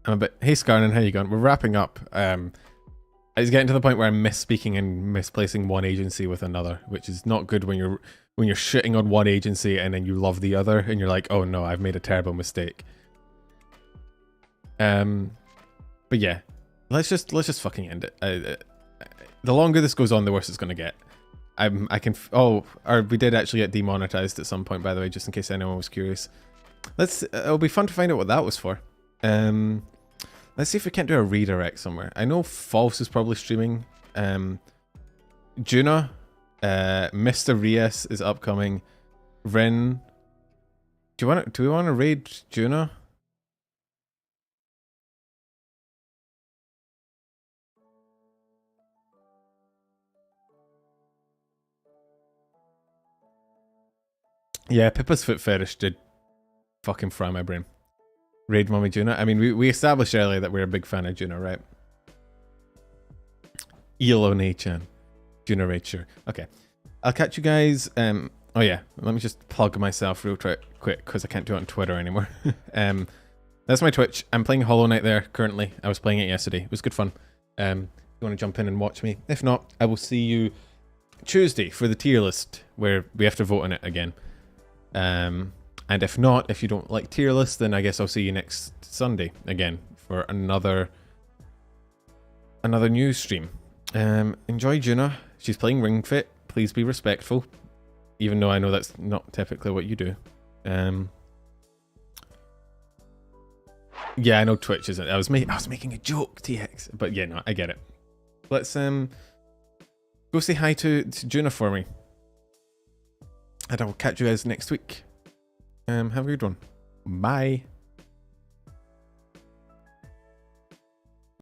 a bit... Hey Scarnan, how you going? We're wrapping up. It's getting to the point where I'm misspeaking and misplacing one agency with another, which is not good when you're shitting on one agency and then you love the other and you're like, oh no, I've made a terrible mistake. But yeah, let's just fucking end it. The longer this goes on, the worse it's gonna get. We did actually get demonetized at some point, by the way, just in case anyone was curious. It'll be fun to find out what that was for. Let's see if we can't do a redirect somewhere. I know False is probably streaming. Juna, Mr. Rias is upcoming. Ren, do we want to raid Juna? Yeah, Pippa's foot fetish did fucking fry my brain. Raid Mommy Juna. I mean, we established earlier that we're a big fan of Juna, right? Elo-chan. Juna raid, sure. Okay. I'll catch you guys. Oh yeah, let me just plug myself real quick because I can't do it on Twitter anymore. That's my Twitch. I'm playing Hollow Knight there currently. I was playing it yesterday. It was good fun. If you want to jump in and watch me. If not, I will see you Tuesday for the tier list where we have to vote on it again. And if not, if you don't like tier list, then I guess I'll see you next Sunday again for another news stream. Enjoy Juna. She's playing Ring Fit. Please be respectful, even though I know that's not typically what you do. Yeah, I know Twitch isn't. I was making a joke, TX, but yeah, no, I get it. Let's go say hi to Juna for me, and I will catch you guys next week. Have a good one. Bye.